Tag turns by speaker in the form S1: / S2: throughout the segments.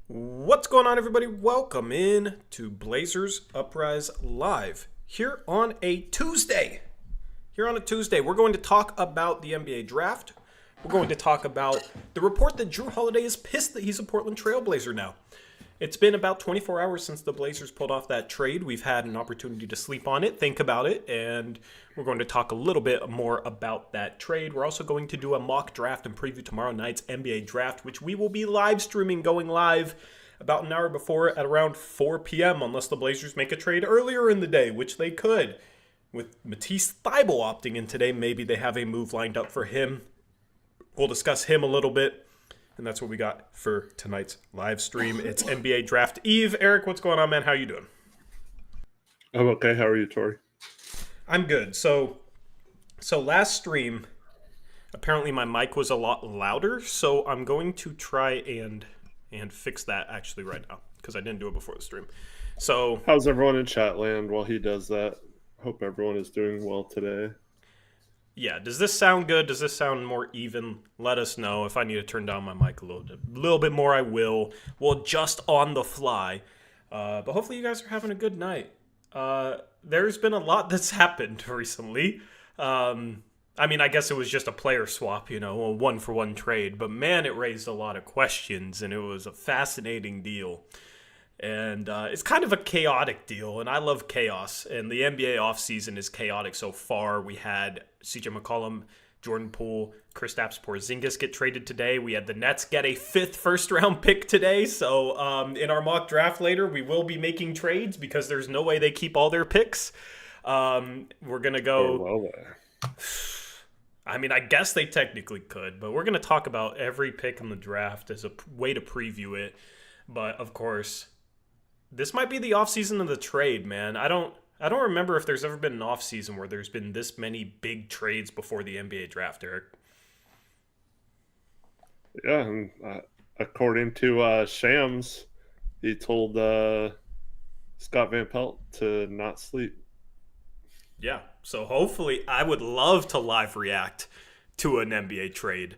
S1: What's going on, everybody? Welcome in to Blazers Uprise Live here on a Tuesday. We're going to talk about the NBA draft. We're going to talk about the report that Jrue Holiday is pissed that he's a Portland Trail Blazer now. It's been about 24 hours since the Blazers pulled off that trade. We've had an opportunity to sleep on it, think about it, and we're going to talk a little bit more about that trade. We're also going to do a mock draft and preview tomorrow night's NBA draft, which we will be live streaming, going live about an hour before at around 4 p.m. unless the Blazers make a trade earlier in the day, which they could. With Matisse Thybulle opting in today, maybe they have a move lined up for him. We'll discuss him a little bit. And that's what we got for tonight's live stream. It's NBA Draft Eve. Eric, what's going on, man? How you doing?
S2: I'm okay. How are you, Tori?
S1: I'm good. So last stream, apparently my mic was a lot louder, so I'm going to try and fix that actually right now because I didn't do it before the stream. So
S2: how's everyone in chat land while he does that? Hope everyone is doing well today.
S1: Yeah, does this sound good? Does this sound more even? Let us know. If I need to turn down my mic a little bit more, I will. We'll adjust on the fly. But hopefully you guys are having a good night. There's been a lot that's happened recently. I guess it was just a player swap, a one-for-one trade. But man, it raised a lot of questions, and it was a fascinating deal. And it's kind of a chaotic deal, and I love chaos. And the NBA offseason is chaotic so far. We had CJ McCollum, Jordan Poole, Kristaps Porzingis get traded today. We had the Nets get a 5th first-round pick today. So in our mock draft later, we will be making trades because there's no way they keep all their picks. We're going to go... I guess they technically could, but we're going to talk about every pick in the draft as a way to preview it. But, of course... this might be the offseason of the trade, man. I don't remember if there's ever been an offseason where there's been this many big trades before the NBA draft, Eric.
S2: Yeah, and according to Shams, he told Scott Van Pelt to not sleep.
S1: Yeah, so hopefully I would love to live react to an NBA trade.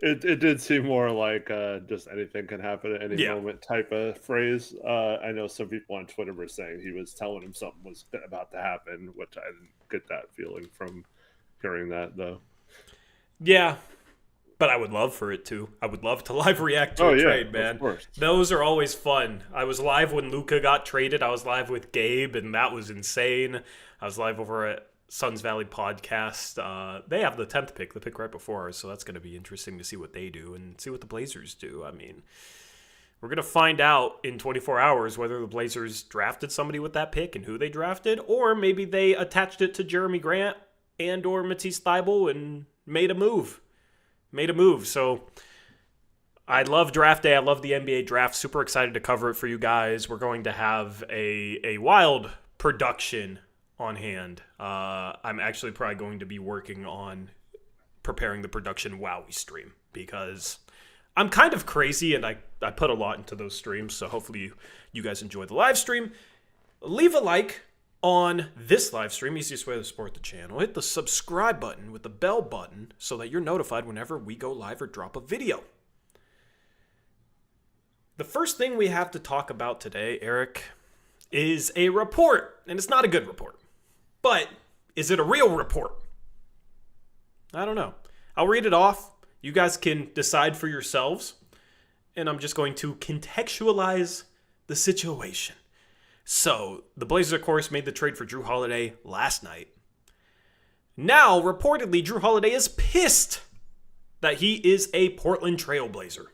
S2: It did seem more like just anything can happen at any moment type of phrase. I know some people on Twitter were saying he was telling him something was about to happen, which I didn't get that feeling from hearing that, though.
S1: Yeah, but I would love for it to. I would love to live react to a trade, man.
S2: Of course.
S1: Those are always fun. I was live when Luka got traded. I was live with Gabe, and that was insane. I was live over at Suns Valley podcast. They have the 10th pick, the pick right before ours, so that's going to be interesting to see what they do and see what the Blazers do. We're going to find out in 24 hours whether the Blazers drafted somebody with that pick and who they drafted, or maybe they attached it to Jeremy Grant and or Matisse Thybulle and made a move. So I love draft day. I love the NBA draft. Super excited to cover it for you guys. We're going to have a wild production on hand. I'm actually probably going to be working on preparing the production Wowie stream because I'm kind of crazy and I put a lot into those streams, so hopefully you guys enjoy the live stream. Leave a like on this live stream, easiest way to support the channel. Hit the subscribe button with the bell button so that you're notified whenever we go live or drop a video. The first thing we have to talk about today, Eric, is a report, and it's not a good report. But is it a real report? I don't know. I'll read it off. You guys can decide for yourselves. And I'm just going to contextualize the situation. So, the Blazers, of course, made the trade for Jrue Holiday last night. Now, reportedly, Jrue Holiday is pissed that he is a Portland Trail Blazer.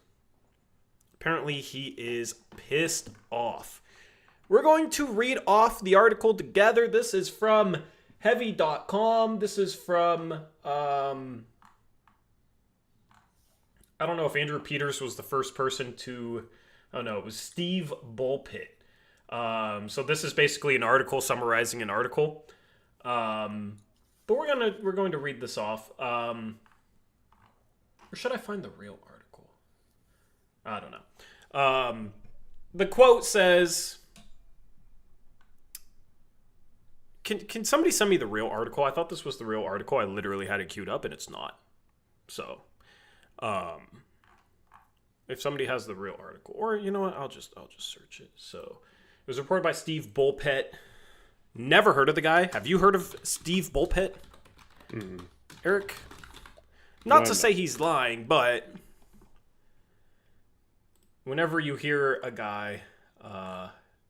S1: Apparently, he is pissed off. We're going to read off the article together. This is from heavy.com. This is from, I don't know if Andrew Peters was the first person to, oh no, it was Steve Bulpett. So this is basically an article summarizing an article. But we're going to read this off. Or should I find the real article? I don't know. The quote says... Can somebody send me the real article? I thought this was the real article. I literally had it queued up, and it's not. So, if somebody has the real article, or you know what, I'll just search it. So it was reported by Steve Bulpett. Never heard of the guy. Have you heard of Steve Bulpett? Eric? Not to say he's lying, but whenever you hear a guy,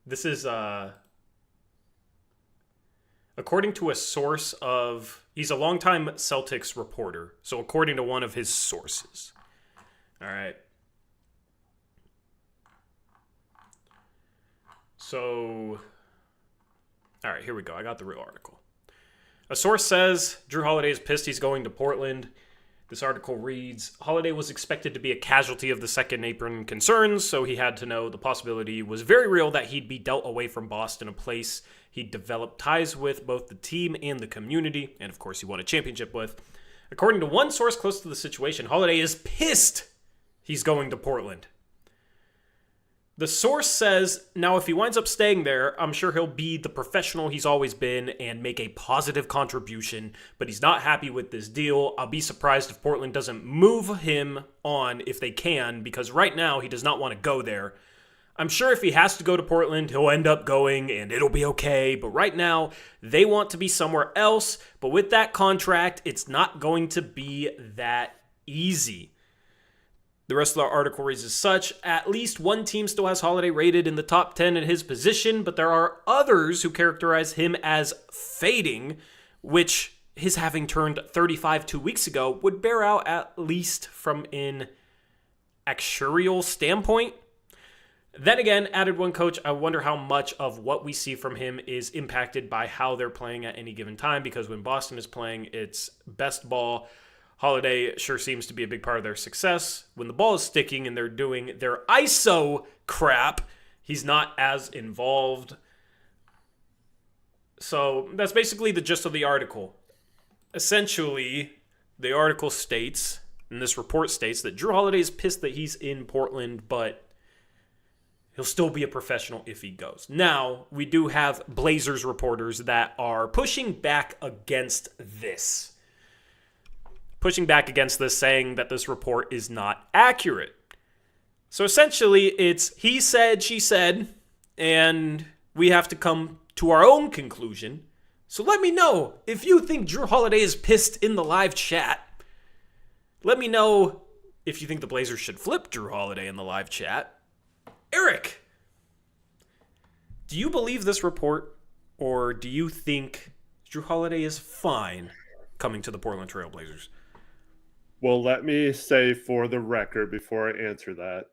S1: this is according to a source of, he's a longtime Celtics reporter. So according to one of his sources. All right. So, all right, here we go. I got the real article. A source says Jrue Holiday is pissed he's going to Portland. This article reads, Holiday was expected to be a casualty of the second apron concerns, so he had to know the possibility was very real that he'd be dealt away from Boston, a place he'd developed ties with both the team and the community, and of course he won a championship with. According to one source close to the situation, Holiday is pissed he's going to Portland. The source says, now if he winds up staying there, I'm sure he'll be the professional he's always been and make a positive contribution, but he's not happy with this deal. I'll be surprised if Portland doesn't move him on if they can, because right now he does not want to go there. I'm sure if he has to go to Portland, he'll end up going and it'll be okay, but right now they want to be somewhere else, but with that contract, it's not going to be that easy. The rest of the article reads as such, at least one team still has Holiday rated in the top 10 in his position, but there are others who characterize him as fading, which his having turned 35 2 weeks ago would bear out at least from an actuarial standpoint. Then again, added one coach, I wonder how much of what we see from him is impacted by how they're playing at any given time, because when Boston is playing its best ball, Holiday sure seems to be a big part of their success. When the ball is sticking and they're doing their ISO crap, he's not as involved. So that's basically the gist of the article. Essentially, the article states, and this report states, that Jrue Holiday is pissed that he's in Portland, but he'll still be a professional if he goes. Now, we do have Blazers reporters that are pushing back against this. Saying that this report is not accurate. So essentially, it's he said, she said, and we have to come to our own conclusion. So let me know if you think Jrue Holiday is pissed in the live chat. Let me know if you think the Blazers should flip Jrue Holiday in the live chat. Eric, do you believe this report, or do you think Jrue Holiday is fine coming to the Portland Trail Blazers?
S2: Well, let me say for the record before I answer that,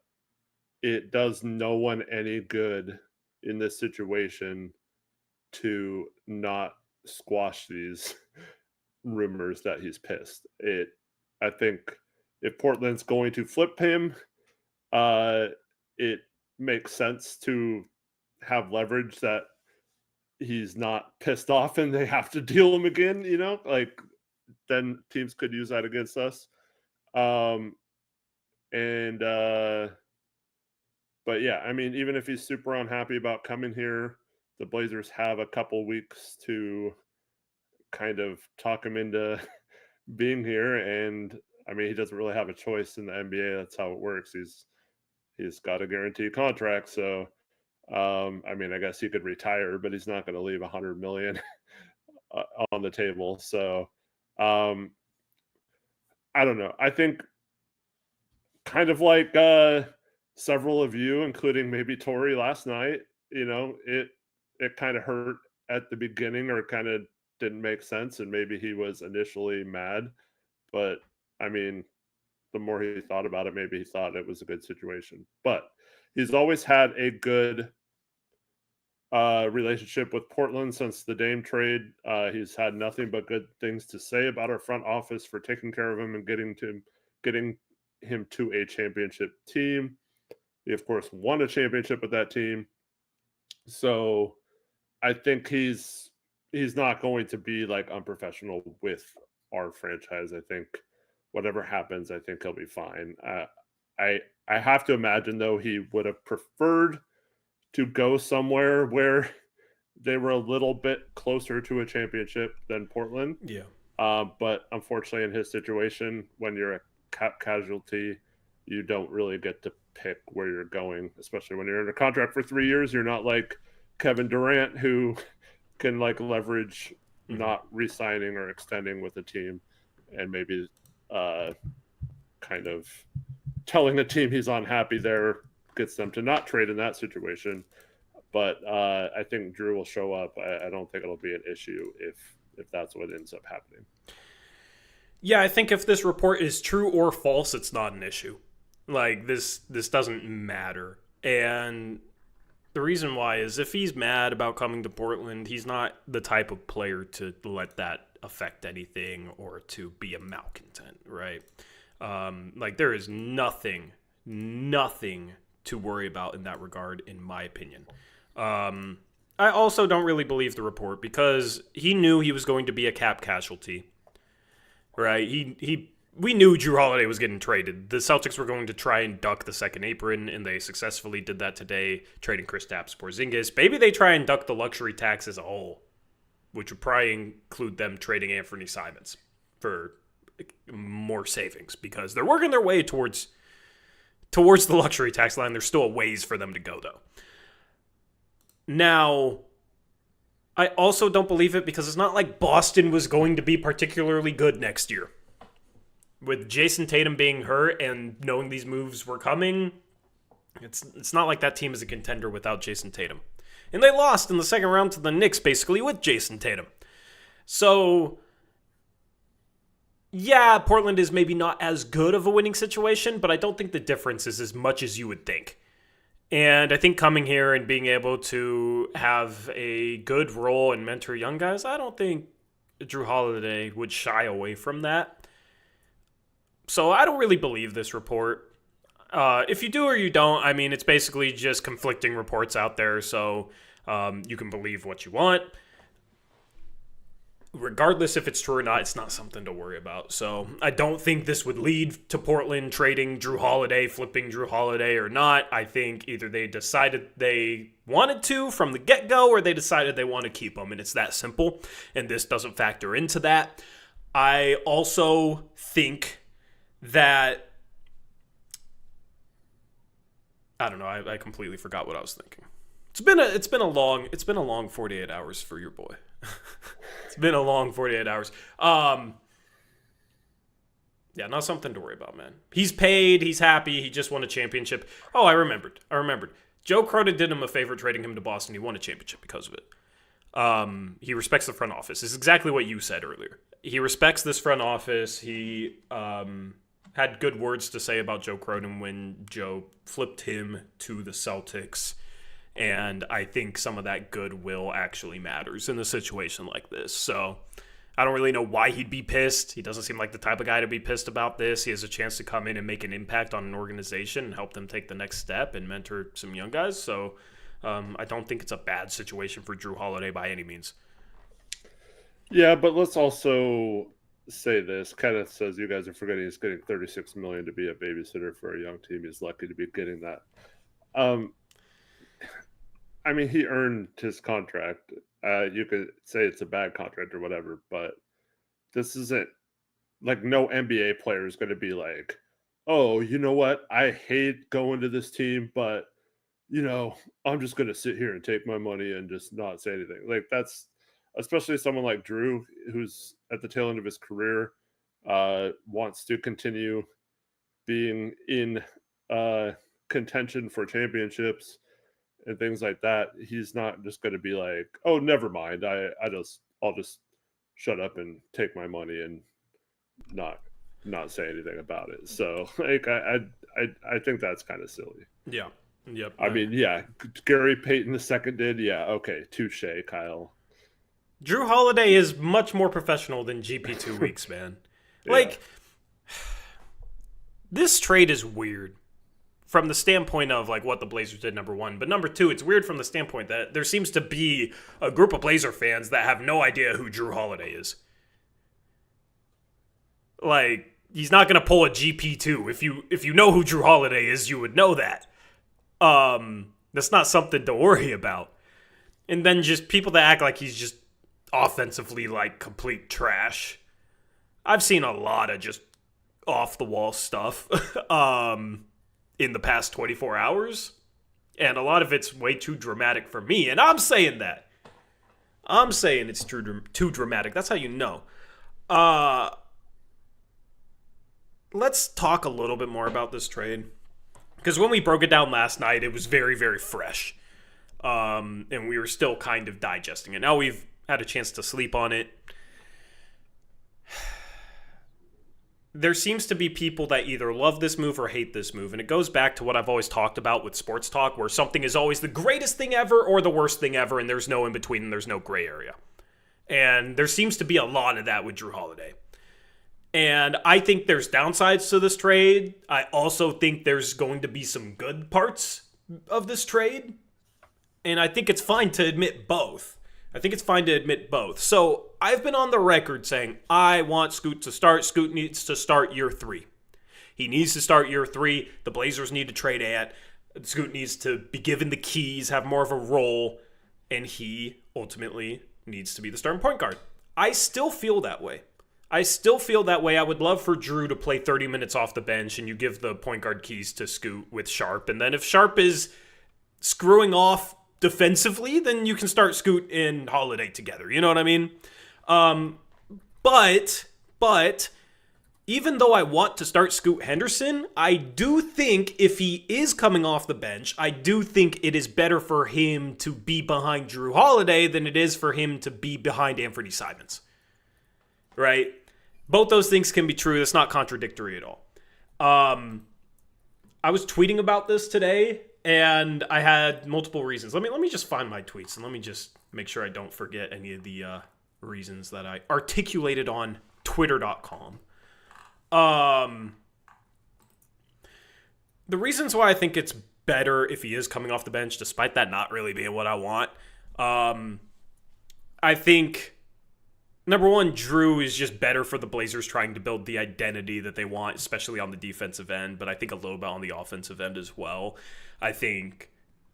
S2: it does no one any good in this situation to not squash these rumors that he's pissed. I think if Portland's going to flip him, it makes sense to have leverage that he's not pissed off and they have to deal him again, like then teams could use that against us. But yeah, I mean, even if he's super unhappy about coming here, the Blazers have a couple weeks to kind of talk him into being here. And I mean, he doesn't really have a choice in the NBA. That's how it works. He's got a guaranteed contract. So, I mean, I guess he could retire, but he's not going to leave $100 million on the table. So, I don't know. I think kind of like several of you, including maybe Tori last night, it kind of hurt at the beginning, or kind of didn't make sense. And maybe he was initially mad, but I mean, the more he thought about it, maybe he thought it was a good situation. But he's always had a good relationship with Portland since the Dame trade. He's had nothing but good things to say about our front office for taking care of him and getting him to a championship team. He, of course, won a championship with that team. So I think he's not going to be like unprofessional with our franchise. I think whatever happens, I think he'll be fine. I have to imagine, though, he would have preferred to go somewhere where they were a little bit closer to a championship than Portland.
S1: Yeah.
S2: But unfortunately, in his situation, when you're a casualty you don't really get to pick where you're going, especially when you're in a contract for 3 years. You're not like Kevin Durant, who can like leverage not re-signing or extending with a team and maybe kind of telling the team he's unhappy there gets them to not trade in that situation. But I think Jrue will show up. I don't think it'll be an issue if that's what ends up happening.
S1: Yeah, I think if this report is true or false, it's not an issue. Like, this doesn't matter. And the reason why is if he's mad about coming to Portland, he's not the type of player to let that affect anything or to be a malcontent, right? Like, there is nothing to worry about in that regard, in my opinion. I also don't really believe the report because he knew he was going to be a cap casualty, right? We knew Jrue Holiday was getting traded. The Celtics were going to try and duck the second apron, and they successfully did that today, trading Kristaps Porzingis. Maybe they try and duck the luxury tax as a whole, which would probably include them trading Anthony Simons for more savings because they're working their way towards the luxury tax line. There's still a ways for them to go, though. Now, I also don't believe it because it's not like Boston was going to be particularly good next year. With Jason Tatum being hurt and knowing these moves were coming, it's not like that team is a contender without Jason Tatum. And they lost in the second round to the Knicks basically with Jason Tatum. So, yeah, Portland is maybe not as good of a winning situation, but I don't think the difference is as much as you would think. And I think coming here and being able to have a good role and mentor young guys, I don't think Jrue Holiday would shy away from that. So I don't really believe this report. If you do or you don't, I mean, it's basically just conflicting reports out there, so you can believe what you want. Regardless if it's true or not, it's not something to worry about. So I don't think this would lead to Portland trading Jrue Holiday, flipping Jrue Holiday or not. I think either they decided they wanted to from the get-go or they decided they want to keep him, and it's that simple, and this doesn't factor into that. I also think that I don't know. I completely forgot what I was thinking. It's been a long 48 hours for your boy. It's been a long 48 hours. Yeah, not something to worry about, man. He's paid. He's happy. He just won a championship. Oh, I remembered. Joe Cronin did him a favor trading him to Boston. He won a championship because of it. He respects the front office. It's exactly what you said earlier. He respects this front office. He had good words to say about Joe Cronin when Joe flipped him to the Celtics. And I think some of that goodwill actually matters in a situation like this. So I don't really know why he'd be pissed. He doesn't seem like the type of guy to be pissed about this. He has a chance to come in and make an impact on an organization and help them take the next step and mentor some young guys. So I don't think it's a bad situation for Jrue Holiday by any means.
S2: Yeah, but let's also say this. Kenneth says you guys are forgetting he's getting $36 million to be a babysitter for a young team. He's lucky to be getting that. I mean, he earned his contract. You could say it's a bad contract or whatever, but this isn't like no NBA player is going to be like, oh, you know what? I hate going to this team, but, you know, I'm just going to sit here and take my money and just not say anything. Like, that's especially someone like Jrue, who's at the tail end of his career, wants to continue being in contention for championships and things like that. He's not just going to be like, oh, never mind. I'll just shut up and take my money and not say anything about it. So like, I think that's kind of silly.
S1: Yeah. Yep.
S2: I mean, yeah, Gary Payton II did. Yeah. Okay. Touche, Kyle.
S1: Jrue Holiday is much more professional than GP 2 weeks, man. Like, this trade is weird from the standpoint of like what the Blazers did, number one. But number two, it's weird from the standpoint that there seems to be a group of Blazer fans that have no idea who Jrue Holiday is. Like, he's not going to pull a GP2. If you know who Jrue Holiday is, you would know that. That's not something to worry about. And then just people that act like he's just offensively like complete trash. I've seen a lot of just off the wall stuff in the past 24 hours. And a lot of it's way too dramatic for me. And I'm saying that. I'm saying it's too dramatic. That's how you know. Let's talk a little bit more about this trade. Because when we broke it down last night, it was very, very fresh. And we were still kind of digesting it. Now we've had a chance to sleep on it. There seems to be people that either love this move or hate this move. And it goes back to what I've always talked about with sports talk, where something is always the greatest thing ever or the worst thing ever, and there's no in between and there's no gray area. And there seems to be a lot of that with Jrue Holiday. And I think there's downsides to this trade. I also think there's going to be some good parts of this trade. And I think it's fine to admit both. So I've been on the record saying I want Scoot to start. Scoot needs to start year 3. He needs to start year 3. The Blazers need to trade Ant. Scoot needs to be given the keys, have more of a role, and he ultimately needs to be the starting point guard. I still feel that way. I would love for Jrue to play 30 minutes off the bench and you give the point guard keys to Scoot with Sharp. And then if Sharp is screwing off defensively, then you can start Scoot and Holiday together. You know what I mean? But even though I want to start Scoot Henderson, I do think if he is coming off the bench, I do think it is better for him to be behind Jrue Holiday than it is for him to be behind Anthony Simons. Right? Both those things can be true. That's not contradictory at all. I was tweeting about this today, and I had multiple reasons. Let me just find my tweets, and let me just make sure I don't forget any of the reasons that I articulated on Twitter.com. The reasons why I think it's better if he is coming off the bench, despite that not really being what I want. I think, number one, Jrue is just better for the Blazers trying to build the identity that they want, especially on the defensive end, but I think a little bit on the offensive end as well. I think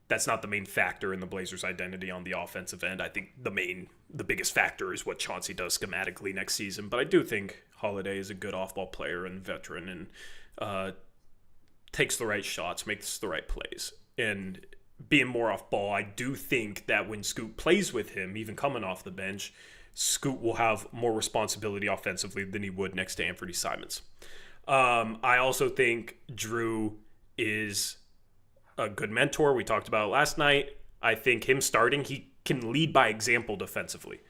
S1: that's not the main factor in the Blazers' identity on the offensive end. I think the biggest factor is what Chauncey does schematically next season, but I do think Holiday is a good off-ball player and veteran and takes the right shots, makes the right plays. And being more off-ball, I do think that when Scoot plays with him, even coming off the bench, Scoot will have more responsibility offensively than he would next to Anthony Simons. I also think Jrue is a good mentor. We talked about it last night. I think him starting, he can lead by example defensively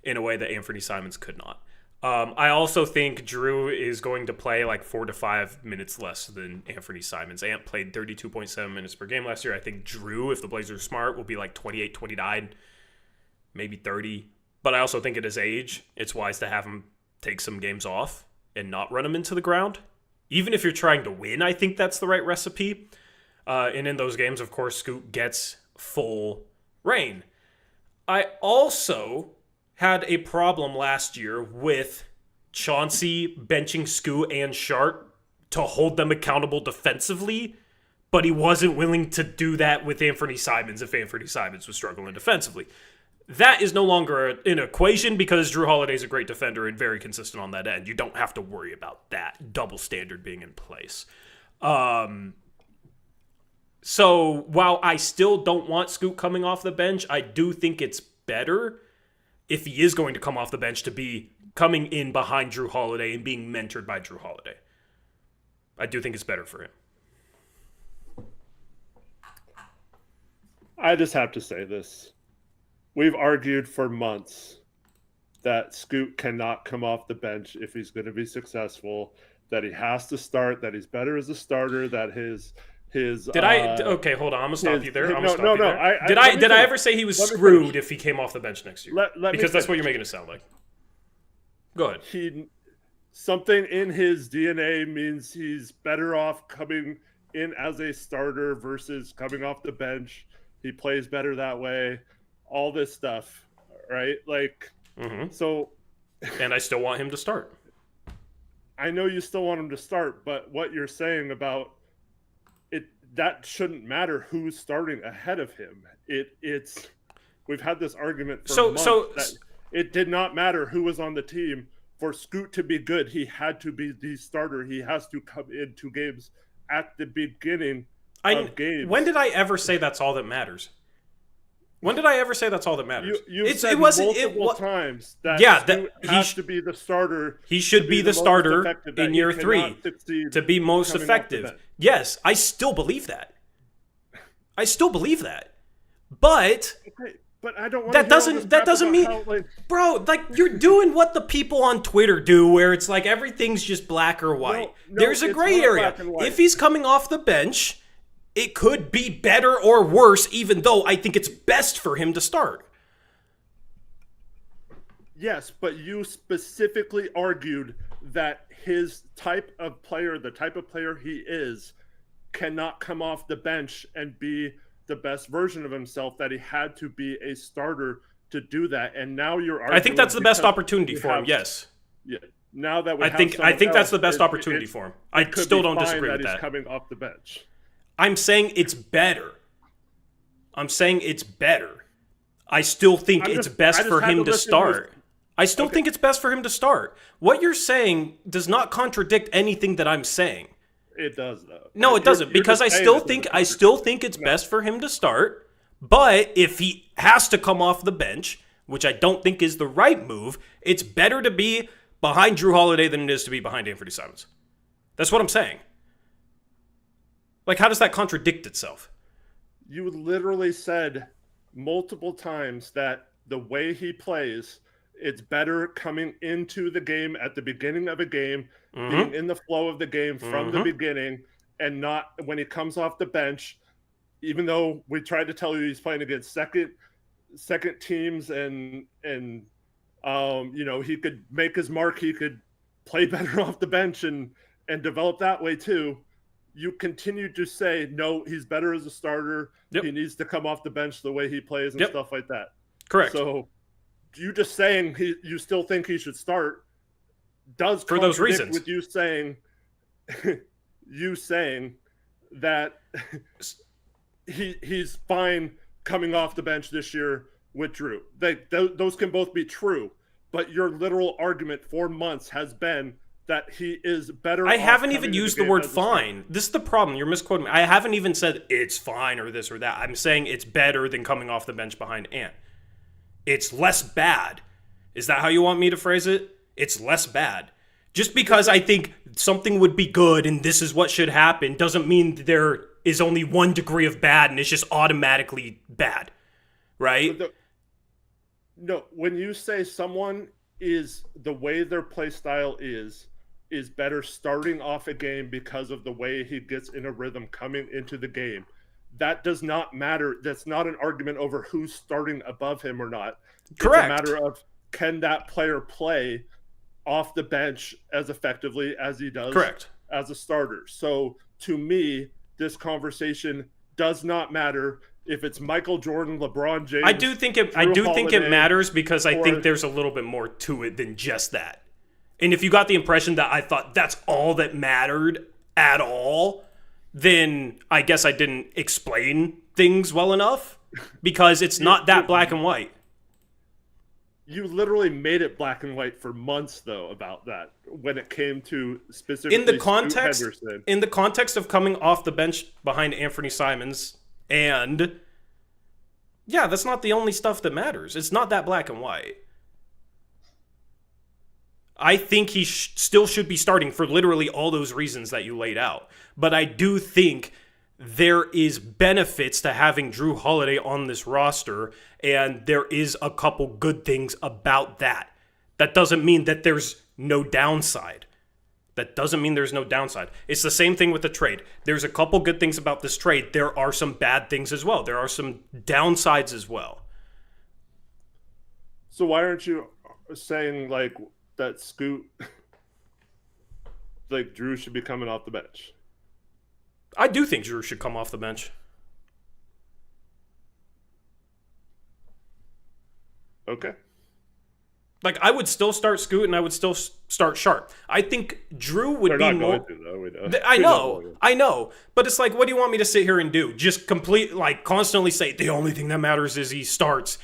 S1: in a way that Anthony Simons could not. I also think Jrue is going to play like 4 to 5 minutes less than Anthony Simons. Ant played 32.7 minutes per game last year. I think Jrue, if the Blazers are smart, will be like 28, 29, maybe 30. But I also think at his age, it's wise to have him take some games off and not run him into the ground. Even if you're trying to win, I think that's the right recipe. And in those games, of course, Scoot gets full reign. I also had a problem last year with Chauncey benching Scoot and Sharp to hold them accountable defensively, but he wasn't willing to do that with Anthony Simons if Anthony Simons was struggling defensively. That is no longer an equation because Jrue Holiday is a great defender and very consistent on that end. You don't have to worry about that double standard being in place. So while I still don't want Scoot coming off the bench, I do think it's better if he is going to come off the bench to be coming in behind Jrue Holiday and being mentored by Jrue Holiday. I do think it's better for him.
S2: I just have to say this. We've argued for months that Scoot cannot come off the bench if he's going to be successful, that he has to start, that he's better as a starter, that his
S1: okay, hold on. I'm gonna stop you there. Did I ever say he was screwed if he came off the bench next year? Because that's what you're making it sound like. Go ahead.
S2: Something in his DNA means he's better off coming in as a starter versus coming off the bench. He plays better that way. All this stuff, right? Like, So.
S1: And I still want him to start.
S2: I know you still want him to start, but what you're saying about that shouldn't matter who's starting ahead of him. We've had this argument for months that it did not matter who was on the team for Scoot to be good, he had to be the starter. He has to come into games at the beginning of games.
S1: When did I ever say that's all that matters? When did I ever say that's all that matters?
S2: You said multiple times that Scoot has to be the starter.
S1: He should be the starter in year 3 to be most effective. Yes, I still believe that. But
S2: I don't want
S1: that doesn't mean, bro, like you're doing what the people on Twitter do, where it's like everything's just black or white. There's a gray area. If he's coming off the bench, it could be better or worse, even though I think it's best for him to start.
S2: Yes, but you specifically argued that his type of player, the type of player he is, cannot come off the bench and be the best version of himself, that he had to be a starter to do that. And now you're arguing,
S1: I think that's the best opportunity for him, yes.
S2: Yeah. Now that
S1: I think that's the best opportunity for him. I still don't disagree with that.
S2: He's coming off the bench.
S1: I'm saying it's better. I still think it's best for him to start. I still think it's best for him to start. What you're saying does not contradict anything that I'm saying.
S2: It does, though.
S1: No, it doesn't, because I still think it's best for him to start. But if he has to come off the bench, which I don't think is the right move, it's better to be behind Jrue Holiday than it is to be behind Anthony Simons. That's what I'm saying. Like, how does that contradict itself?
S2: You literally said multiple times that the way he plays, it's better coming into the game at the beginning of a game, being in the flow of the game from the beginning, and not when he comes off the bench, even though we tried to tell you he's playing against second teams and he could make his mark, he could play better off the bench and develop that way too. You continue to say, no, he's better as a starter. Yep. He needs to come off the bench the way he plays and stuff like that.
S1: Correct.
S2: So you just saying you still think he should start does
S1: for those reasons.
S2: With you saying that he's fine coming off the bench this year with Jrue. Those can both be true, but your literal argument for months has been that he is better.
S1: I haven't even used the word fine. This is the problem. You're misquoting me. I haven't even said it's fine or this or that. I'm saying it's better than coming off the bench behind Ant. It's less bad. Is that how you want me to phrase it? It's less bad. Just because I think something would be good and this is what should happen doesn't mean there is only one degree of bad and it's just automatically bad. Right?
S2: No, when you say someone is the way their play style is better starting off a game because of the way he gets in a rhythm coming into the game, that does not matter. That's not an argument over who's starting above him or not.
S1: Correct.
S2: It's a matter of, can that player play off the bench as effectively as he does as a starter? So to me, this conversation does not matter if it's Michael Jordan, LeBron James.
S1: I do think it matters because I think there's a little bit more to it than just that. And if you got the impression that I thought that's all that mattered at all, then I guess I didn't explain things well enough, because it's not that black and white.
S2: You literally made it black and white for months, though, about that when it came to specifically
S1: in the context of coming off the bench behind Anthony Simons. And yeah, that's not the only stuff that matters. It's not that black and white. I think he still should be starting for literally all those reasons that you laid out. But I do think there is benefits to having Jrue Holiday on this roster, and there is a couple good things about that. That doesn't mean that there's no downside. It's the same thing with the trade. There's a couple good things about this trade. There are some bad things as well. There are some downsides as well.
S2: So why aren't you saying like that Scoot, like Jrue should be coming off the bench?
S1: I do think Jrue should come off the bench.
S2: Okay.
S1: Like, I would still start Scoot and I would still start Sharp. I think Jrue would be more...
S2: Going to, though. We know.
S1: I know. But it's like, what do you want me to sit here and do? Just constantly say, the only thing that matters is he starts.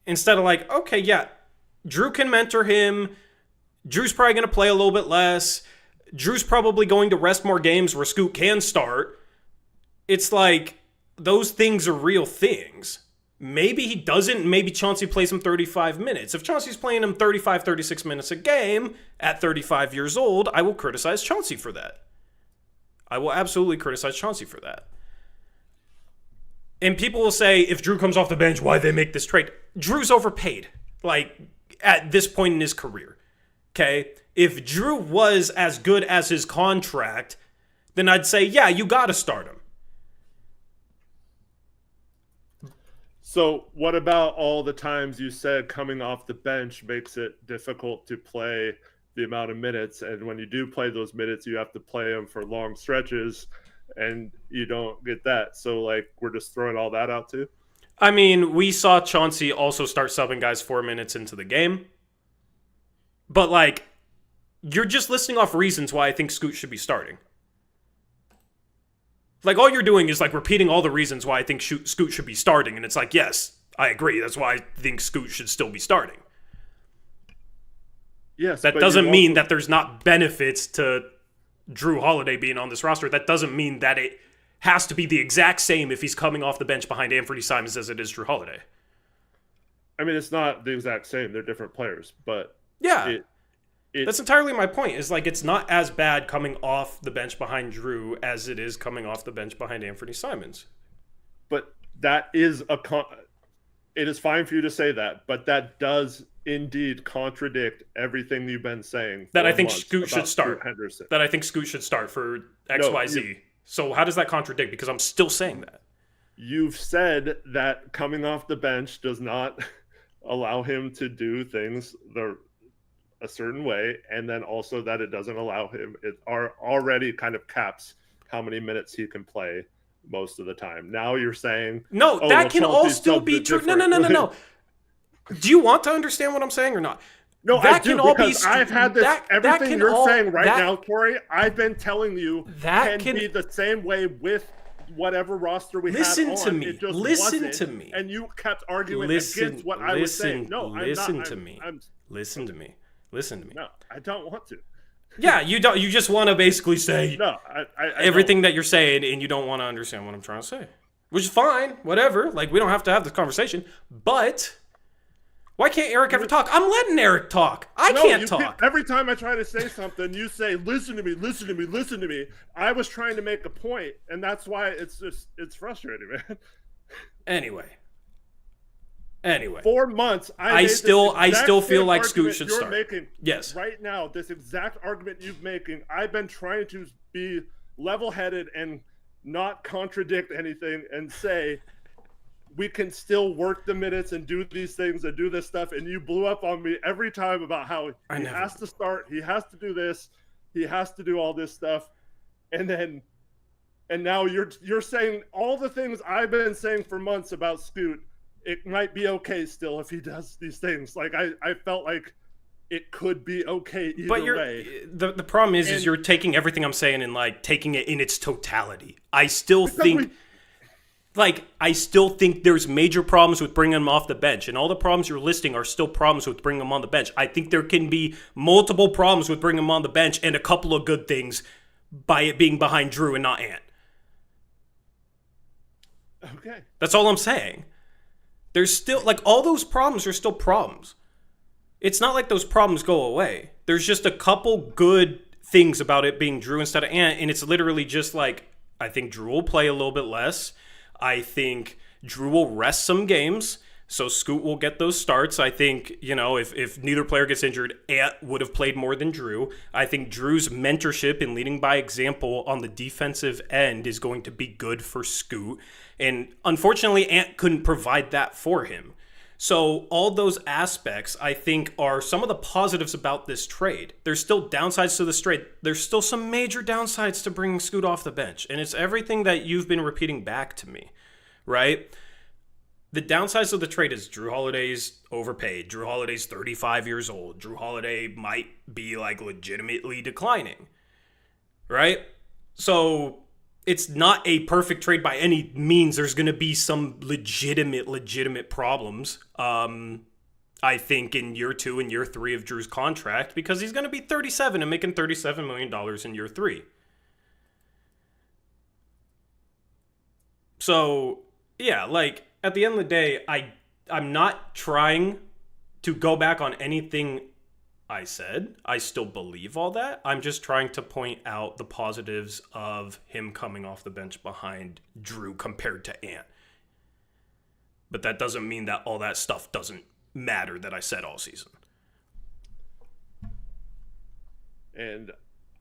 S1: Instead of like, okay, yeah, Jrue can mentor him. Jrue's probably going to play a little bit less. Jrue's probably going to rest more games where Scoot can start. It's like, those things are real things. Maybe he doesn't. Maybe Chauncey plays him 35 minutes. If Chauncey's playing him 35, 36 minutes a game at 35 years old, I will criticize Chauncey for that. I will absolutely criticize Chauncey for that. And people will say, if Jrue comes off the bench, why'd they make this trade? Jrue's overpaid, like, at this point in his career. Okay? If Jrue was as good as his contract, then I'd say, yeah, you gotta start him.
S2: So what about all the times you said coming off the bench makes it difficult to play the amount of minutes, and when you do play those minutes, you have to play them for long stretches, and you don't get that. So, like, we're just throwing all that out too?
S1: I mean, we saw Chauncey also start subbing guys 4 minutes into the game. But, like, you're just listing off reasons why I think Scoot should be starting. Like, all you're doing is, like, repeating all the reasons why I think Scoot should be starting. And it's like, yes, I agree. That's why I think Scoot should still be starting.
S2: Yes.
S1: That doesn't mean that there's not benefits to Jrue Holiday being on this roster. That doesn't mean that it has to be the exact same if he's coming off the bench behind Anthony Simons as it is Jrue Holiday.
S2: I mean, it's not the exact same. They're different players, but
S1: yeah. That's entirely my point. Is like, it's not as bad coming off the bench behind Jrue as it is coming off the bench behind Anthony Simons.
S2: But that is it is fine for you to say that, but that does indeed contradict everything you've been saying.
S1: That I think Scoot should start.
S2: Henderson.
S1: That I think Scoot should start for XYZ. So how does that contradict? Because I'm still saying that.
S2: You've said that coming off the bench does not allow him to do things a certain way, and then also that it doesn't allow him, it already kind of caps how many minutes he can play most of the time. Now you're saying,
S1: no, that can all still be true. No. Do you want to understand what I'm saying or not?
S2: No, that can all be. I've had this. Everything you're saying right now, Corey, I've been telling you that can be the same way with whatever roster we have on.
S1: Listen to me. Listen to me.
S2: And you kept arguing against what I was saying. No,
S1: listen to me. Listen to me.
S2: No, I don't want to.
S1: Yeah, you don't. You just want to basically say
S2: no. I
S1: everything that you're saying, and you don't want to understand what I'm trying to say, which is fine. Whatever. Like, we don't have to have this conversation. But why can't Eric ever talk? I'm letting Eric talk. I can't talk.
S2: Every time I try to say something, you say, "Listen to me, listen to me, listen to me." I was trying to make a point, and that's why it's frustrating, man.
S1: Anyway,
S2: 4 months.
S1: I still feel like Scoot should start.
S2: Making
S1: yes.
S2: Right now, this exact argument you're making, I've been trying to be level-headed and not contradict anything and say we can still work the minutes and do these things and do this stuff, and you blew up on me every time about how he has to start, he has to do this, he has to do all this stuff, and now you're saying all the things I've been saying for months about Scoot. It might be okay still if he does these things. Like, I felt like it could be okay either way.
S1: The problem is you're taking everything I'm saying and, like, taking it in its totality. I still think there's major problems with bringing him off the bench, and all the problems you're listing are still problems with bringing him on the bench. I think there can be multiple problems with bringing him on the bench and a couple of good things by it being behind Jrue and not Ant.
S2: Okay.
S1: That's all I'm saying. There's still, like, all those problems are still problems. It's not like those problems go away. There's just a couple good things about it being Jrue instead of Ant, and it's literally just like, I think Jrue will play a little bit less. I think Jrue will rest some games, so Scoot will get those starts. I think, if neither player gets injured, Ant would have played more than Jrue. I think Drew's mentorship and leading by example on the defensive end is going to be good for Scoot. And unfortunately, Ant couldn't provide that for him. So all those aspects, I think, are some of the positives about this trade. There's still downsides to this trade. There's still some major downsides to bringing Scoot off the bench. And it's everything that you've been repeating back to me, right? The downsides of the trade is Jrue Holiday's overpaid. Jrue Holiday's 35 years old. Jrue Holiday might be, like, legitimately declining, right? So it's not a perfect trade by any means. There's going to be some legitimate problems. I I think in year 2 and year 3 of Jrue's contract, because he's going to be 37 and making $37 million in year 3. So, yeah, like, at the end of the day, I'm not trying to go back on anything I said. I still believe all that. I'm just trying to point out the positives of him coming off the bench behind Jrue compared to Ant. But that doesn't mean that all that stuff doesn't matter that I said all season.
S2: And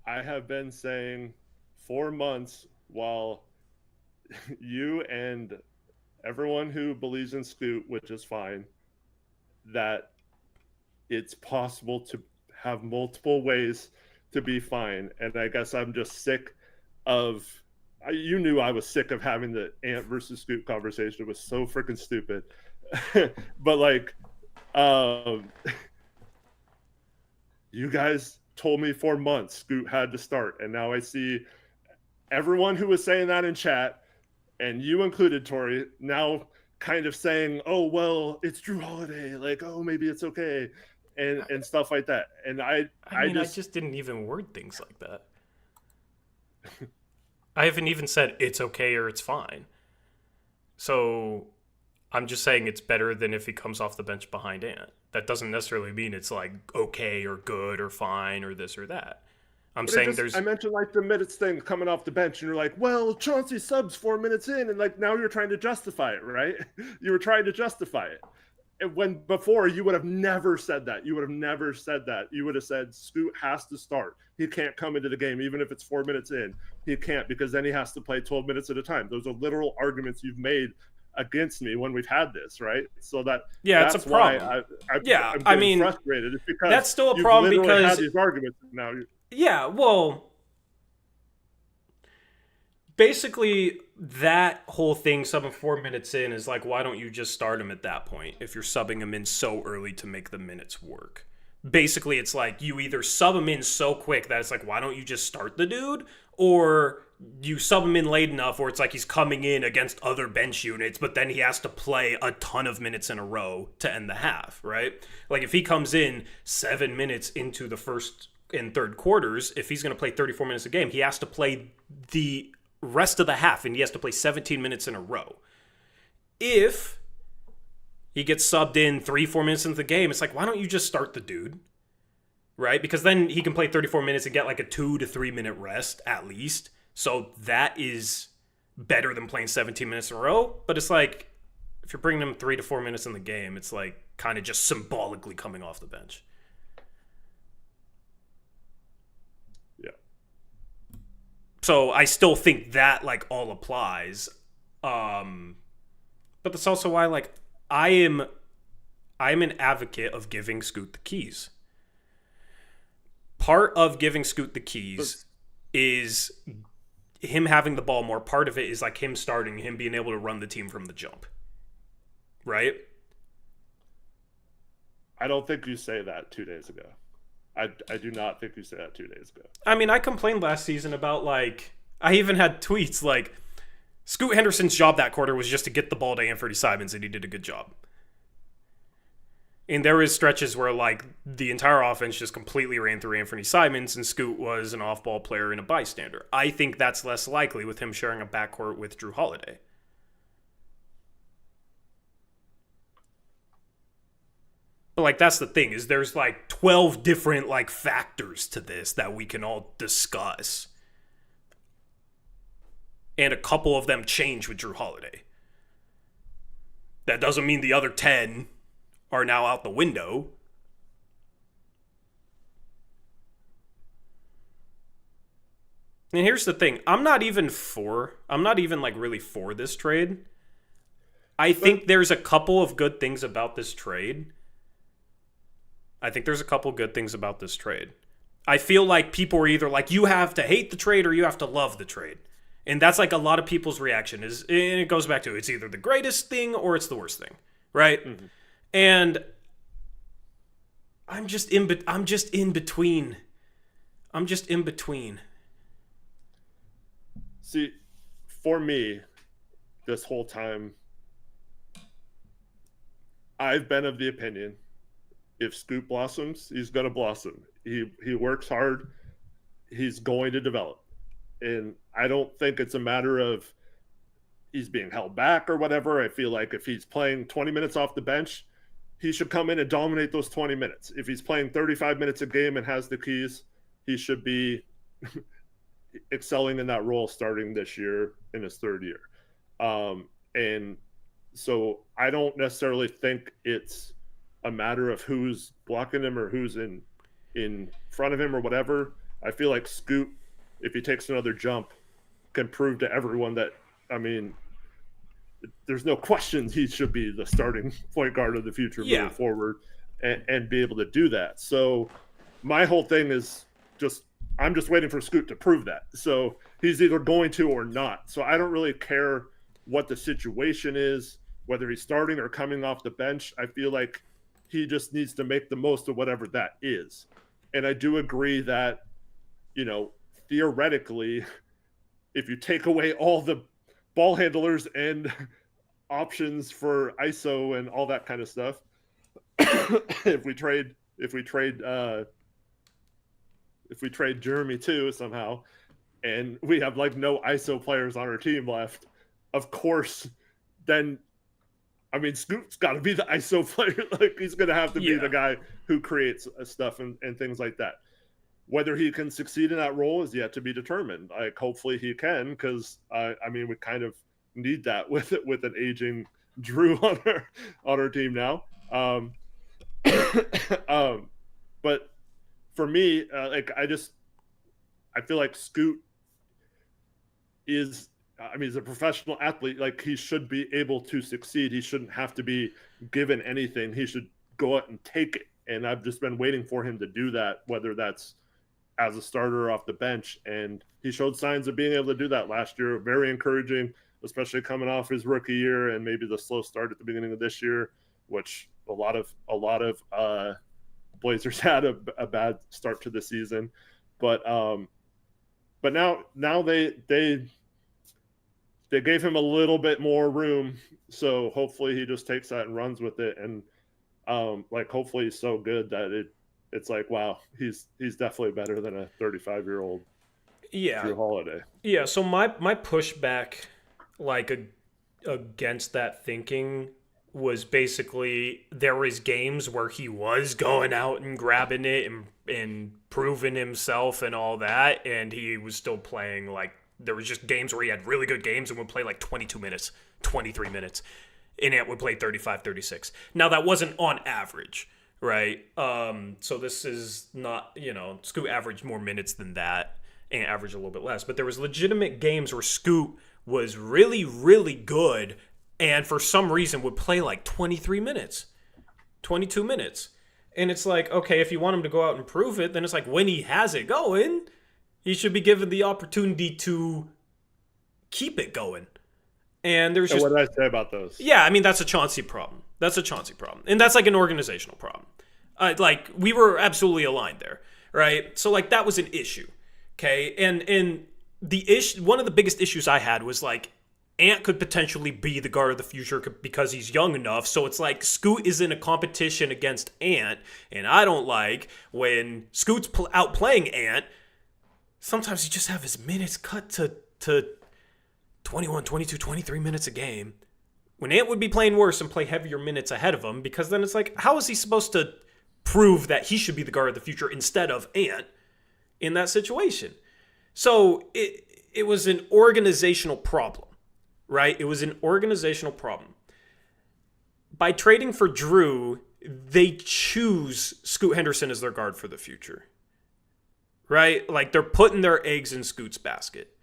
S2: I have been saying for months, while you and everyone who believes in Scoot, which is fine, that it's possible to have multiple ways to be fine. And I guess I'm just sick of, you knew I was sick of having the Ant versus Scoot conversation. It was so freaking stupid. But like, you guys told me for months Scoot had to start. And now I see everyone who was saying that in chat, and you included, Tori, now kind of saying, oh, well, it's Jrue Holiday. Like, oh, maybe it's okay. And stuff like that. And I just
S1: didn't even word things like that. I haven't even said it's okay or it's fine. So I'm just saying it's better than if he comes off the bench behind Ant. That doesn't necessarily mean it's like okay or good or fine or this or that. I'm saying
S2: I mentioned like the minutes thing coming off the bench, and you're like, well, Chauncey subs 4 minutes in, and like now you're trying to justify it, right? You were trying to justify it. And when before you would have never said that. You would have never said that. You would have said Scoot has to start. He can't come into the game even if it's 4 minutes in. He can't, because then he has to play 12 minutes at a time. Those are literal arguments you've made against me when we've had this, right? So that's
S1: it's a problem.
S2: I'm getting frustrated. It's because
S1: that's still a problem because
S2: had these arguments now.
S1: Yeah, well, basically that whole thing subbing 4 minutes in is like, why don't you just start him at that point if you're subbing him in so early to make the minutes work? Basically, it's like you either sub him in so quick that it's like, why don't you just start the dude? Or you sub him in late enough where it's like he's coming in against other bench units, but then he has to play a ton of minutes in a row to end the half, right? Like if he comes in 7 minutes into the first and third quarters, if he's going to play 34 minutes a game, he has to play the rest of the half, and he has to play 17 minutes in a row. If he gets subbed in 3-4 minutes into the game, it's like, why don't you just start the dude? Right? Because then he can play 34 minutes and get like a 2 to 3 minute rest at least. So that is better than playing 17 minutes in a row. But it's like, if you're bringing him 3 to 4 minutes in the game, it's like kind of just symbolically coming off the bench.
S2: Yeah.
S1: So I still think that like all applies. But that's also why like I'm an advocate of giving Scoot the keys. Part of giving Scoot the keys is him having the ball more. Part of it is like him starting, him being able to run the team from the jump. Right?
S2: I don't think you say that 2 days ago. I do not think you said that 2 days ago.
S1: I mean, I complained last season about like, I even had tweets like, Scoot Henderson's job that quarter was just to get the ball to Anthony Simons, and he did a good job. And there was stretches where like the entire offense just completely ran through Anthony Simons, and Scoot was an off-ball player and a bystander. I think that's less likely with him sharing a backcourt with Jrue Holiday. But like that's the thing, is there's like 12 different like factors to this that we can all discuss. And a couple of them change with Jrue Holiday. That doesn't mean the other 10 are now out the window. And here's the thing, I'm not even like really for this trade. I think there's a couple of good things about this trade. I feel like people are either like, you have to hate the trade or you have to love the trade. And that's like a lot of people's reaction is, and it goes back to, it's either the greatest thing or it's the worst thing, right? Mm-hmm. And I'm just in between.
S2: See, for me, this whole time, I've been of the opinion if Scoot blossoms, he's going to blossom. He works hard. He's going to develop. And I don't think it's a matter of he's being held back or whatever. I feel like if he's playing 20 minutes off the bench, he should come in and dominate those 20 minutes. If he's playing 35 minutes a game and has the keys, he should be excelling in that role starting this year in his third year. And so I don't necessarily think it's a matter of who's blocking him or who's in front of him or whatever. I feel like Scoot, if he takes another jump, can prove to everyone that, I mean, there's no questions he should be the starting point guard of the future moving forward and be able to do that. So my whole thing is I'm just waiting for Scoot to prove that. So he's either going to or not. So I don't really care what the situation is, whether he's starting or coming off the bench. I feel like he just needs to make the most of whatever that is. And I do agree that, you know, theoretically, if you take away all the ball handlers and options for ISO and all that kind of stuff, if we trade Jeremy too somehow, and we have like no ISO players on our team left, of course, then I mean Scoot's got to be the ISO player. Like he's going to have to be the guy who creates stuff and things like that. Whether he can succeed in that role is yet to be determined. Like hopefully he can, because I mean we kind of need that with an aging Jrue on our team now. But for me, like I feel like Scoot is, I mean, he's a professional athlete. Like he should be able to succeed. He shouldn't have to be given anything. He should go out and take it. And I've just been waiting for him to do that, whether that's as a starter or off the bench. And he showed signs of being able to do that last year. Very encouraging, especially coming off his rookie year and maybe the slow start at the beginning of this year, which a lot of Blazers had a bad start to the season. But now they gave him a little bit more room, so hopefully he just takes that and runs with it. And like hopefully he's so good that it's like, wow, he's definitely better than a 35-year-old Jrue Holiday.
S1: Yeah, so my pushback like against that thinking was basically there was games where he was going out and grabbing it and proving himself and all that, and he was still playing. Like there was just games where he had really good games and would play like 22 minutes, 23 minutes, and it would play 35, 36. Now that wasn't on average, right? So this is not, you know, Scoot averaged more minutes than that and averaged a little bit less, but there was legitimate games where Scoot was really, really good and for some reason would play like 23 minutes, 22 minutes. And it's like, okay, if you want him to go out and prove it, then it's like when he has it going, he should be given the opportunity to keep it going. And there's just...
S2: what did I say about those?
S1: Yeah, I mean, that's a Chauncey problem. And that's like an organizational problem. Like, we were absolutely aligned there, right? So, like, that was an issue, okay? And one of the biggest issues I had was, like, Ant could potentially be the guard of the future because he's young enough. So it's like Scoot is in a competition against Ant, and I don't like when Scoot's outplaying Ant. Sometimes you just have his minutes cut to 21, 22, 23 minutes a game. When Ant would be playing worse and play heavier minutes ahead of him, because then it's like, how is he supposed to prove that he should be the guard of the future instead of Ant in that situation? So it was an organizational problem. Right? It was an organizational problem. By trading for Jrue, they choose Scoot Henderson as their guard for the future. Right? Like they're putting their eggs in Scoot's basket.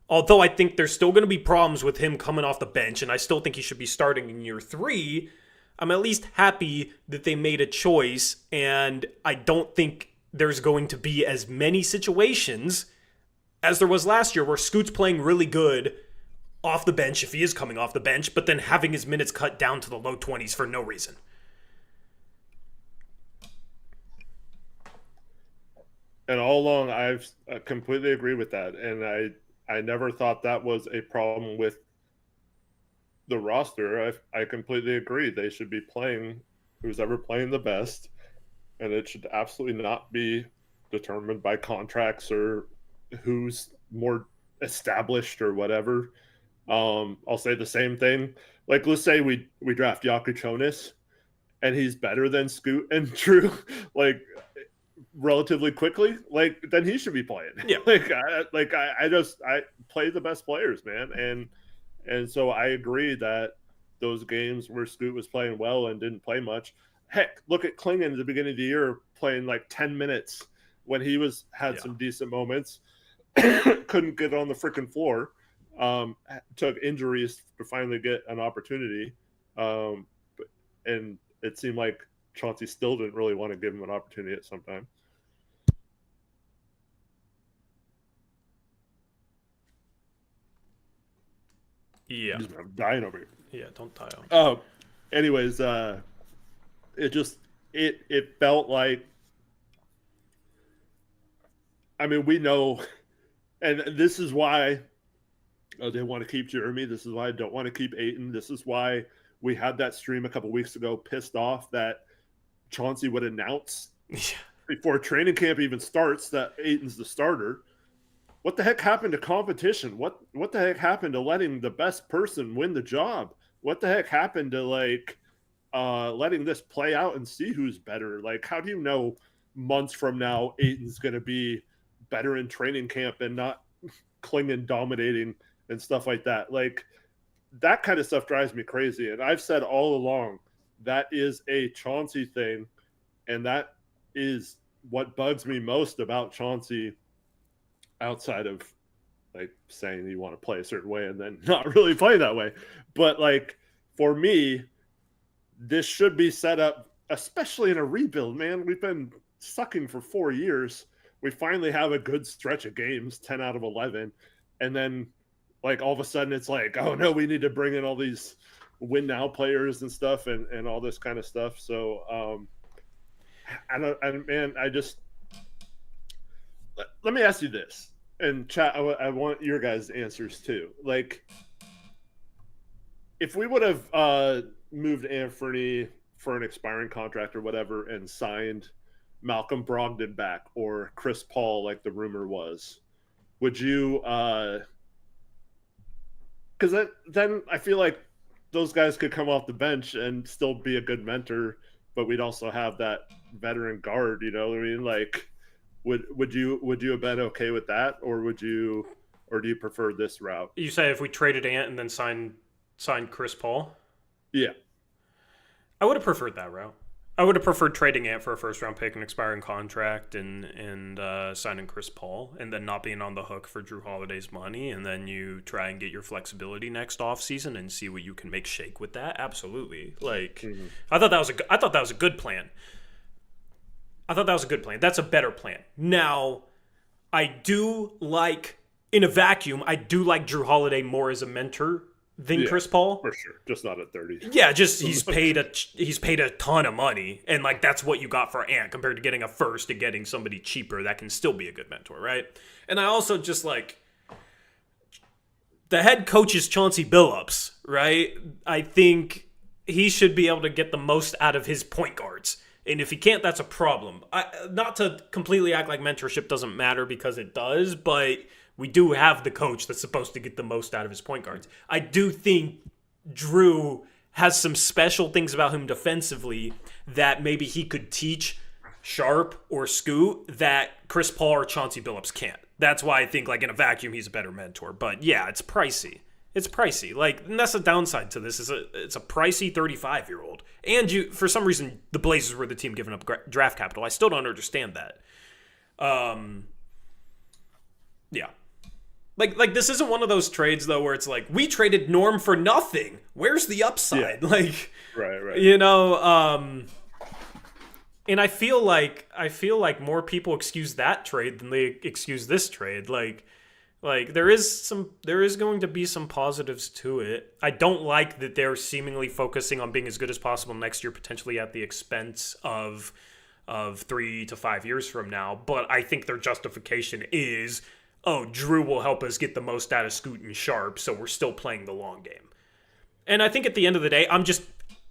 S1: Although I think there's still going to be problems with him coming off the bench, and I still think he should be starting in year 3, I'm at least happy that they made a choice, and I don't think there's going to be as many situations as there was last year where Scoot's playing really good off the bench, if he is coming off the bench, but then having his minutes cut down to the low 20s for no reason.
S2: And all along, I've completely agree with that. And I never thought that was a problem with the roster. I completely agree. They should be playing who's ever playing the best, and it should absolutely not be determined by contracts or who's more established or whatever. I'll say the same thing. Like, let's say we draft Jonas and he's better than Scoot and Jrue, like relatively quickly, like then he should be playing.
S1: Yeah.
S2: I play the best players, man, and so I agree that those games where Scoot was playing well and didn't play much. Heck, look at Klingon at the beginning of the year playing like 10 minutes when he had some decent moments. Couldn't get on the freaking floor. Took injuries to finally get an opportunity. And it seemed like Chauncey still didn't really want to give him an opportunity at some time.
S1: Yeah.
S2: I'm dying over here.
S1: Yeah, don't die on.
S2: Oh, anyways, it felt like, I mean, we know, and this is why they want to keep Jeremy. This is why I don't want to keep Ayton. This is why we had that stream a couple weeks ago, pissed off that Chauncey would announce before training camp even starts that Ayton's the starter. What the heck happened to competition? What the heck happened to letting the best person win the job? What the heck happened to letting this play out and see who's better? Like, how do you know months from now Ayton's going to be better in training camp and not Klingon dominating and stuff like that? Like, that kind of stuff drives me crazy. And I've said all along that is a Chauncey thing, and that is what bugs me most about Chauncey, outside of like saying you want to play a certain way and then not really play that way. But like, for me, this should be set up, especially in a rebuild, man. We've been sucking for 4 years. We finally have a good stretch of games, 10 out of 11. And then like all of a sudden it's like, oh no, we need to bring in all these win now players and stuff and all this kind of stuff. So let me ask you this, and chat, I want your guys' answers too. Like, if we would have moved Anthony for an expiring contract or whatever and signed Malcolm Brogdon back or Chris Paul, like the rumor was, would you because then I feel like those guys could come off the bench and still be a good mentor, but we'd also have that veteran guard, you know what I mean? Like, would you have been okay with that, or do you prefer this route?
S1: You say if we traded Ant and then signed Chris Paul?
S2: Yeah.
S1: I would have preferred that route. I would have preferred trading Ant for a first-round pick, an expiring contract, and signing Chris Paul, and then not being on the hook for Jrue Holiday's money, and then you try and get your flexibility next offseason and see what you can make shake with that. Absolutely. Like, I thought that was a good plan. That's a better plan. Now, I do like, in a vacuum, I do like Jrue Holiday more as a mentor than Chris Paul,
S2: for sure. Just not at 30.
S1: Yeah, just he's paid a ton of money, and like that's what you got for Ant compared to getting a first and getting somebody cheaper that can still be a good mentor, right? And I also just like the head coach is Chauncey Billups, right? I think he should be able to get the most out of his point guards. And if he can't, that's a problem. Not to completely act like mentorship doesn't matter, because it does, but we do have the coach that's supposed to get the most out of his point guards. I do think Jrue has some special things about him defensively that maybe he could teach Sharp or Scoot that Chris Paul or Chauncey Billups can't. That's why I think, like, in a vacuum, he's a better mentor. But yeah, it's pricey. It's pricey. Like, and that's the downside to this. It's a pricey 35-year-old. And you, for some reason, the Blazers were the team giving up draft capital. I still don't understand that. Yeah. Like this isn't one of those trades, though, where it's like, we traded Norm for nothing. Where's the upside? Yeah. Like,
S2: right.
S1: You know, and I feel like more people excuse that trade than they excuse this trade. Like there is going to be some positives to it. I don't like that they're seemingly focusing on being as good as possible next year, potentially at the expense of 3 to 5 years from now. But I think their justification is, oh, Jrue will help us get the most out of Scoot and Sharp, so we're still playing the long game. And I think at the end of the day,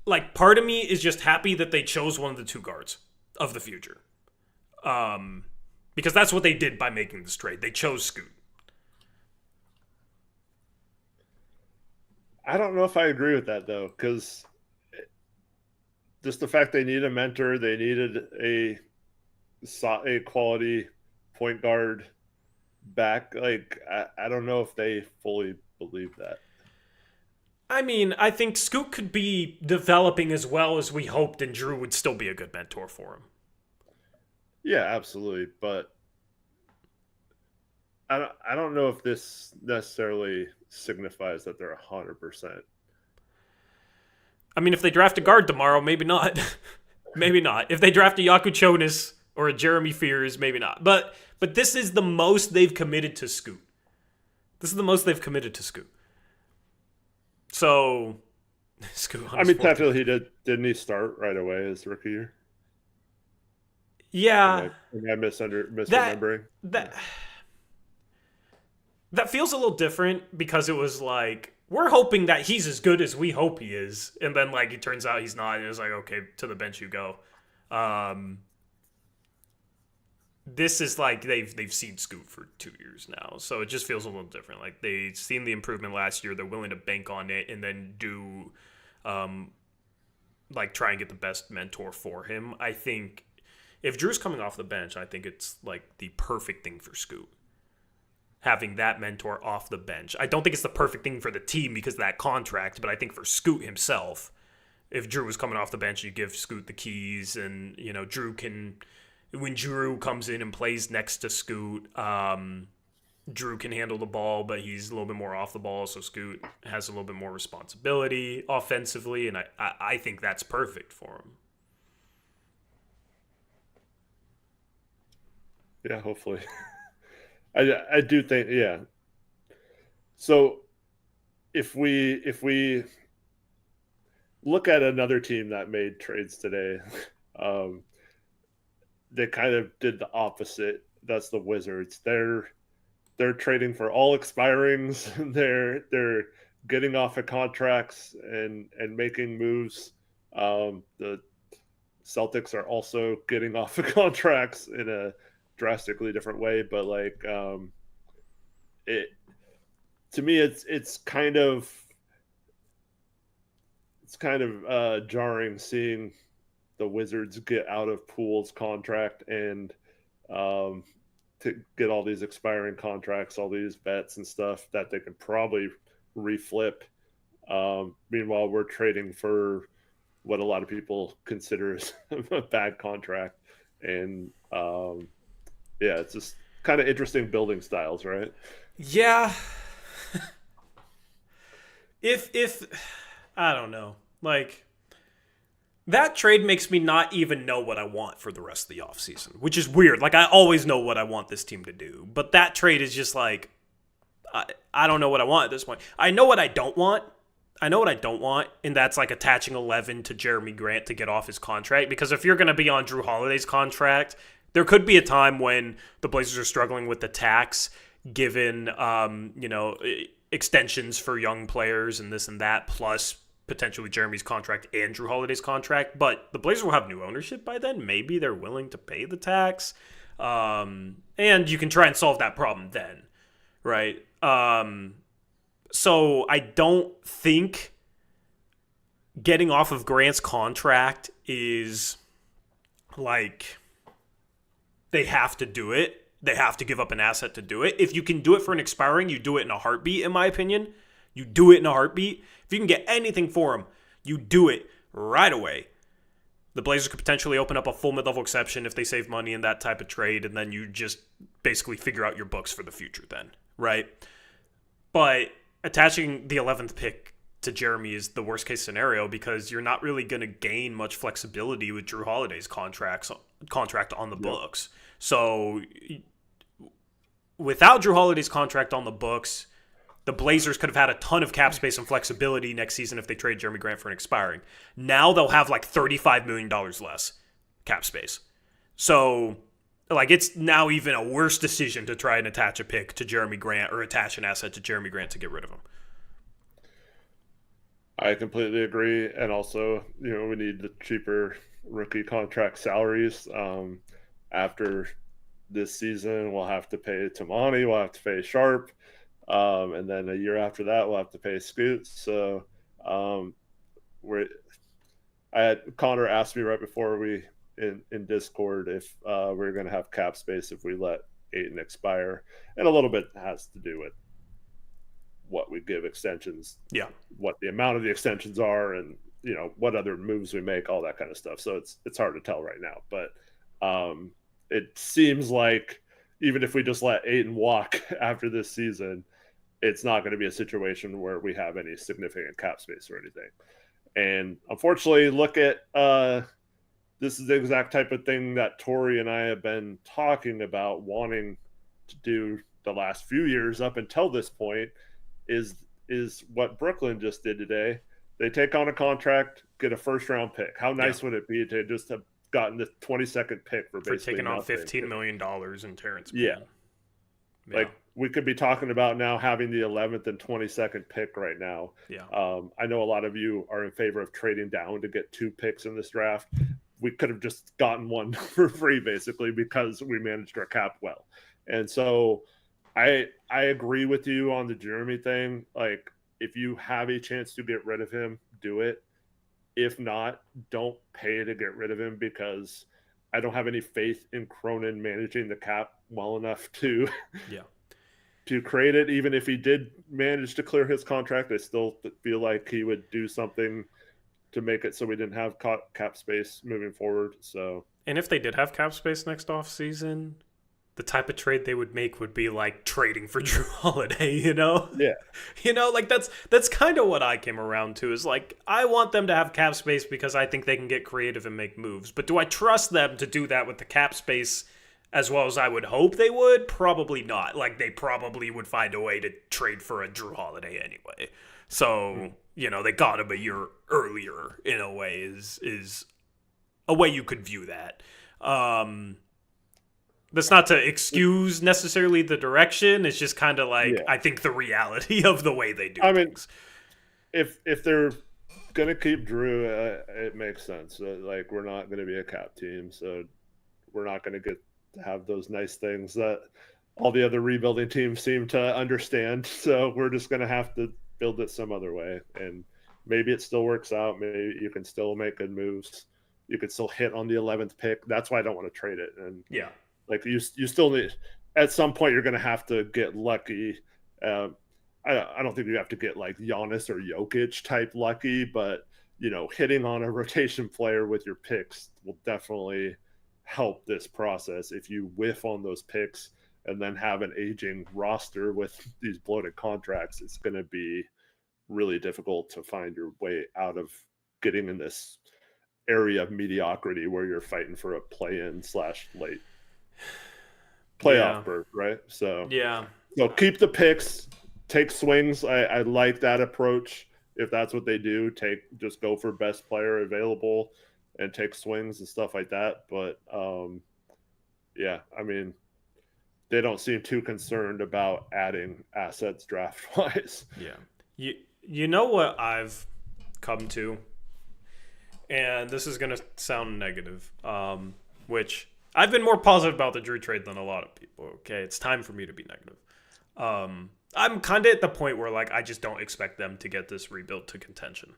S1: like, part of me is just happy that they chose one of the two guards of the future. Because that's what they did by making this trade. They chose Scoot.
S2: I don't know if I agree with that, though, because just the fact they need a mentor, they needed a quality point guard back. Like, I don't know if they fully believe that.
S1: I mean, I think Scoot could be developing as well as we hoped, and Jrue would still be a good mentor for him.
S2: Yeah, absolutely. But I don't know if this necessarily signifies that they're 100%.
S1: I mean, if they draft a guard tomorrow, maybe not. Maybe not. If they draft a Yaku Chonis or a Jeremy Fears, maybe not. But this is the most they've committed to Scoot. This is the most they've committed to Scoot. So, Scoot.
S2: I mean, technically, didn't he start right away his rookie year?
S1: Yeah.
S2: Am I misremembering?
S1: That feels a little different because it was like, we're hoping that he's as good as we hope he is. And then, like, it turns out he's not. And it was like, okay, to the bench you go. This is like they've seen Scoot for 2 years now. So it just feels a little different. Like, they've seen the improvement last year. They're willing to bank on it and then do, like, try and get the best mentor for him. I think if Jrue's coming off the bench, I think it's, like, the perfect thing for Scoot. Having that mentor off the bench. I don't think it's the perfect thing for the team because of that contract, but I think for Scoot himself, if Jrue was coming off the bench, you give Scoot the keys, and, you know, Jrue can, when Jrue comes in and plays next to Scoot, Jrue can handle the ball, but he's a little bit more off the ball, so Scoot has a little bit more responsibility offensively, and I think that's perfect for him.
S2: Yeah, hopefully. I do think, yeah. So if we look at another team that made trades today, they kind of did the opposite. That's the Wizards. They're trading for all expirings. They're getting off of contracts and making moves. The Celtics are also getting off of contracts in a drastically different way, but like it to me it's kind of jarring seeing the Wizards get out of Poole's contract and to get all these expiring contracts, all these vets and stuff that they could probably reflip. Meanwhile, we're trading for what a lot of people consider a bad contract, and yeah, it's just kind of interesting building styles, right?
S1: Yeah. if I don't know, like, that trade makes me not even know what I want for the rest of the offseason, which is weird. Like, I always know what I want this team to do, but that trade is just like, I don't know what I want at this point. I know what I don't want. And that's like attaching 11 to Jeremy Grant to get off his contract, because if you're going to be on Jrue Holiday's contract, there could be a time when the Blazers are struggling with the tax, given, extensions for young players and this and that, plus potentially Jeremy's contract and Jrue Holiday's contract. But the Blazers will have new ownership by then. Maybe they're willing to pay the tax. And you can try and solve that problem then, right? So I don't think getting off of Grant's contract is like, they have to do it. They have to give up an asset to do it. If you can do it for an expiring, you do it in a heartbeat, in my opinion. You do it in a heartbeat. If you can get anything for him, you do it right away. The Blazers could potentially open up a full mid-level exception if they save money in that type of trade, and then you just basically figure out your books for the future then, right? But attaching the 11th pick to Jeremy is the worst-case scenario, because you're not really going to gain much flexibility with Jrue Holiday's contract on the books. So without Jrue Holiday's contract on the books, the Blazers could have had a ton of cap space and flexibility next season if they trade Jeremy Grant for an expiring. Now they'll have like $35 million less cap space. So, like, it's now even a worse decision to try and attach a pick to Jeremy Grant or attach an asset to Jeremy Grant to get rid of him.
S2: I completely agree, and also, we need the cheaper rookie contract salaries. After this season, we'll have to pay Tamani, we'll have to pay Sharp, and then a year after that, we'll have to pay Scoots. So, um, we're. Connor asked me right before we in Discord if we're going to have cap space if we let Ayton expire, and a little bit has to do with what we give extensions,
S1: Yeah.
S2: what the amount of the extensions are, and what other moves we make, all that kind of stuff. So it's hard to tell right now, but it seems like even if we just let Ayton walk after this season, it's not going to be a situation where we have any significant cap space or anything. And unfortunately, look at this is the exact type of thing that Tori and I have been talking about wanting to do the last few years up until this point. Is what Brooklyn just did today. They take on a contract, get a first round pick. How nice would it be to just have gotten the 22nd pick for basically
S1: taking on
S2: nothing?
S1: $15 million in Terrence
S2: Yeah.
S1: Mann.
S2: Like we could be talking about now having the 11th and 22nd pick right now.
S1: Yeah.
S2: I know a lot of you are in favor of trading down to get 2 picks in this draft. We could have just gotten one for free basically because we managed our cap well. And so I agree with you on the Jeremy thing. Like, if you have a chance to get rid of him, do it. If not, don't pay to get rid of him, because I don't have any faith in Cronin managing the cap well enough to create it. Even if he did manage to clear his contract, I still feel like he would do something to make it so we didn't have cap space moving forward. So,
S1: and if they did have cap space next offseason, the type of trade they would make would be like trading for Jrue Holiday,
S2: Yeah.
S1: Like that's kind of what I came around to, is like, I want them to have cap space because I think they can get creative and make moves. But do I trust them to do that with the cap space as well as I would hope they would? Probably not. Like, they probably would find a way to trade for a Jrue Holiday anyway. So, they got him a year earlier, in a way, is a way you could view that. That's not to excuse necessarily the direction. It's just kind of like, I think the reality of the way they do things.
S2: If they're going to keep Jrue, it makes sense. Like, we're not going to be a cap team, so we're not going to get to have those nice things that all the other rebuilding teams seem to understand. So we're just going to have to build it some other way. And maybe it still works out. Maybe you can still make good moves. You could still hit on the 11th pick. That's why I don't want to trade it. And like, you still need, at some point, you're going to have to get lucky. I don't think you have to get like Giannis or Jokic type lucky, but hitting on a rotation player with your picks will definitely help this process. If you whiff on those picks and then have an aging roster with these bloated contracts, it's going to be really difficult to find your way out of getting in this area of mediocrity where you're fighting for a play-in / late playoff berth, right? So keep the picks, take swings. I like that approach. If that's what they do, just go for best player available and take swings and stuff like that. But I mean, they don't seem too concerned about adding assets draft wise.
S1: You know what I've come to, and this is gonna sound negative, which I've been more positive about the Jrue trade than a lot of people. Okay, it's time for me to be negative. I'm kind of at the point where, like, I just don't expect them to get this rebuild to contention,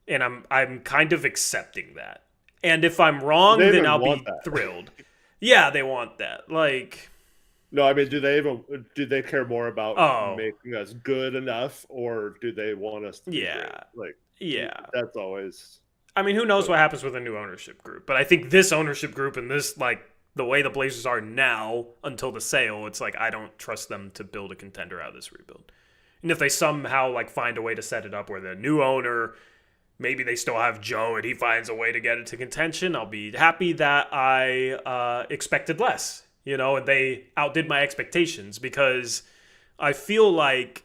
S1: and I'm kind of accepting that. And if I'm wrong, then I'll be thrilled. Yeah, they want that. Like,
S2: no, I mean, do they care more about making us good enough, or do they want us to be great? Like, that's always.
S1: I mean, who knows what happens with a new ownership group? But I think this ownership group and this, like, the way the Blazers are now until the sale, it's like, I don't trust them to build a contender out of this rebuild. And if they somehow, like, find a way to set it up where the new owner, maybe they still have Joe and he finds a way to get it to contention, I'll be happy that I expected less, and they outdid my expectations, because I feel like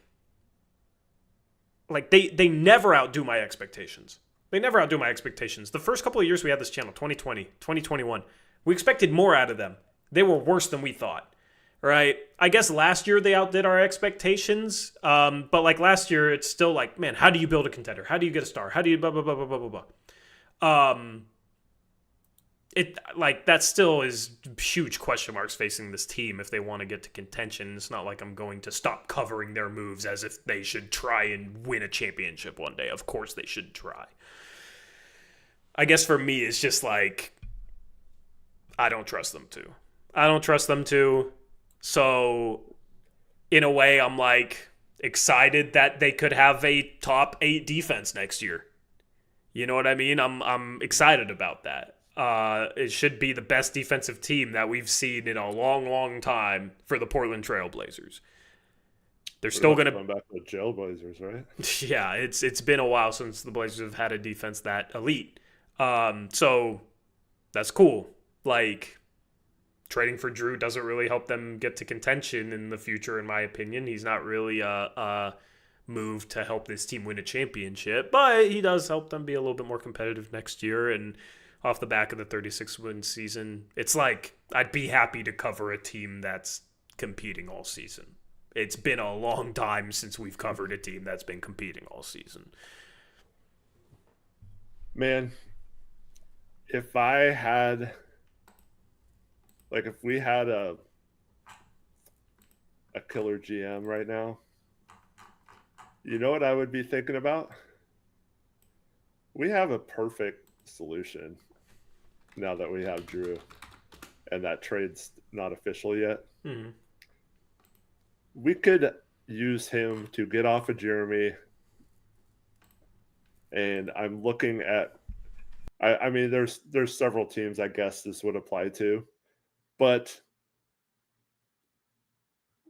S1: they never outdo my expectations. They never outdo my expectations. The first couple of years we had this channel, 2020, 2021, we expected more out of them. They were worse than we thought. right? I guess last year they outdid our expectations. But like last year, it's still like, man, how do you build a contender? How do you get a star? How do you blah blah blah blah blah blah blah? It like that still is huge question marks facing this team if they want to get to contention. It's not like I'm going to stop covering their moves as if they should try and win a championship one day. Of course they should try. I guess for me, it's just like I don't trust them to. I don't trust them to. So in a way, I'm like excited that they could have a top 8 defense next year. You know what I mean? I'm excited about that. It should be the best defensive team that we've seen in a long, long time for the Portland Trail Blazers. They're still going to
S2: come back to the Jail Blazers, right?
S1: Yeah, it's been a while since the Blazers have had a defense that elite. So that's cool. Like trading for Jrue doesn't really help them get to contention in the future, in my opinion. He's not really a move to help this team win a championship, but he does help them be a little bit more competitive next year. And off the back of the 36-win season, it's like I'd be happy to cover a team that's competing all season. It's been a long time since we've covered a team that's been competing all season.
S2: Man, if I had, like, if we had a killer GM right now, you know what I would be thinking about? We have a perfect solution now that we have Jrue, and that trade's not official yet.
S1: Mm-hmm.
S2: We could use him to get off of Jeremy, and I'm looking at. I mean, there's several teams I guess this would apply to, but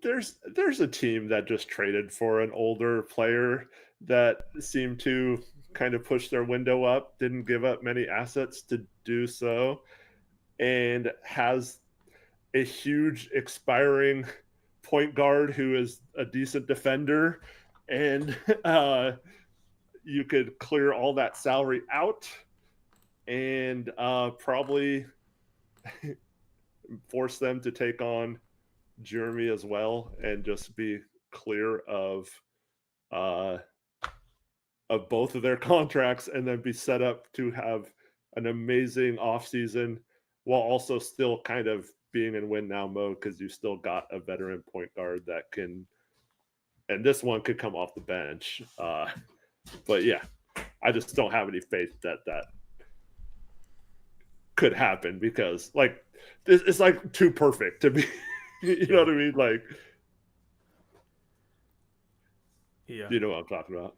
S2: there's a team that just traded for an older player that seemed to kind of push their window up, didn't give up many assets to do so, and has a huge expiring point guard who is a decent defender, and you could clear all that salary out and probably force them to take on Jeremy as well, and just be clear of both of their contracts, and then be set up to have an amazing offseason while also still kind of being in win now mode, because you still got a veteran point guard that can, and this one could come off the bench. But yeah, I just don't have any faith that could happen, because like it's like too perfect to be. You know what I mean? Like,
S1: yeah,
S2: you know what I'm talking about.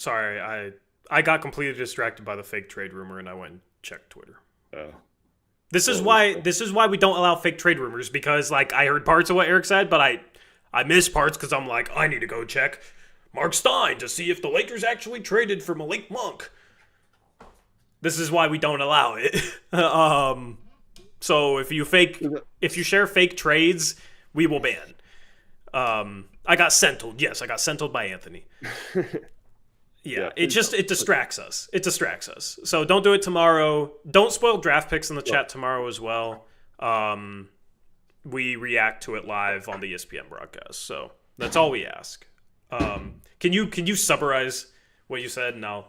S1: Sorry, I got completely distracted by the fake trade rumor, and I went and checked Twitter. This is why we don't allow fake trade rumors, because like I heard parts of what Eric said, but I missed parts because I'm like, I need to go check Mark Stein to see if the Lakers actually traded for Malik Monk. This is why we don't allow it. So if you share fake trades, we will ban. I got sentled. Yes, I got sentled by Anthony. Yeah, it distracts us. It distracts us. So don't do it tomorrow. Don't spoil draft picks in the chat tomorrow as well. We react to it live on the ESPN broadcast. So that's all we ask. Can you summarize what you said? And I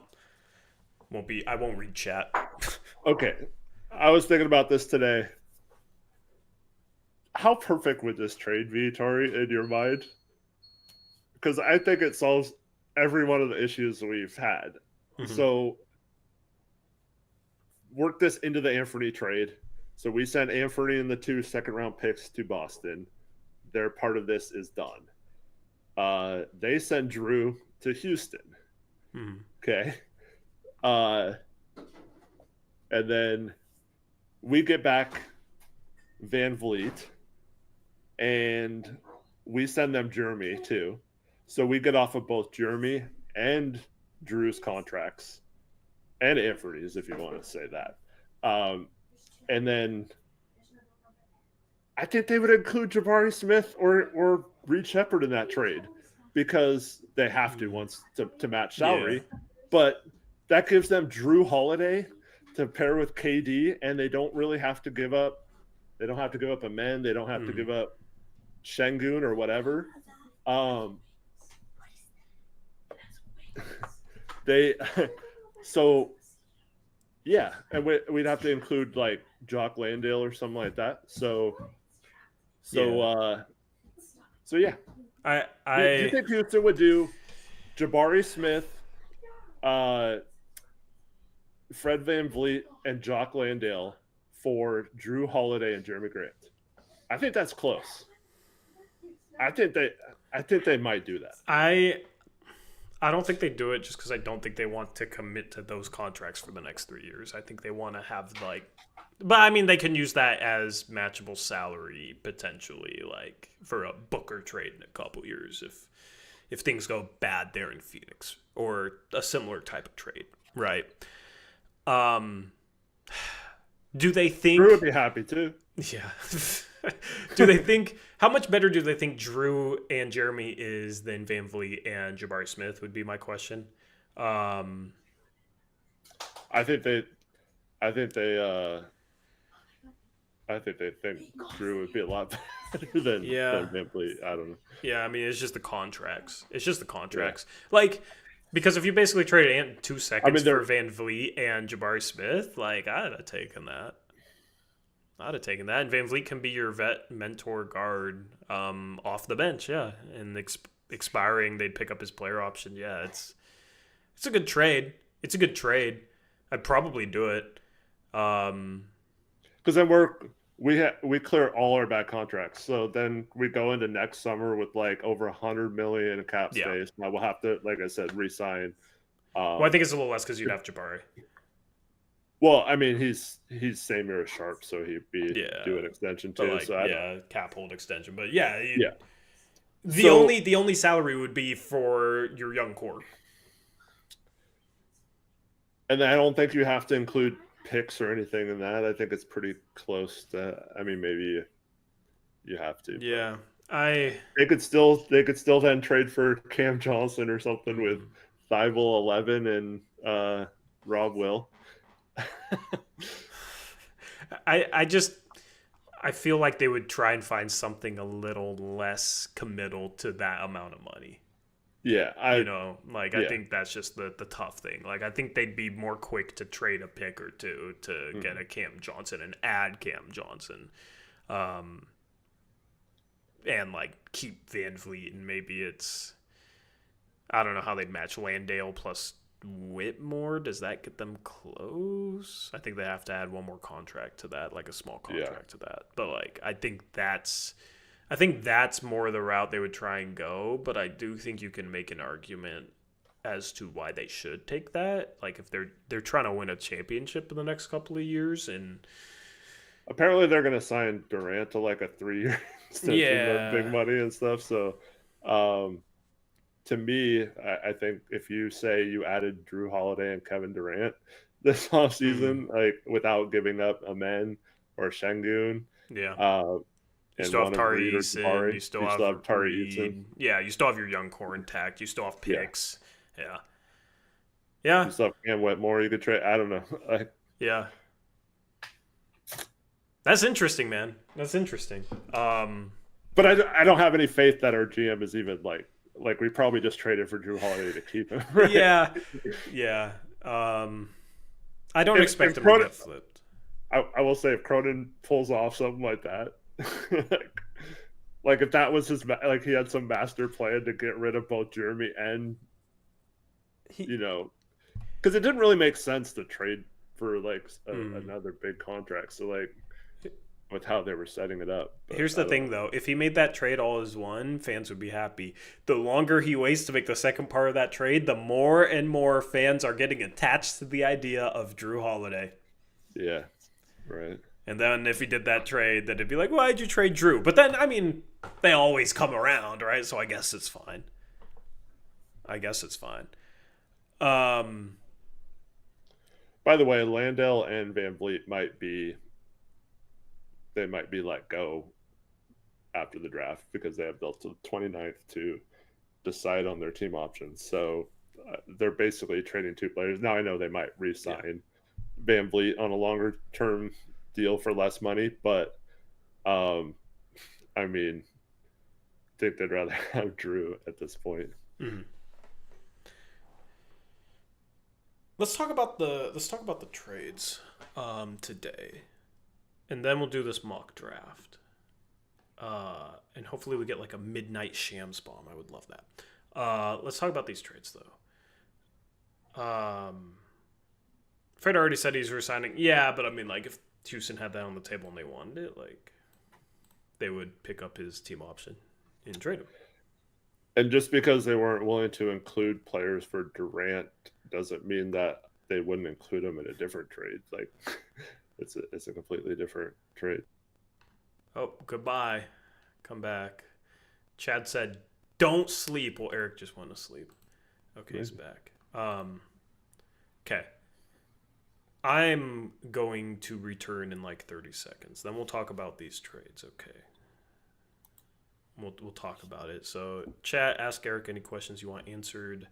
S1: won't read chat.
S2: Okay. I was thinking about this today. How perfect would this trade be, Tori, in your mind? Because I think it solves every one of the issues we've had. Mm-hmm. So work this into the Anthony trade. So we send Anthony and the 2 second-round picks to Boston. Their part of this is done. They send Jrue to Houston. Mm-hmm. Okay. And then we get back Van Vliet, and we send them Jeremy too. So we get off of both Jeremy and Jrue's contracts, and Anthony's, if you want to say that. And then I think they would include Jabari Smith or Reed Shepherd in that trade, because they have to once to match salary. Yeah. But that gives them Jrue Holiday to pair with KD, and they don't really have to give up. They don't have to give up a man. They don't have to give up Şengün or whatever. Um, they so yeah, and we'd have to include like Jock Landale or something like that. So yeah. Do you think Houston would do Jabari Smith, Fred VanVleet, and Jock Landale for Jrue Holiday and Jeremy Grant? I think that's close. I think they might do that.
S1: I don't think they do it just because I don't think they want to commit to those contracts for the next 3 years. I think they want to have but I mean they can use that as matchable salary potentially, like for a Booker trade in a couple years if things go bad there in Phoenix, or a similar type of trade, right? Do they think
S2: Jrue would be happy too?
S1: Yeah. Do they think how much better do they think Jrue and Jeremy is than VanVleet and Jabari Smith would be my question.
S2: I think they think Jrue would be a lot better than VanVleet. I don't know.
S1: Yeah, I mean it's just the contracts. Yeah. Like, because if you basically traded 2 seconds for VanVleet and Jabari Smith, like I'd have taken that. And VanVleet can be your vet mentor guard off the bench, yeah. And expiring, they'd pick up his player option. Yeah, it's a good trade. I'd probably do it.
S2: Because then we clear all our bad contracts, so then we go into next summer with like over $100 million in cap space. Now we'll have to, like I said, re-sign.
S1: Well, I think it's a little less because you'd have Jabari.
S2: Well, I mean, he's same year as Sharp, so he'd be do an extension too.
S1: Like,
S2: so
S1: cap hold extension, but the only salary would be for your young core,
S2: and I don't think you have to include picks or anything in that. I think it's pretty close to. I mean, maybe you have to.
S1: Yeah,
S2: they could still then trade for Cam Johnson or something with Thibault 11 and Rob Will.
S1: I feel like they would try and find something a little less committal to that amount of money.
S2: Yeah,
S1: I think that's just the tough thing. Like, I think they'd be more quick to trade a pick or two to get a Cam Johnson and add Cam Johnson, and like keep VanVleet, and maybe it's, I don't know how they'd match Landale plus Whitmore. Does that get them close? I think they have to add one more contract to that, like a small contract to that. But like, I think that's more the route they would try and go. But I do think you can make an argument as to why they should take that. Like, if they're trying to win a championship in the next couple of years, and
S2: apparently they're going to sign Durant to like a 3-year extension, big money and stuff. So, to me, I think if you say you added Jrue Holiday and Kevin Durant this offseason, like without giving up Amen or Şengün,
S1: you still have Tari Eason, you still have Tari Eason. Yeah, you still have your young core intact. You still have picks. Yeah.
S2: You still have Cam Whitmore you could trade. I don't know.
S1: Yeah. That's interesting, man. That's interesting.
S2: But I don't have any faith that our GM is even like we probably just traded for Jrue Holiday to keep him. Right?
S1: Yeah. I don't expect him to get flipped.
S2: I will say if Cronin pulls off something like that, like if that was his, like he had some master plan to get rid of both Jeremy and, because it didn't really make sense to trade for like another big contract. So like, with how they were setting it up.
S1: But here's the thing, though. If he made that trade all as one, fans would be happy. The longer he waits to make the second part of that trade, the more and more fans are getting attached to the idea of Jrue Holiday.
S2: Yeah, right.
S1: And then if he did that trade, then it'd be like, why'd you trade Jrue? But then, I mean, they always come around, right? So I guess it's fine.
S2: By the way, Landale and VanVleet might be let go after the draft because they have built to the 29th to decide on their team options. So they're basically trading 2 players. Now I know they might re-sign VanVleet on a longer term deal for less money, but I mean, think they'd rather have Jrue at this point.
S1: Mm-hmm. Let's talk about the trades today, and then we'll do this mock draft. And hopefully we get like a midnight Shams bomb. I would love that. Let's talk about these trades though. Fred already said he's resigning. Yeah, but I mean, like, if Houston had that on the table and they wanted it, like, they would pick up his team option and trade him.
S2: And just because they weren't willing to include players for Durant doesn't mean that they wouldn't include him in a different trade. Like, it's a completely different trade.
S1: Oh, goodbye. Come back. Chad said, "Don't sleep." Well, Eric just went to sleep. Okay, he's back. Okay. I'm going to return in like 30 seconds. Then we'll talk about these trades, okay? We'll talk about it. So, chat, ask Eric any questions you want answered.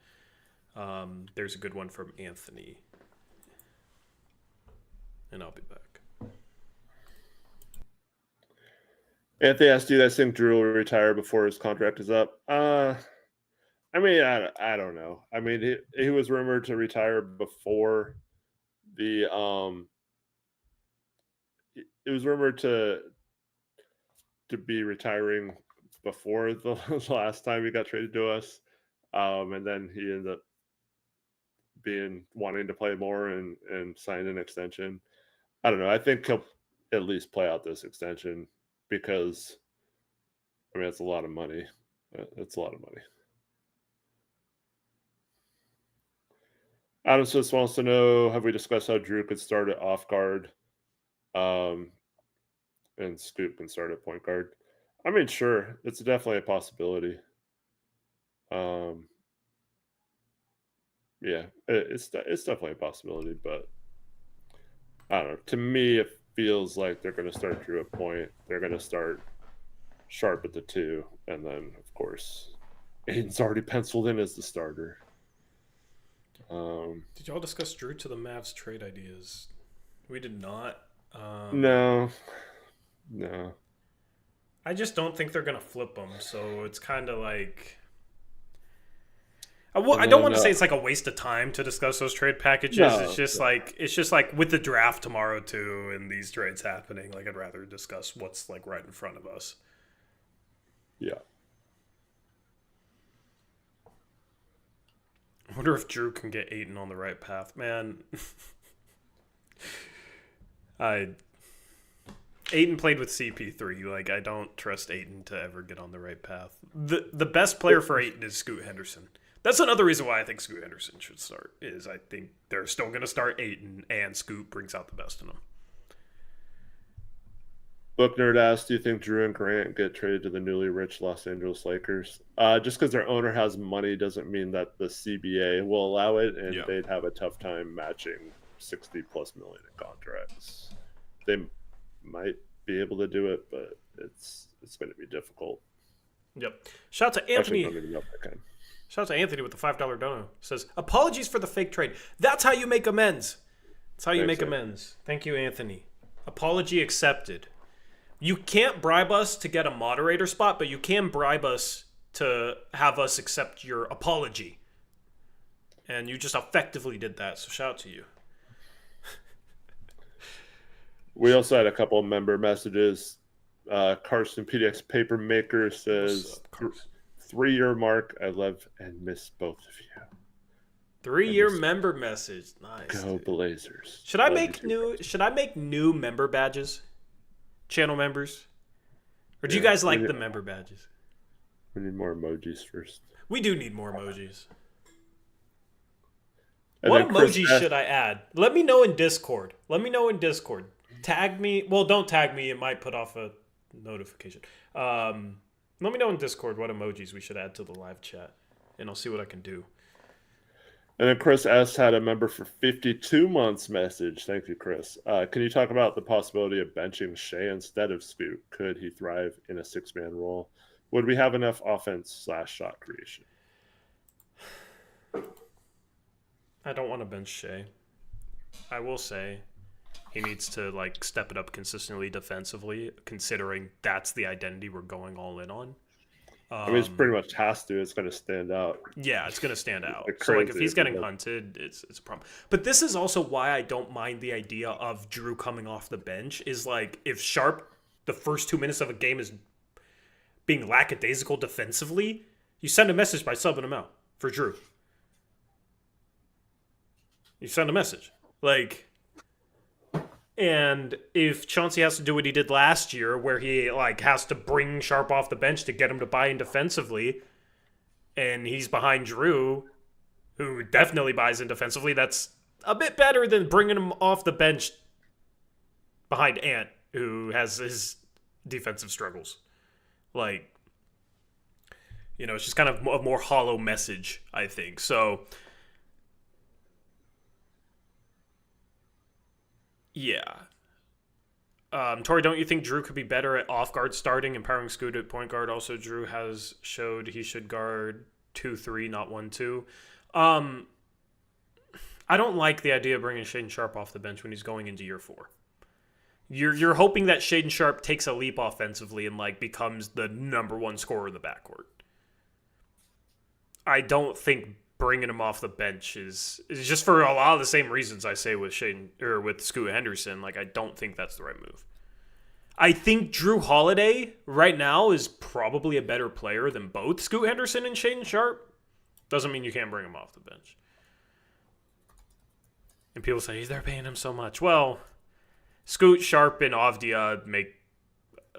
S1: There's a good one from Anthony. And I'll be back.
S2: Anthony asked, "Do you guys think Jrue will retire before his contract is up?" I mean, I don't know. I mean, he was rumored to retire before the it was rumored to be retiring before the last time he got traded to us, and then he ended up wanting to play more and sign an extension. I don't know. I think he'll at least play out this extension because, I mean, it's a lot of money. It's a lot of money. Adam just wants to know, have we discussed how Jrue could start at off guard and Scoop can start at point guard? I mean, sure. It's definitely a possibility. Yeah, it's definitely a possibility, but I don't know. To me, it feels like they're going to start Jrue at point. They're going to start Sharp at the 2, and then, of course, Aiden's already penciled in as the starter.
S1: Did y'all discuss Jrue to the Mavs trade ideas? We did not.
S2: No.
S1: I just don't think they're gonna flip him, so it's kind of like I don't want to say it's like a waste of time to discuss those trade packages. No, it's just like with the draft tomorrow too, and these trades happening. Like, I'd rather discuss what's like right in front of us.
S2: Yeah.
S1: I wonder if Jrue can get Ayton on the right path, man. Ayton played with CP3. Like, I don't trust Ayton to ever get on the right path. The best player for Ayton is Scoot Henderson. That's another reason why I think Scoot Henderson should start, is I think they're still going to start Ayton, and Scoot brings out the best in them.
S2: Book Nerd asked, do you think Jrue and Grant get traded to the newly rich Los Angeles Lakers? Just because their owner has money doesn't mean that the CBA will allow it, and they'd have a tough time matching $60+ million in contracts. They might be able to do it, but it's going to be difficult.
S1: Yep. Shout out to Anthony. Shout out to Anthony with the $5 dono. Says, apologies for the fake trade. That's how you make amends. That's how you make amends. Thank you, Anthony. Apology accepted. You can't bribe us to get a moderator spot, but you can bribe us to have us accept your apology. And you just effectively did that, so shout out to you.
S2: We also had a couple of member messages. Carson PDX Papermaker says, 3-year mark. I love and miss both of you.
S1: 3-year member message. Nice.
S2: Go dude. Blazers.
S1: Should I make new member badges? Channel members? Or do you guys like the member badges?
S2: We need more emojis first.
S1: We do need more emojis. And what emoji should I add? Let me know in Discord. Tag me. Well, don't tag me. It might put off a notification. Let me know in Discord what emojis we should add to the live chat, and I'll see what I can do.
S2: And then Chris S. had a member for 52 months message. Thank you, Chris. Can you talk about the possibility of benching Shea instead of Scoot? Could he thrive in a 6-man role? Would we have enough offense/shot creation?
S1: I don't want to bench Shea. I will say he needs to step it up consistently defensively, considering that's the identity we're going all in on.
S2: I mean, it's pretty much has to. It's going to stand out.
S1: Yeah, it's going to stand out.
S2: Like
S1: So, like, if
S2: crazy
S1: he's
S2: if he
S1: getting
S2: does.
S1: hunted, it's a problem. But this is also why I don't mind the idea of Jrue coming off the bench. Is like, if Sharp, the first 2 minutes of a game is being lackadaisical defensively, you send a message by subbing him out for Jrue. You send a message. Like, and if Chauncey has to do what he did last year, where he like has to bring Sharp off the bench to get him to buy in defensively, and he's behind Jrue, who definitely buys in defensively, that's a bit better than bringing him off the bench behind Ant, who has his defensive struggles. Like, it's just kind of a more hollow message, I think. So, yeah. Tori, don't you think Jrue could be better at off guard starting, empowering Scoot at point guard? Also, Jrue has showed he should guard 2-3, not 1-2. I don't like the idea of bringing Shaedon Sharp off the bench when he's going into year 4. You're hoping that Shaedon Sharp takes a leap offensively and like becomes the number one scorer in the backcourt. I don't think bringing him off the bench is just for a lot of the same reasons I say with with Scoot Henderson. Like, I don't think that's the right move. I think Jrue Holiday right now is probably a better player than both Scoot Henderson and Shaedon Sharp. Doesn't mean you can't bring him off the bench. And people say, they're paying him so much. Well, Scoot, Sharp, and Avdia make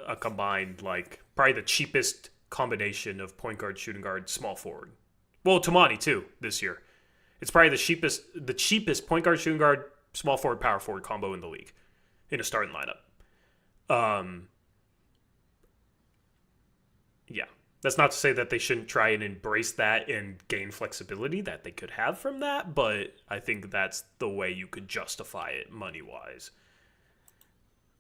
S1: a combined, like, probably the cheapest combination of point guard, shooting guard, small forward. Well, Tamani, too, this year. It's probably the cheapest point guard, shooting guard, small forward, power forward combo in the league in a starting lineup. Yeah. That's not to say that they shouldn't try and embrace that and gain flexibility that they could have from that, but I think that's the way you could justify it money-wise.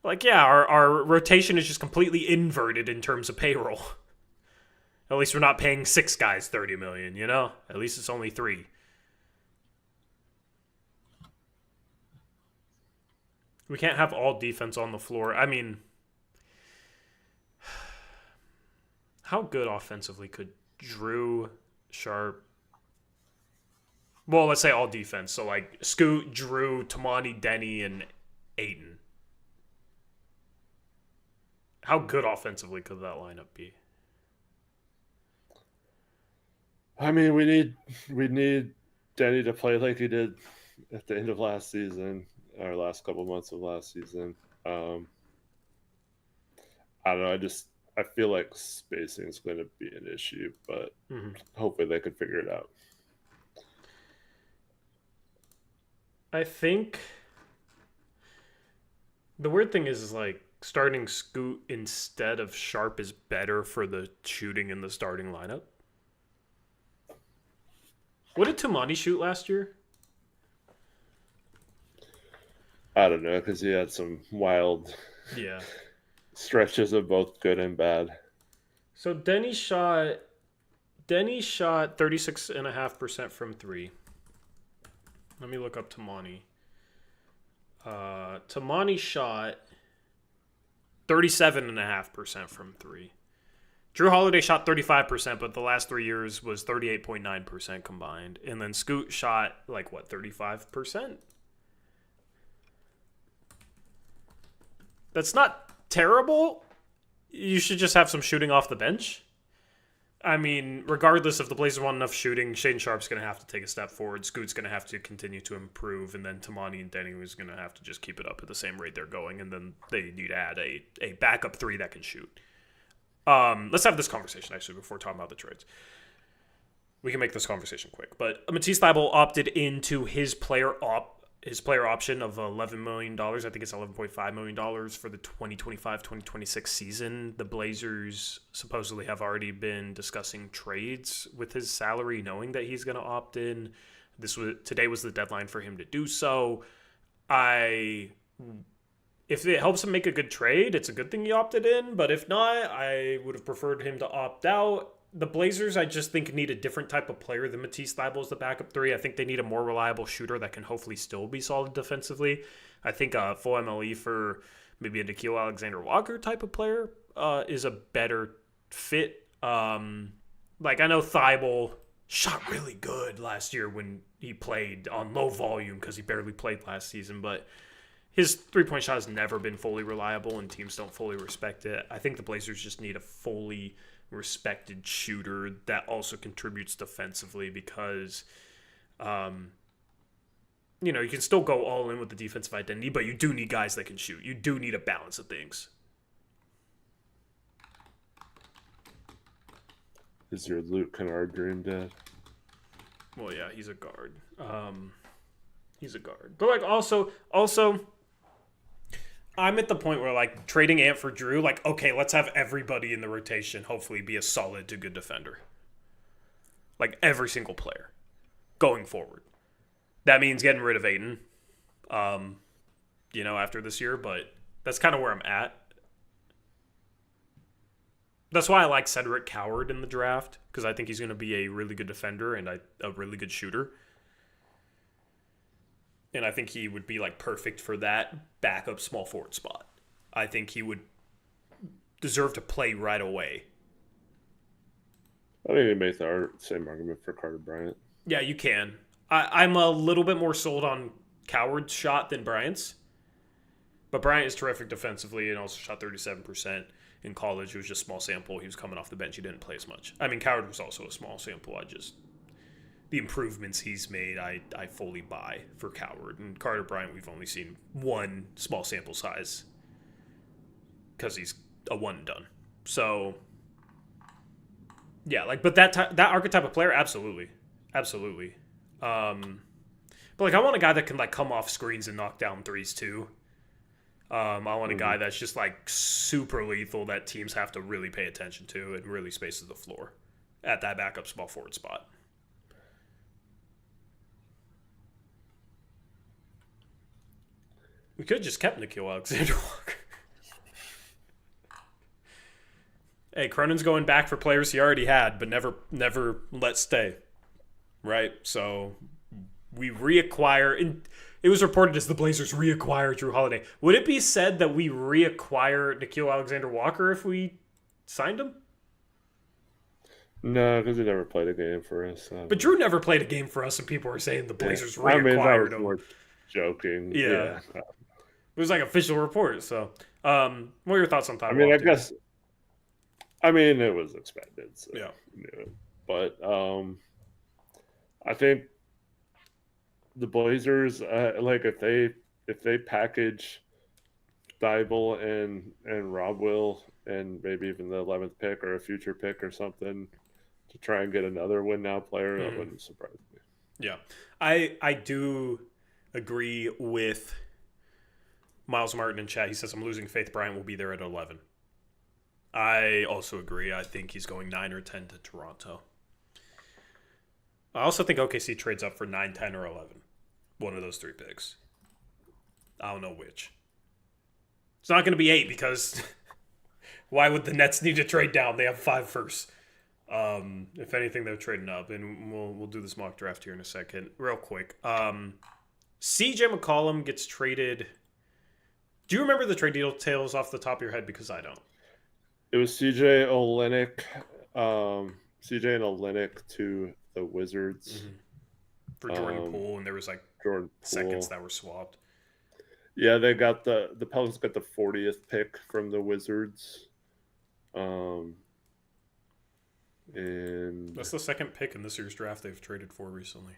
S1: Like, yeah, our rotation is just completely inverted in terms of payroll. At least we're not paying 6 guys $30 million, At least it's only 3. We can't have all defense on the floor. I mean, how good offensively could Jrue, Sharp... Well, let's say all defense. So, like, Scoot, Jrue, Tamani, Denny, and Ayton. How good offensively could that lineup be?
S2: I mean, we need Denny to play like he did at the end of last season, or last couple months of last season. I don't know. I feel like spacing is going to be an issue, but hopefully they can figure it out.
S1: I think the weird thing is like starting Scoot instead of Sharp is better for the shooting in the starting lineup. What did Tamani shoot last year?
S2: I don't know, because he had some wild stretches of both good and bad.
S1: So Denny shot 36.5% from 3. Let me look up Tamani. Tamani shot 37.5% from 3. Jrue Holiday shot 35%, but the last 3 years was 38.9% combined. And then Scoot shot, 35%? That's not terrible. You should just have some shooting off the bench. I mean, regardless if the Blazers want enough shooting, Shaedon Sharp's going to have to take a step forward. Scoot's going to have to continue to improve. And then Tamani and Denny is going to have to just keep it up at the same rate they're going. And then they need to add a backup 3 that can shoot. Let's have this conversation, actually, before talking about the trades. We can make this conversation quick. But Matisse Thybulle opted into his player option of $11 million. I think it's $11.5 million for the 2025-2026 season. The Blazers supposedly have already been discussing trades with his salary, knowing that he's going to opt in. Today was the deadline for him to do so. If it helps him make a good trade, it's a good thing he opted in. But if not, I would have preferred him to opt out. The Blazers, I just think, need a different type of player than Matisse Thybulle as the backup 3. I think they need a more reliable shooter that can hopefully still be solid defensively. I think a full MLE for maybe a Nickeil Alexander-Walker type of player is a better fit. Like, I know Thibault shot really good last year when he played on low volume because he barely played last season, but his three-point shot has never been fully reliable, and teams don't fully respect it. I think the Blazers just need a fully respected shooter that also contributes defensively because, you can still go all in with the defensive identity, but you do need guys that can shoot. You do need a balance of things.
S2: Is your Luke Kennard dream dead?
S1: Well, yeah, he's a guard. But, like, also, I'm at the point where, like, trading Ant for Jrue, like, okay, let's have everybody in the rotation hopefully be a solid to good defender. Like, every single player going forward. That means getting rid of Ayton, after this year, but that's kind of where I'm at. That's why I like Cedric Coward in the draft, because I think he's going to be a really good defender and a really good shooter. And I think he would be, like, perfect for that backup small forward spot. I think he would deserve to play right away.
S2: I think you make the same argument for Carter Bryant.
S1: Yeah, you can. I'm a little bit more sold on Coward's shot than Bryant's. But Bryant is terrific defensively and also shot 37% in college. It was just small sample. He was coming off the bench. He didn't play as much. I mean, Coward was also a small sample. The improvements he's made, I fully buy for Coward. And Carter Bryant, we've only seen one small sample size because he's a one and done. So, yeah, like, but that archetype of player, absolutely. But, like, I want a guy that can, like, come off screens and knock down threes too. I want a guy that's just, like, super lethal that teams have to really pay attention to and really spaces the floor at that backup small forward spot. We could have just kept Nickeil Alexander-Walker. Hey, Cronin's going back for players he already had, but never let stay. Right? So we reacquire, and it was reported as the Blazers reacquire Jrue Holiday. Would it be said that we reacquire Nickeil Alexander-Walker if we signed him?
S2: No, because he never played a game for us.
S1: But Jrue never played a game for us, and people were saying the Blazers reacquired him.
S2: More joking.
S1: Yeah. It was like official report. So, what are your thoughts on Thibault?
S2: It was expected. So,
S1: yeah.
S2: But I think the Blazers, if they package Thibault and Rob Will and maybe even the 11th pick or a future pick or something to try and get another win now player, that wouldn't surprise me.
S1: Yeah, I do agree with Miles Martin in chat. He says, I'm losing faith Bryant will be there at 11. I also agree. I think he's going 9 or 10 to Toronto. I also think OKC trades up for 9, 10, or 11. One of those three picks. I don't know which. It's not going to be 8 because why would the Nets need to trade down? They have 5 firsts. If anything, they're trading up. And we'll do this mock draft here in a second. Real quick. CJ McCollum gets traded. Do you remember the trade details off the top of your head? Because I don't.
S2: It was CJ Olynyk and Olynyk to the Wizards.
S1: Mm-hmm. For Jordan Poole, and there was like
S2: Jordan
S1: seconds that were swapped.
S2: Yeah, they got the Pelicans got the 40th pick from the Wizards. And
S1: that's the second pick in this year's draft they've traded for recently.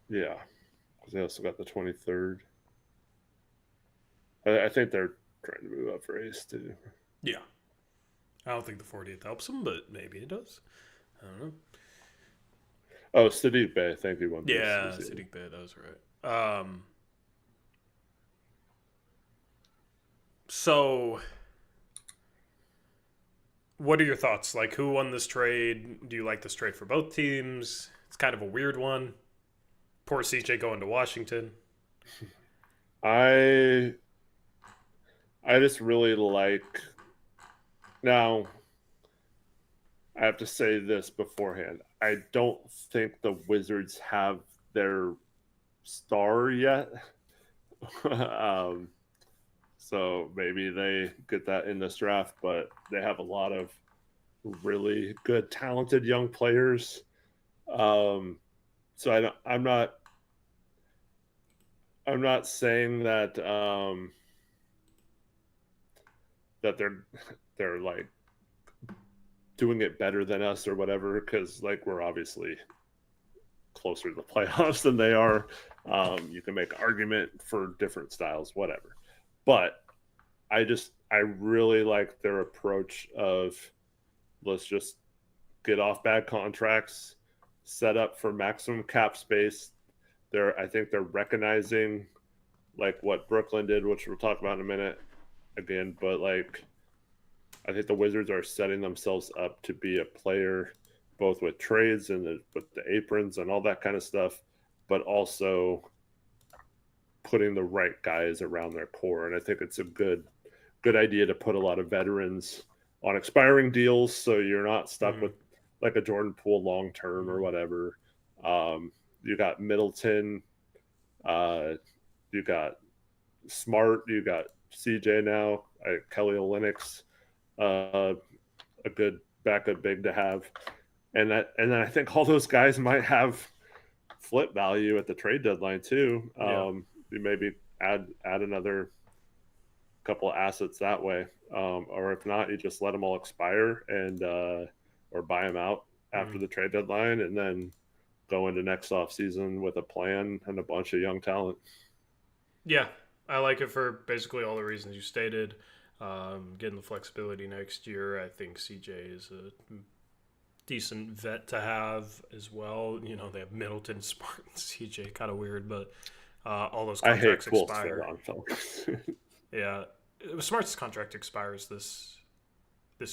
S2: Yeah, because they also got the 23rd. I think they're trying to move up for ace too.
S1: Yeah. I don't think the 40th helps them, but maybe it does. I don't know.
S2: Oh, Sadiq Bey. Thank you.
S1: Yeah, Sadiq Bey. That was right. So, what are your thoughts? Like, who won this trade? Do you like this trade for both teams? It's kind of a weird one. Poor CJ going to Washington.
S2: I just really like. Now, I have to say this beforehand. I don't think the Wizards have their star yet. So maybe they get that in this draft, but they have a lot of really good, talented young players. So I'm not saying that that they're like doing it better than us or whatever, because like we're obviously closer to the playoffs than they are. You can make an argument for different styles, whatever. But I really like their approach of let's just get off bad contracts, set up for maximum cap space. I think they're recognizing like what Brooklyn did, which we'll talk about in a minute again, but like I think the Wizards are setting themselves up to be a player both with trades and with the aprons and all that kind of stuff, but also putting the right guys around their core. And I think it's a good idea to put a lot of veterans on expiring deals so you're not stuck with like a Jordan Poole long term or whatever. You got Middleton, you got Smart, you got CJ now, Kelly Olynyk, a good backup big to have. And then I think all those guys might have flip value at the trade deadline too. You maybe add another couple of assets that way, or if not, you just let them all expire and or buy them out after the trade deadline, and then go into next off season with a plan and a bunch of young talent.
S1: Yeah, I like it for basically all the reasons you stated. Getting the flexibility next year, I think CJ is a decent vet to have as well. You know, they have Middleton, Smart, and CJ. Kind of weird, but all those contracts expire. Yeah, Smart's contract expires this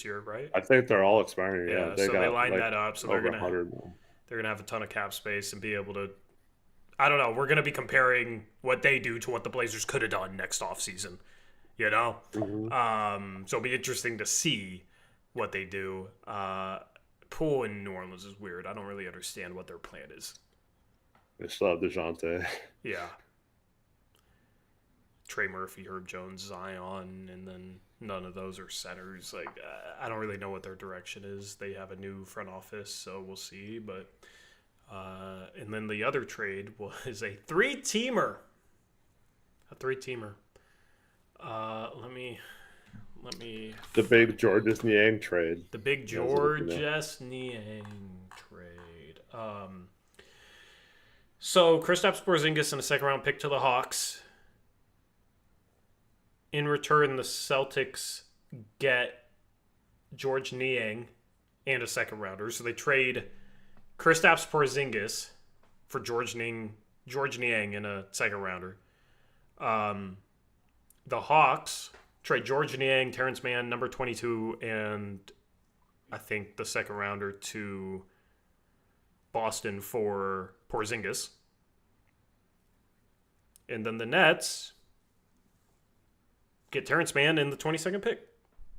S1: year, right?
S2: I think they're all expiring.
S1: Yeah,
S2: they
S1: lined that up, so they're gonna have a ton of cap space and be able to. I don't know. We're gonna be comparing what they do to what the Blazers could have done next offseason. You know, so it'll be interesting to see what they do. Poole in New Orleans is weird. I don't really understand what their plan is.
S2: They still have DeJounte.
S1: Yeah. Trey Murphy, Herb Jones, Zion, and then none of those are centers. Like, I don't really know what their direction is. They have a new front office, so we'll see. But and then the other trade was a three-teamer. Let me.
S2: The big Georges Niang trade.
S1: The big Georges Niang trade. So Kristaps Porzingis and a second-round pick to the Hawks. In return, the Celtics get George Niang and a second rounder. So they trade Kristaps Porzingis for George Niang and a second rounder. The Hawks trade George Niang, Terrence Mann, number 22, and I think the second rounder to Boston for Porzingis. And then the Nets get Terrence Mann and the 22nd pick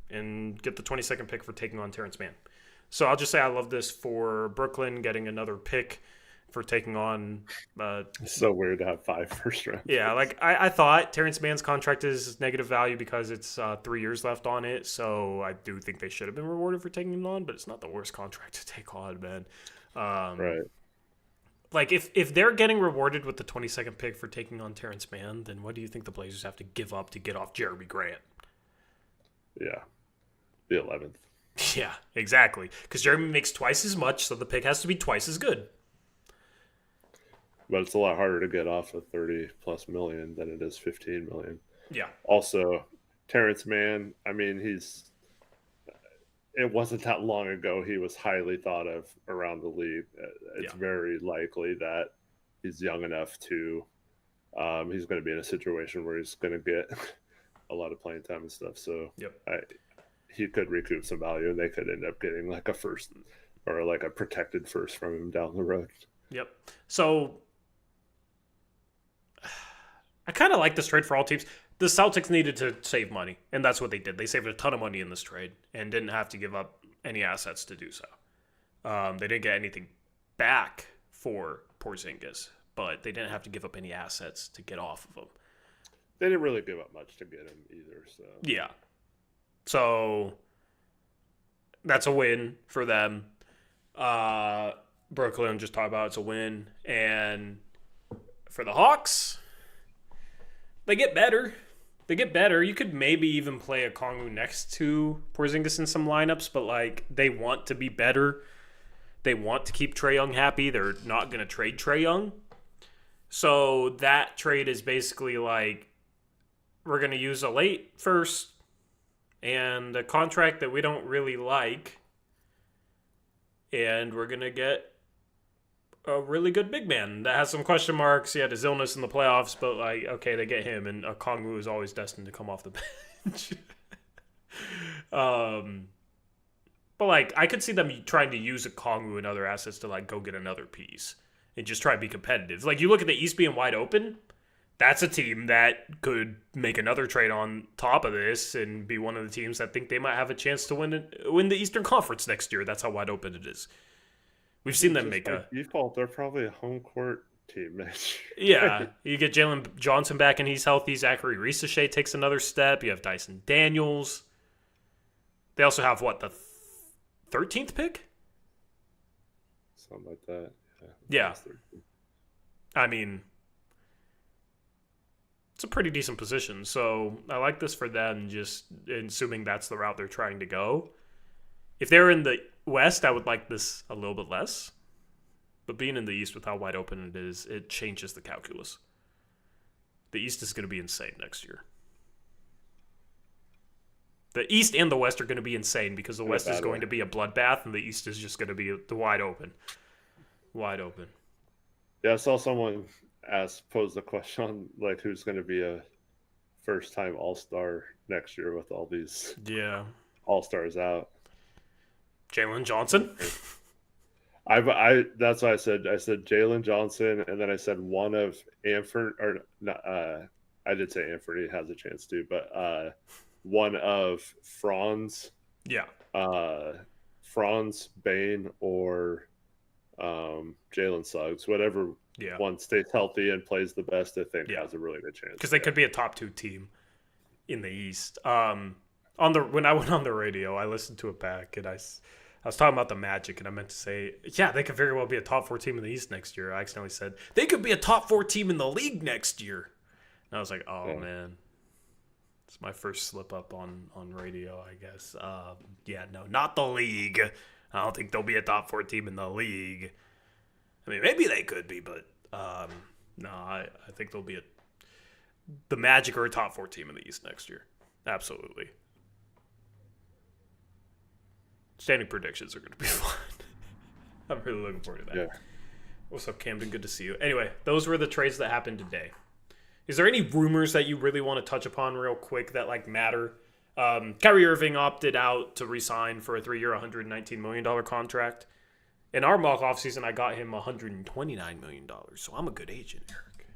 S1: and get the 22nd pick for taking on Terrence Mann. So I'll just say I love this for Brooklyn getting another pick for taking on.
S2: It's so weird to have 5 first rounds.
S1: Yeah, like I thought Terrence Mann's contract is negative value because it's 3 years left on it. So I do think they should have been rewarded for taking him on, but it's not the worst contract to take on, man.
S2: Right.
S1: Like if they're getting rewarded with the 22nd pick for taking on Terrence Mann, then what do you think the Blazers have to give up to get off Jeremy Grant?
S2: Yeah, the 11th.
S1: Yeah, exactly. Because Jeremy makes twice as much, so the pick has to be twice as good.
S2: But it's a lot harder to get off of 30+ million than it is 15 million.
S1: Yeah.
S2: Also, Terrence Mann, I mean, it wasn't that long ago he was highly thought of around the league. It's very likely that he's young enough to he's going to be in a situation where he's going to get a lot of playing time and stuff. So he could recoup some value, and they could end up getting like a first or like a protected first from him down the road.
S1: Yep. So I kind of like this trade for all teams. The Celtics needed to save money, and that's what they did. They saved a ton of money in this trade and didn't have to give up any assets to do so. They didn't get anything back for Porzingis, but they didn't have to give up any assets to get off of him.
S2: They didn't really give up much to get him either. So
S1: Yeah. So that's a win for them. Brooklyn, just talked about it's a win. And for the Hawks, they get better. They get better. You could maybe even play a Kongu next to Porzingis in some lineups, but like they want to be better. They want to keep Trae Young happy. They're not going to trade Trae Young. So that trade is basically like we're going to use a late first and a contract that we don't really like, and we're going to get a really good big man that has some question marks. He had his illness in the playoffs, but like, okay, they get him, and Okongwu is always destined to come off the bench. But like, I could see them trying to use Okongwu and other assets to like go get another piece and just try to be competitive. Like, you look at the East being wide open. That's a team that could make another trade on top of this and be one of the teams that think they might have a chance to win the Eastern Conference next year. That's how wide open it is. We've seen them make a
S2: default. They're probably a home court team next
S1: year. Yeah, you get Jalen Johnson back and he's healthy. Zachary Risachet takes another step. You have Dyson Daniels. They also have what, the 13th pick?
S2: Something like that.
S1: Yeah. I mean, it's a pretty decent position. So I like this for them, just assuming that's the route they're trying to go. If they're in the West, I would like this a little bit less. But being in the East with how wide open it is, it changes the calculus. The East is going to be insane next year. The East and the West are going to be insane because the West is going to be a bloodbath and the East is just going to be the wide open. Wide open.
S2: Yeah, I saw someone pose the question on like who's going to be a first-time All-Star next year with all these All-Stars out.
S1: Jalen Johnson.
S2: I that's what I said. I said Jalen Johnson, and then I said one of Anfernee, or not. I did say Anfernee has a chance to, but one of Franz.
S1: Yeah.
S2: Franz, Bane, or Jalen Suggs, whatever one stays healthy and plays the best, I think has a really good chance.
S1: Because they could be a top 2 team in the East. When I went on the radio, I listened to it back, and I was talking about the Magic, and I meant to say, yeah, they could very well be a top 4 team in the East next year. I accidentally said, they could be a top 4 team in the league next year. And I was like, oh, man. It's my first slip up on radio, I guess. No, not the league. I don't think they'll be a top 4 team in the league. I mean, maybe they could be, but no, I think they'll be the Magic are a top 4 team in the East next year. Absolutely. Standing predictions are going to be fun. I'm really looking forward to that.
S2: Yeah.
S1: What's up, Camden? Good to see you. Anyway, those were the trades that happened today. Is there any rumors that you really want to touch upon real quick that like matter? Kyrie Irving opted out to re-sign for a 3-year, $119 million contract. In our mock offseason, I got him $129 million. So I'm a good agent, Eric.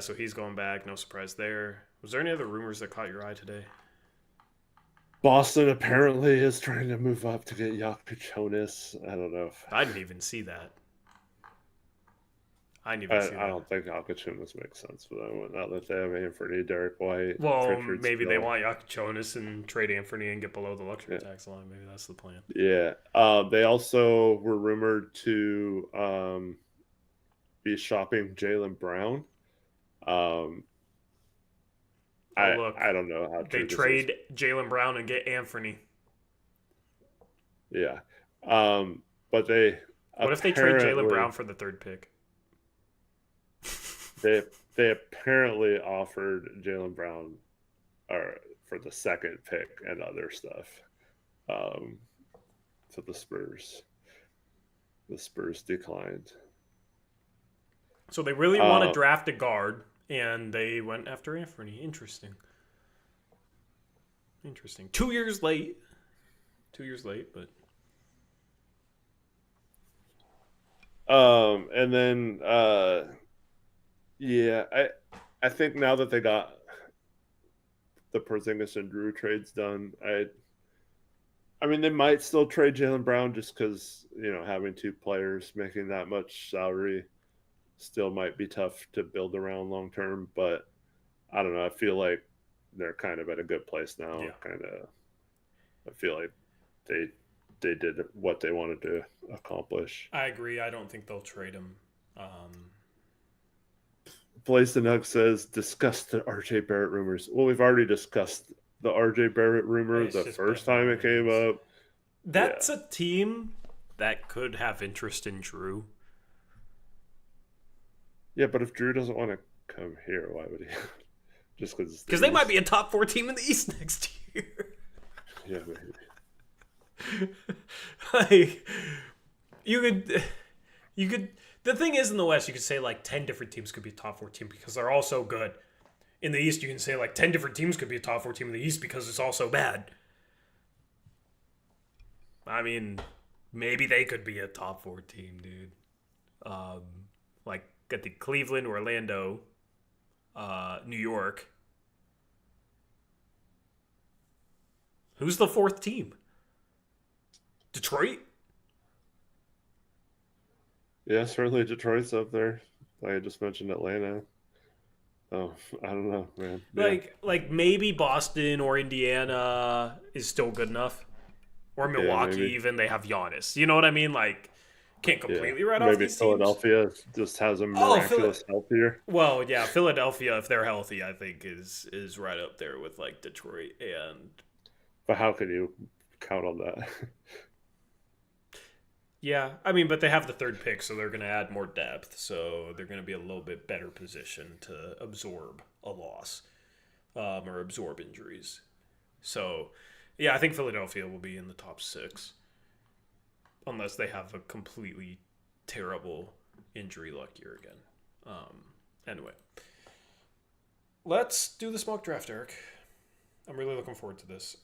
S1: So he's going back. No surprise there. Was there any other rumors that caught your eye today?
S2: Boston apparently is trying to move up to get Jonas. I don't know.
S1: I didn't even see that. I
S2: don't think Jonas makes sense for them now that they have Anthony, Derek White.
S1: Well, maybe they want Jonas and trade Anthony and get below the luxury tax line. Maybe that's the plan.
S2: Yeah. They also were rumored to be shopping Jaylen Brown. I don't know how
S1: they trade Jaylen Brown and get Anthony.
S2: Yeah. But they.
S1: What if they trade Jaylen Brown for the 3rd pick?
S2: They apparently offered Jaylen Brown for the 2nd pick and other stuff to the Spurs. The Spurs declined. So
S1: they really want to draft a guard, and they went after Anthony. Interesting. 2 years late. 2 years late, but.
S2: And then. Yeah, I think now that they got the Porzingis and Jrue trades done, I mean they might still trade Jaylen Brown just because having 2 players making that much salary still might be tough to build around long term, but I don't know. I feel like they're kind of at a good place now.
S1: Yeah.
S2: I feel like they did what they wanted to accomplish.
S1: I agree. I don't think they'll trade him.
S2: Blaze the Nug says, discuss the RJ Barrett rumors. Well, we've already discussed the RJ Barrett rumor the first time it came up.
S1: That's a team that could have interest in Jrue.
S2: Yeah, but if Jrue doesn't want to come here, why would he? Just
S1: because they might be a top 4 team in the East next year.
S2: Yeah, maybe.
S1: Like, you could. The thing is, in the West, you could say like 10 different teams could be a top 4 team because they're all so good. In the East, you can say like 10 different teams could be a top 4 team in the East because it's all so bad. I mean, maybe they could be a top 4 team, dude. Like get the Cleveland, Orlando, New York. Who's the 4th team? Detroit?
S2: Yeah, certainly Detroit's up there. I just mentioned Atlanta. Oh, I don't know, man. Yeah.
S1: Like maybe Boston or Indiana is still good enough. Or Milwaukee, even. They have Giannis. You know what I mean? Like, can't completely write off these
S2: Philadelphia
S1: teams.
S2: just has a miraculous healthier.
S1: Well, yeah, Philadelphia, if they're healthy, I think is right up there with like Detroit and.
S2: But how can you count on that?
S1: Yeah, I mean, but they have the 3rd pick, so they're going to add more depth. So they're going to be a little bit better positioned to absorb a loss or absorb injuries. So, yeah, I think Philadelphia will be in the top 6. Unless they have a completely terrible injury luck year again. Anyway. Let's do the smoke draft, Eric. I'm really looking forward to this.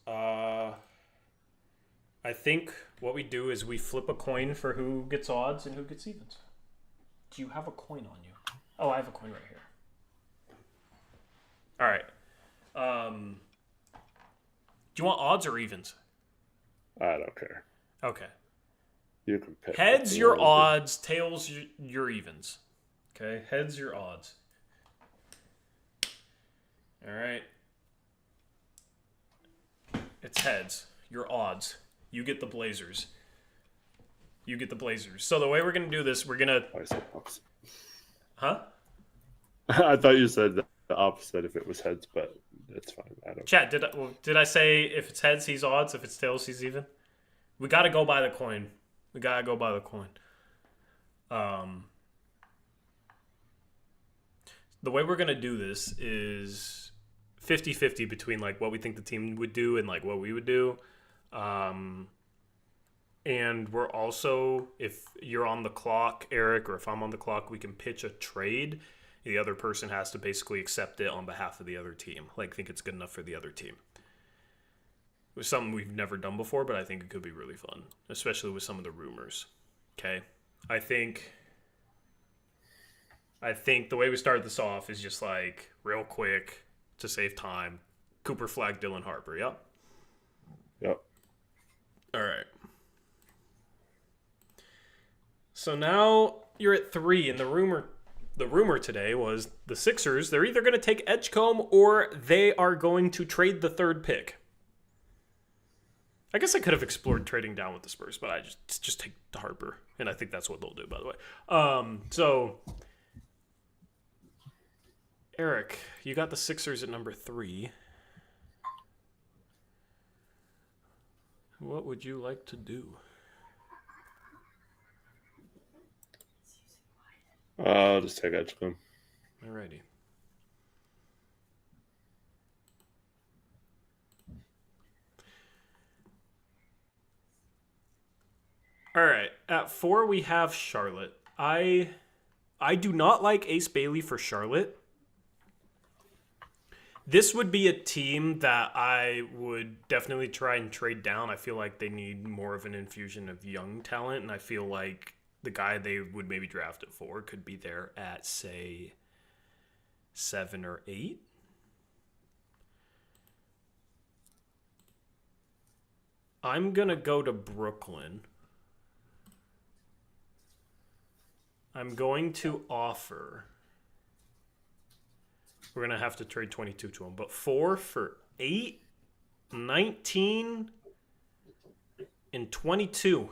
S1: I think what we do is we flip a coin for who gets odds and who gets evens. Do you have a coin on you? Oh, I have a coin right here. All right. Do you want odds or evens?
S2: I don't care.
S1: Okay.
S2: You can pick.
S1: Heads your odds, tails your evens. Okay, heads your odds. All right. It's heads. Your odds. You get the Blazers. You get the Blazers. So the way we're going to do this, we're going to...
S2: I said opposite.
S1: Huh?
S2: I thought you said the opposite if it was heads, but it's fine. I don't.
S1: Chat, did I say if it's heads, he's odds? If it's tails, he's even? We got to go by the coin. The way we're going to do this is 50-50 between like what we think the team would do and like what we would do. And we're also, if you're on the clock, Eric, or if I'm on the clock, we can pitch a trade. The other person has to basically accept it on behalf of the other team. Like, think it's good enough for the other team. It was something we've never done before, but I think it could be really fun, especially with some of the rumors. Okay? I think the way we start this off is just like, real quick, to save time, Cooper Flag, Dylan Harper, yep?
S2: Yep.
S1: All right. So now you're at 3, and the rumor today was the Sixers, they're either going to take Edgecombe or they are going to trade the 3rd pick. I guess I could have explored trading down with the Spurs, but I just take Harper, and I think that's what they'll do, by the way. So, Eric, you got the Sixers at number 3. What would you like to do?
S2: I'll just take Edgecombe.
S1: Alrighty. All right. At 4, we have Charlotte. I do not like Ace Bailey for Charlotte. This would be a team that I would definitely try and trade down. I feel like they need more of an infusion of young talent, and I feel like the guy they would maybe draft it for could be there at, say, 7 or 8. I'm going to go to Brooklyn. I'm going to offer. We're going to have to trade 22 to him, but 4 for 8, 19, and 22.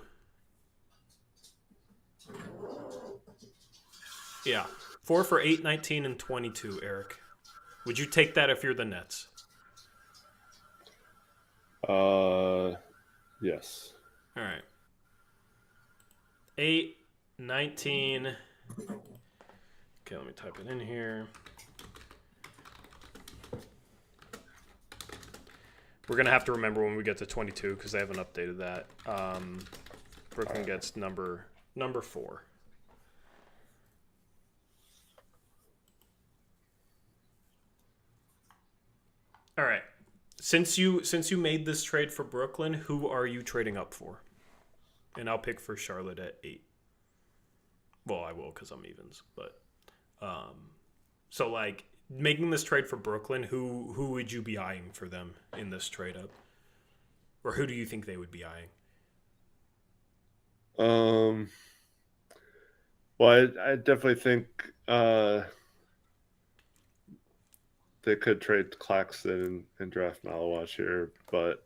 S1: Yeah. 4 for 8, 19, and 22, Eric. Would you take that if you're the Nets?
S2: Yes.
S1: All right. 8, 19. Okay, let me type it in here. We're going to have to remember when we get to 22 because they haven't updated that. Brooklyn gets number 4. All right. Since you made this trade for Brooklyn, who are you trading up for? And I'll pick for Charlotte at 8. Well, I will because I'm evens, but so like making this trade for Brooklyn, who would you be eyeing for them in this trade up, or who do you think they would be eyeing?
S2: Well, I definitely think they could trade Claxton and draft Malawach here, but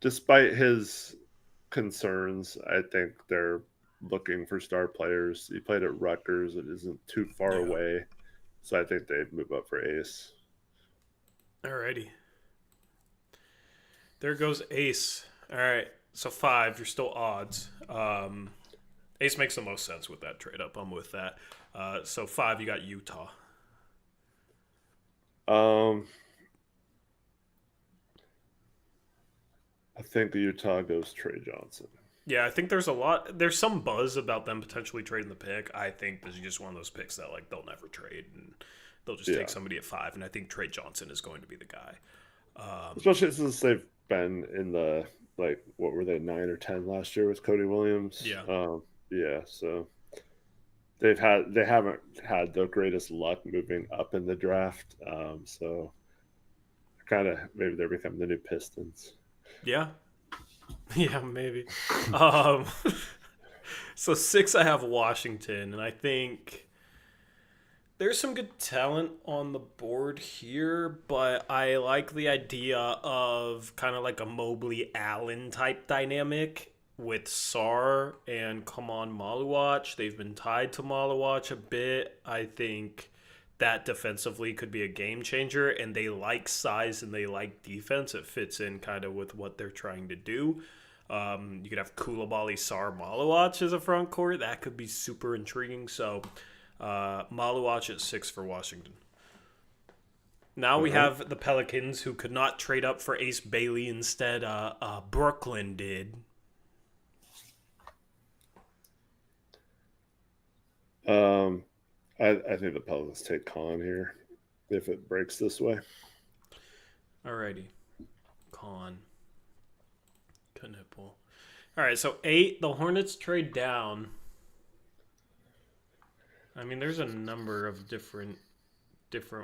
S2: despite his concerns, I think they're looking for star players. He played at Rutgers; it isn't too far away, so I think they'd move up for Ace.
S1: Alrighty, there goes Ace. All right, so 5. You're still odds. Ace makes the most sense with that trade up. I'm with that. So 5, you got Utah.
S2: I think Utah goes Trey Johnson.
S1: Yeah, I think there's some buzz about them potentially trading the pick. I think this is just one of those picks that like they'll never trade and they'll just take somebody at 5. And I think Trey Johnson is going to be the guy.
S2: Especially since they've been in the what were they 9 or 10 last year with Cody Williams?
S1: Yeah.
S2: So they haven't had the greatest luck moving up in the draft. So kind of maybe they're becoming the new Pistons.
S1: Yeah. Yeah, maybe. So 6, I have Washington, and I think there's some good talent on the board here, but I like the idea of kind of like a Mobley Allen type dynamic with Sarr and Kaman Malawach. They've been tied to Malawach a bit. I think that defensively could be a game changer, and they like size and they like defense. It fits in kind of with what they're trying to do. You could have Koulibaly, Sarr, Malawach as a front court. That could be super intriguing. So Malawach at 6 for Washington. Now we have the Pelicans, who could not trade up for Ace Bailey. Instead, Brooklyn did.
S2: I think the Pelicans take Con here if it breaks this way.
S1: Alrighty. Con. Knipple. Alright, so 8, the Hornets trade down. I mean, there's a number of different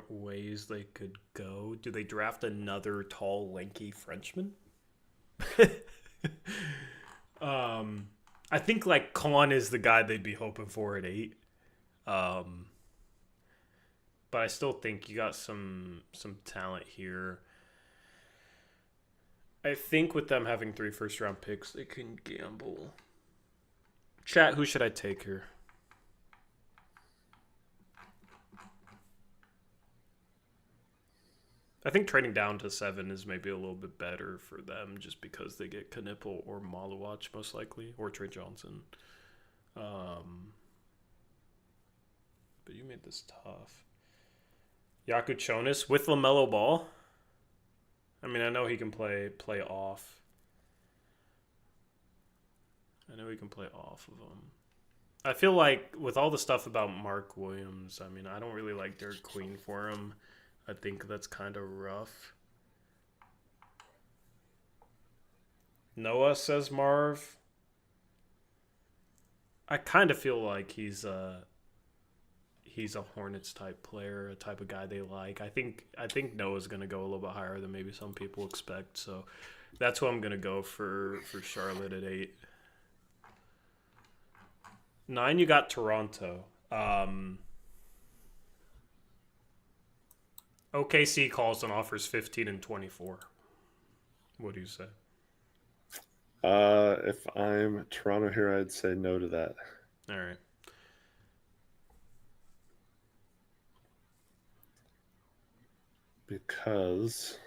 S1: ways they could go. Do they draft another tall, lanky Frenchman? I think like Con is the guy they'd be hoping for at 8. But I still think you got some talent here. I think with them having 3 first-round picks, they can gamble. Chat, who should I take here? I think trading down to 7 is maybe a little bit better for them just because they get Knipple or Malawach most likely, or Trey Johnson. But you made this tough. Yakuchonis with LaMelo Ball. I mean, I know he can play off. I know he can play off of him. I feel like with all the stuff about Mark Williams, I mean, I don't really like Derek Queen for him. I think that's kind of rough. Noah, says Marv. I kind of feel like he's a Hornets type player, a type of guy they like. I think Noah's going to go a little bit higher than maybe some people expect. So that's who I'm going to go for Charlotte at 8. 9, you got Toronto. OKC calls and offers 15 and 24. What do you say?
S2: If I'm Toronto here, I'd say no to that.
S1: All right.
S2: Because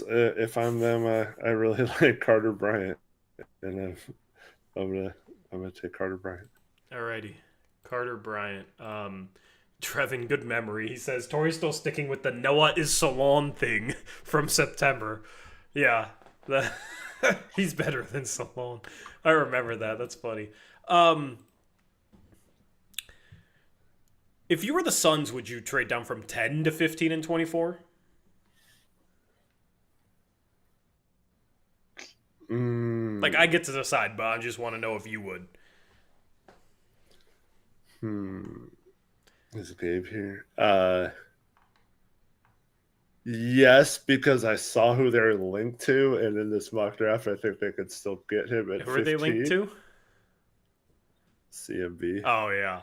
S2: if I'm them, I really like Carter Bryant, and I'm gonna take Carter Bryant.
S1: Alrighty. Carter Bryant. Trevin, good memory. He says Tori's still sticking with the Noah is Salon thing from September. Yeah, he's better than Salon. I remember that. That's funny. If you were the Suns, would you trade down from 10 to 15 and 24? Like, I get to decide, but I just want to know if you would.
S2: Is Gabe here? Yes, because I saw who they're linked to, and in this mock draft, I think they could still get him at 15.
S1: Who are they linked to?
S2: CMB.
S1: Oh, yeah.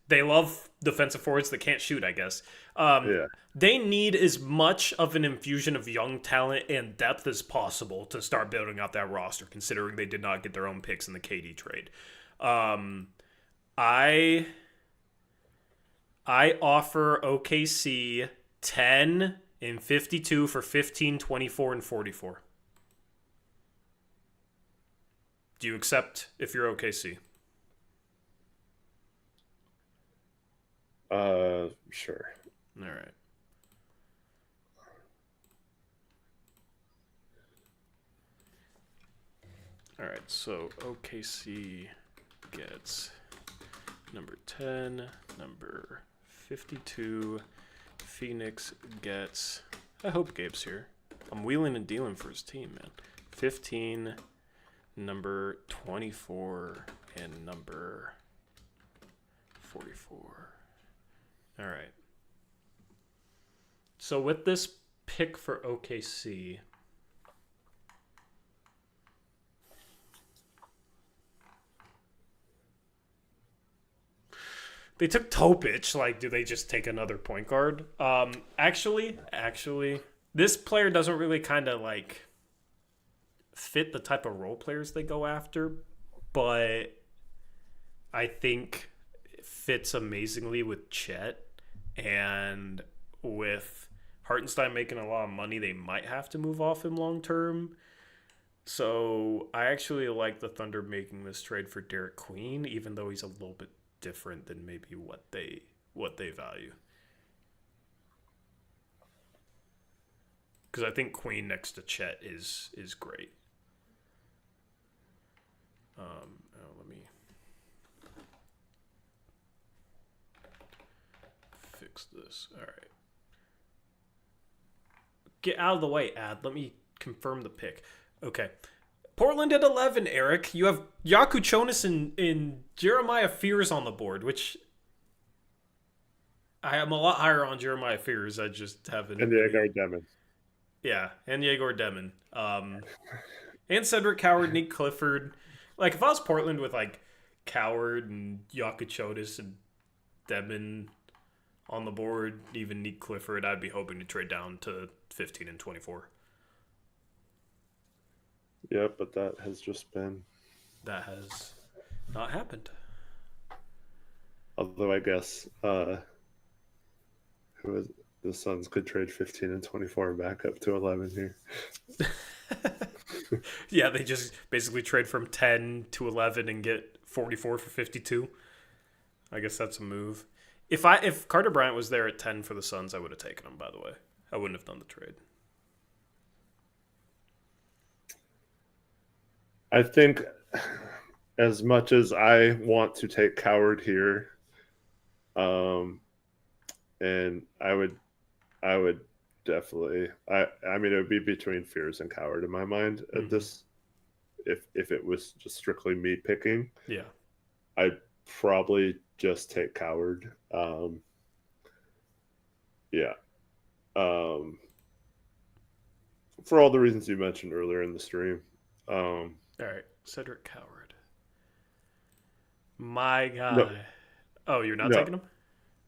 S1: They love defensive forwards that can't shoot, I guess.
S2: Yeah.
S1: They need as much of an infusion of young talent and depth as possible to start building out that roster, considering they did not get their own picks in the KD trade. I offer OKC 10 and 52 for 15, 24, and 44. Do you accept if you're OKC?
S2: Sure.
S1: All right. All right, so OKC gets number 10, number 52. Phoenix gets... I hope Gabe's here. I'm wheeling and dealing for his team, man. 15, number 24, and number 44. All right. So with this pick for OKC... They took Topic. Like, do they just take another point guard? Actually, this player doesn't really kind of, like, fit the type of role players they go after, but I think it fits amazingly with Chet, and with Hartenstein making a lot of money, they might have to move off him long term. So I actually like the Thunder making this trade for Derek Queen, even though he's a little bit different than maybe what they value. Because I think Queen next to Chet is great. Let me fix this. All right. Get out of the way, Ad. Let me confirm the pick. Okay. Portland at 11, Eric. You have Yaku Chonis and Jeremiah Fears on the board, which I am a lot higher on Jeremiah Fears. I just haven't.
S2: And Yegor Demon.
S1: Yeah, and Yegor Demon. And Cedric Coward, Nick Clifford. Like, if I was Portland with, like, Coward and Yaku Chonis and Demon on the board, even Nick Clifford, I'd be hoping to trade down to 15 and 24.
S2: Yeah, but that has just been...
S1: That has not happened.
S2: Although I guess the Suns could trade 15 and 24 back up to 11 here.
S1: Yeah, they just basically trade from 10 to 11 and get 44 for 52. I guess that's a move. If Carter Bryant was there at 10 for the Suns, I would have taken him, by the way. I wouldn't have done the trade.
S2: I think as much as I want to take Coward here, and I would definitely, I mean, it would be between Fears and Coward in my mind at this, if it was just strictly me picking.
S1: Yeah.
S2: I'd probably just take Coward. Yeah. for all the reasons you mentioned earlier in the stream.
S1: All right, Cedric Coward. My
S2: No,
S1: guy. Oh, you're not
S2: no,
S1: taking him?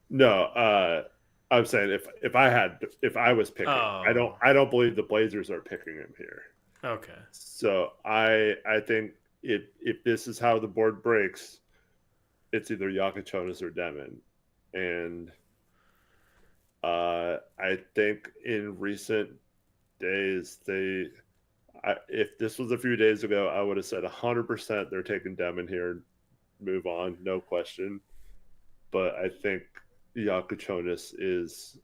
S2: no. I'm saying if I was picking,
S1: Oh,
S2: I don't believe the Blazers are picking him here.
S1: okay.
S2: So I think if this is how the board breaks, it's either Jonas or Demon, and I think in recent days if this was a few days ago, I would have said 100% they're taking Demon here, move on, no question. But I think Jonas is,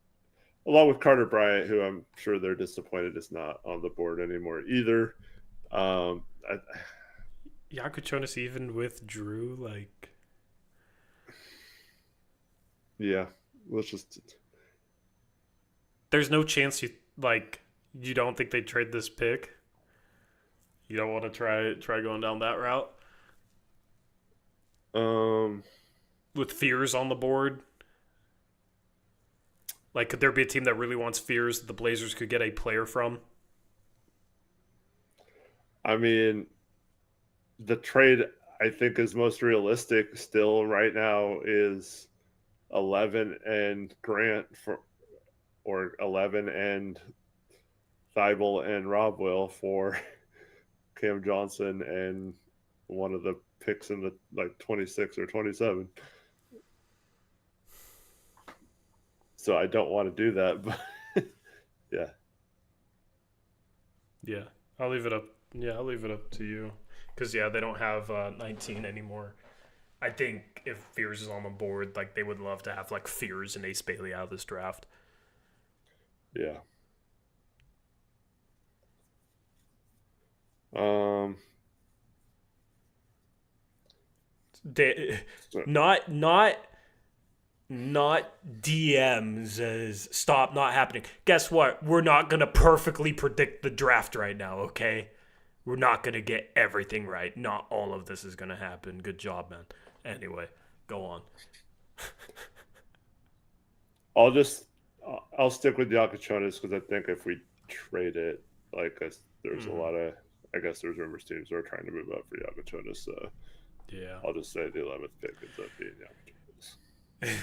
S2: along with Carter Bryant, who I'm sure they're disappointed is not on the board anymore either.
S1: Jonas even with Jrue, like.
S2: Yeah, let's just.
S1: There's no chance you don't think they'd trade this pick? You don't want to try going down that route? With Fears on the board? Like, could there be a team that really wants Fears that the Blazers could get a player from?
S2: I mean, the trade I think is most realistic still right now is 11 and Grant or 11 and Thibault and Rob Will for Cam Johnson and one of the picks in the 26 or 27. So I don't want to do that, but yeah.
S1: Yeah, I'll leave it up. Yeah, I'll leave it up to you. Because, they don't have 19 anymore. I think if Fears is on the board, they would love to have, Fears and Ace Bailey out of this draft.
S2: Yeah.
S1: Not DMs as stop not happening. Guess what? We're not going to perfectly predict the draft right now, okay? We're not going to get everything right. Not all of this is going to happen. Good job, man. Anyway, go on.
S2: I'll stick with Jonas because I think if we trade it, there's a lot of, I guess there's rumors teams are trying to move up for Jonas. So
S1: yeah,
S2: I'll just say the 11th pick ends up being Jonas.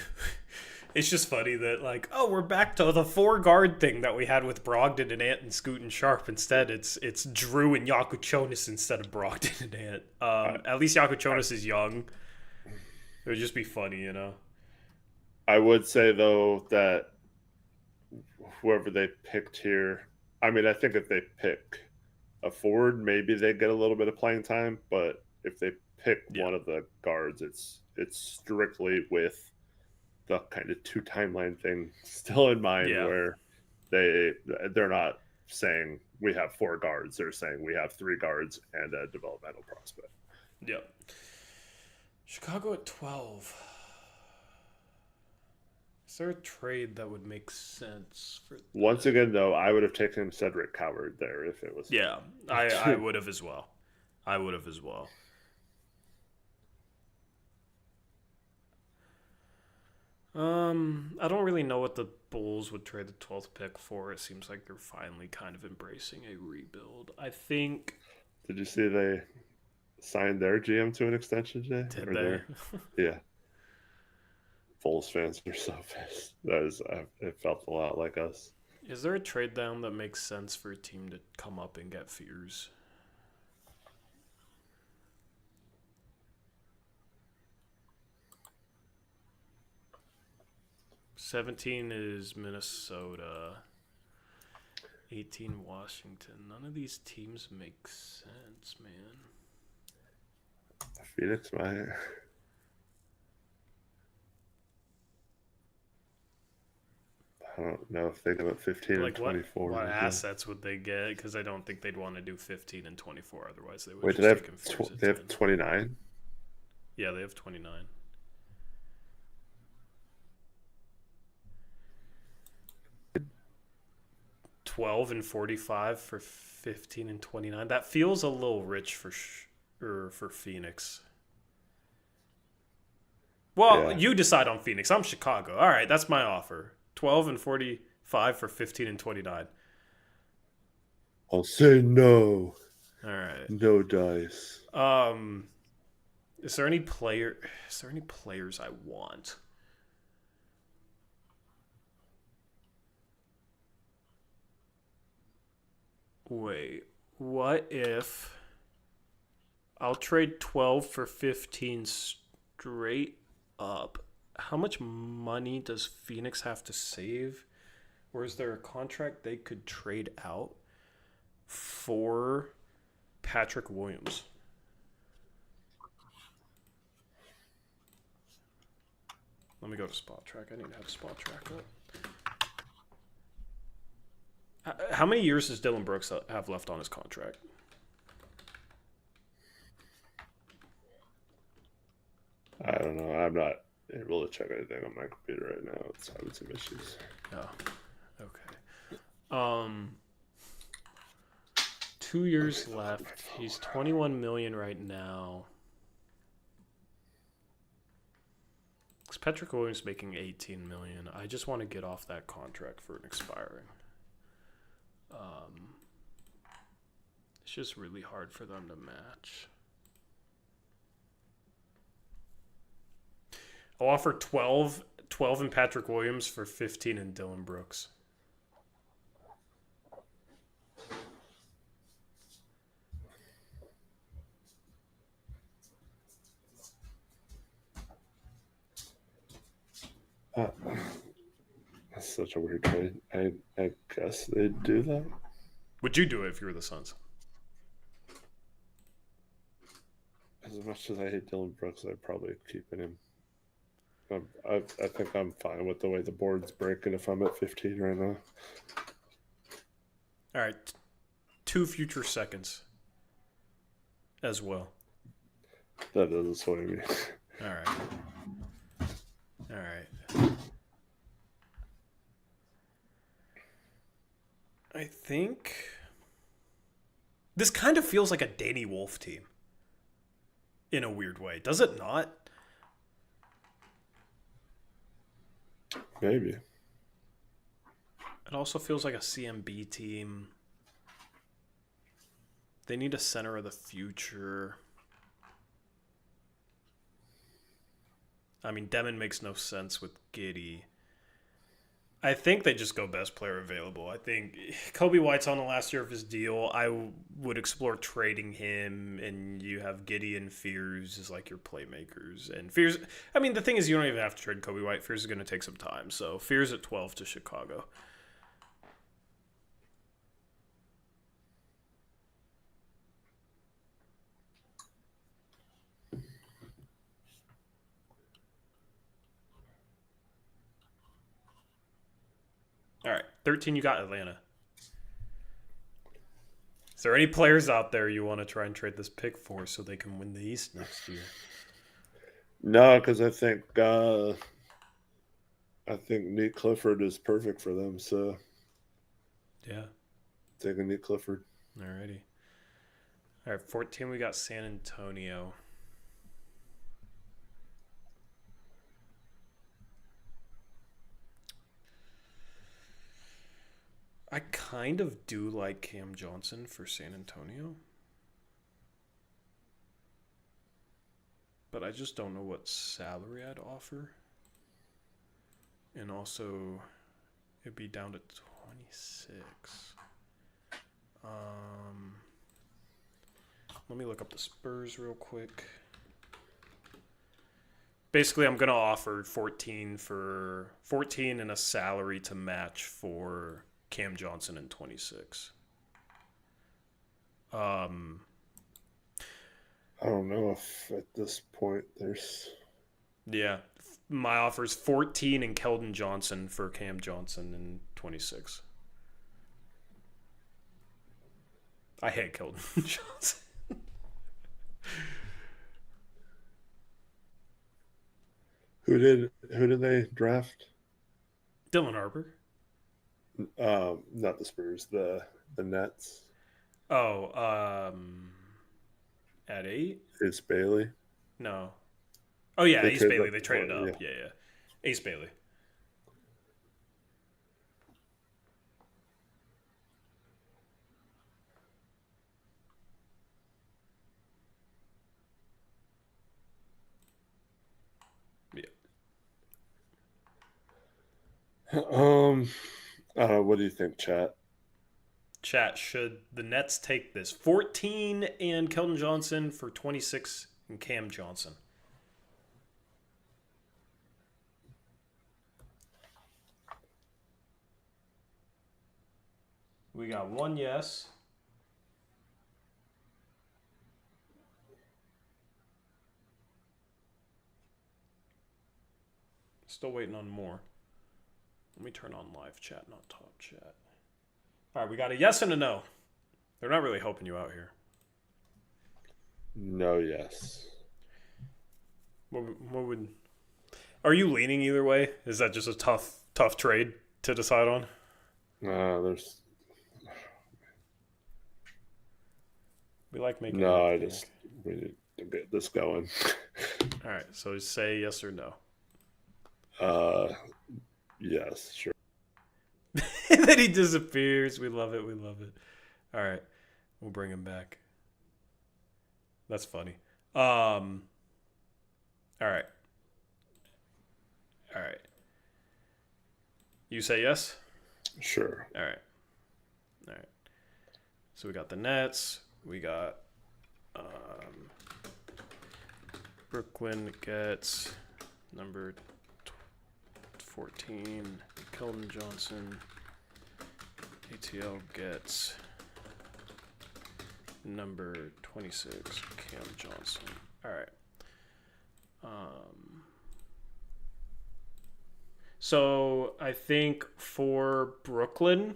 S1: It's just funny that we're back to the 4-guard thing that we had with Brogdon and Ant and Scoot and Sharp. Instead, it's Jrue and Jonas instead of Brogdon and Ant. At least Jonas is young. It would just be funny,
S2: I would say though that whoever they picked here, I mean, I think if they pick a forward, maybe they get a little bit of playing time. But if they pick one of the guards, it's strictly with the kind of 2 timeline thing still in mind, where they're not saying we have 4 guards, they're saying we have 3 guards and a developmental prospect.
S1: Yep. Chicago at 12. Is there a trade that would make sense for that?
S2: Once again, though, I would have taken Cedric Coward there if it was.
S1: Yeah, I would have as well. I don't really know what the Bulls would trade the 12th pick for. It seems like they're finally kind of embracing a rebuild. I think.
S2: Did you see they signed their GM to an extension today?
S1: Did they?
S2: Yeah. Bulls fans are so pissed. It felt a lot like us.
S1: Is there a trade down that makes sense for a team to come up and get Fears? $17 is Minnesota. 18 Washington. None of these teams make sense, man.
S2: Phoenix might. I don't know if they go at 15 and 24.
S1: What assets would they get? Because I don't think they'd want to do 15 and 24. Otherwise, they would.
S2: Wait,
S1: just
S2: they have 29?
S1: Yeah, they have 29. $12 and $45 for 15 and 29. That feels a little rich for Phoenix. Well, you decide on Phoenix. I'm Chicago. All right, that's my offer. $12 and $45 for 15 and 29.
S2: I'll say no.
S1: All right.
S2: No dice.
S1: Is there any players I want? Wait, what if I'll trade 12 for 15 straight up? How much money does Phoenix have to save? Or is there a contract they could trade out for Patrick Williams? Let me go to Spot Track. I need to have Spot Track up. How many years does Dylan Brooks have left on his contract?
S2: I don't know. I'm not able to check anything on my computer right now. It's having some issues.
S1: Oh, okay. 2 years left. He's 21 million right now. Because Patrick Williams making 18 million. I just want to get off that contract for an expiring. It's just really hard for them to match. I'll offer 12 in Patrick Williams for 15 in Dylan Brooks.
S2: That's such a weird trade. I guess they'd do that.
S1: Would you do it if you were the Suns?
S2: As much as I hate Dylan Brooks, I'd probably keep him. I think I'm fine with the way the board's breaking if I'm at 15 right now.
S1: All right. 2 future seconds as well.
S2: That doesn't sway me.
S1: All right. All right. I think this kind of feels like a Danny Wolf team in a weird way. Does it not?
S2: Maybe.
S1: It also feels like a CMB team. They need a center of the future. I mean, Demon makes no sense with Giddey. I think they just go best player available. I think Kobe White's on the last year of his deal. I would explore trading him, and you have Giddey and Fears as like your playmakers. And Fears, I mean, the thing is, you don't even have to trade Kobe White. Fears is going to take some time. So Fears at 12 to Chicago. All right, 13, you got Atlanta. Is there any players out there you want to try and trade this pick for so they can win the East next year?
S2: No, because I think Nate Clifford is perfect for them. So
S1: yeah,
S2: taking Nate Clifford.
S1: Alrighty. All right, 14, we got San Antonio. I kind of do like Cam Johnson for San Antonio. But I just don't know what salary I'd offer. And also, it'd be down to 26. Let me look up the Spurs real quick. Basically, I'm going to offer 14 and a salary to match for Cam Johnson in 26.
S2: I don't know if at this point there's...
S1: Yeah, my offer is 14 and Keldon Johnson for Cam Johnson in 26. I hate Keldon Johnson.
S2: Who did they draft?
S1: Dylan Harper.
S2: Not the Spurs, the Nets.
S1: Oh, at 8?
S2: Ace Bailey.
S1: No. Oh yeah, Ace Bailey. They traded up. Yeah. Ace Bailey.
S2: Um, what do you think, chat?
S1: Chat, should the Nets take this? 14 and Keldon Johnson for 26 and Cam Johnson. We got one yes. Still waiting on more. Let me turn on live chat, not top chat. All right, we got a yes and a no. They're not really helping you out here.
S2: No, yes.
S1: What would? Are you leaning either way? Is that just a tough trade to decide on?
S2: There's
S1: We like making.
S2: no. We need to get this going.
S1: All right, so say yes or no.
S2: Yes, sure.
S1: And then he disappears. We love it. We love it. All right, we'll bring him back. That's funny. All right. All right. You say yes?
S2: Sure.
S1: All right. All right. So we got the Nets. We got Brooklyn gets number 14, Keldon Johnson. ATL gets number 26, Cam Johnson. All right. So I think for Brooklyn,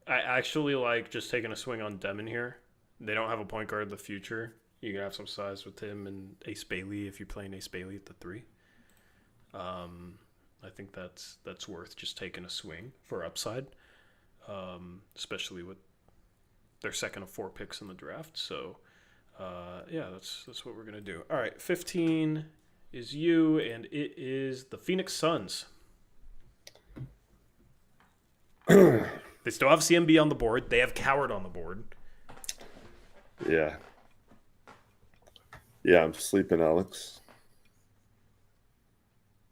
S1: I actually like just taking a swing on Demon here. They don't have a point guard in the future. You can have some size with him and Ace Bailey if you're playing Ace Bailey at the 3. I think that's worth just taking a swing for upside, especially with their second of 4 picks in the draft. So, yeah, that's what we're gonna do. All right, 15 is you, and it is the Phoenix Suns. They still have CMB on the board. They have Coward on the board.
S2: Yeah. Yeah, I'm sleeping, Alex.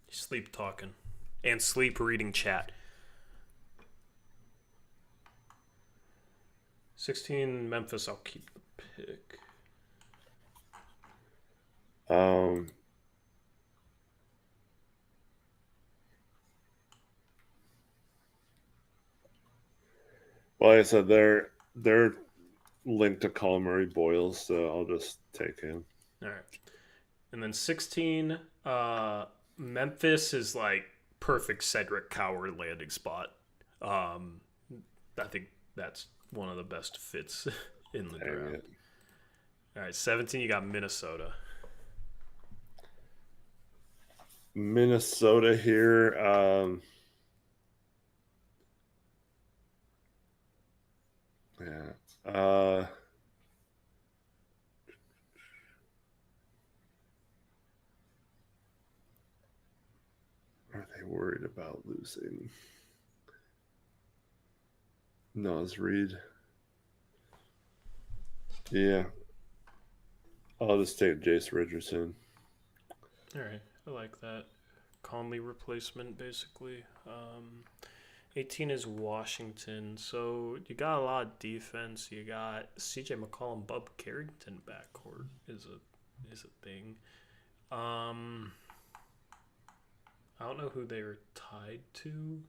S1: Sleep talking. And sleep reading chat. 16 Memphis, I'll keep the pick.
S2: Well, like I said, they're linked to Colin Murray Boyles, so I'll just take him.
S1: All right. And then 16, Memphis is like perfect Cedric Coward landing spot. I think that's one of the best fits in the draft. All right, 17, you got Minnesota.
S2: Minnesota here. Yeah. Are they worried about losing Nas Reed? Yeah. I'll just take Jace Richardson.
S1: All right, I like that. Conley replacement, basically. 18 is Washington. So you got a lot of defense. You got CJ McCollum, Bub Carrington backcourt is a thing. I don't know who they were tied to.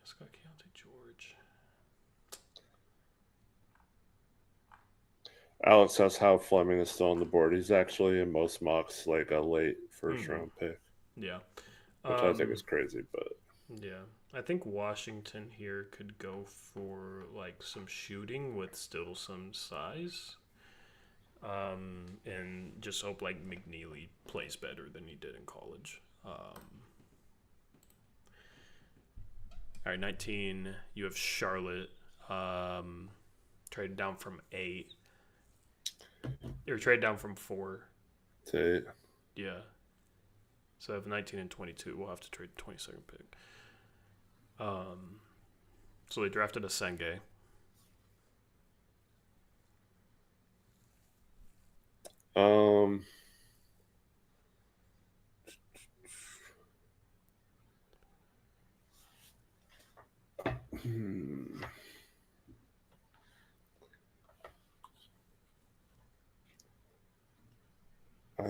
S1: It's got Keontae George.
S2: Alex has how Fleming is still on the board. He's actually in most mocks like a late first round pick.
S1: Yeah.
S2: Which I think is crazy, but
S1: yeah. I think Washington here could go for like some shooting with still some size. And just hope like McNeely plays better than he did in college. All right, 19. You have Charlotte. Traded down from 8. Or trade down from 4
S2: to 8.
S1: Yeah. So I have 19 and 22. We'll have to trade the 22nd pick. So they drafted a Senge.
S2: I'm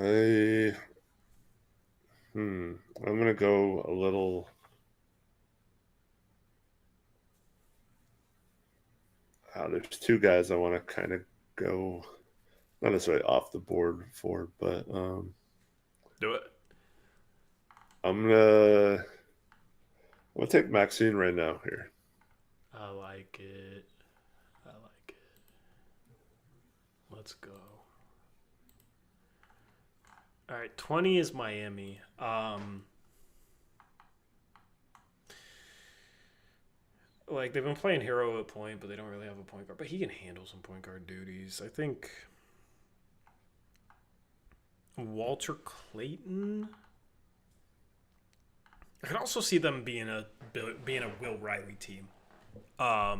S2: gonna go a little. There's two guys I want to kind of go, not necessarily off the board for, but
S1: Do it.
S2: I'm gonna take Maxine right now here.
S1: I like it. Let's go. All right, 20 is Miami. Like, they've been playing hero at point, but they don't really have a point guard. But he can handle some point guard duties. I think Walter Clayton. I can also see them being a Will Riley team. I'll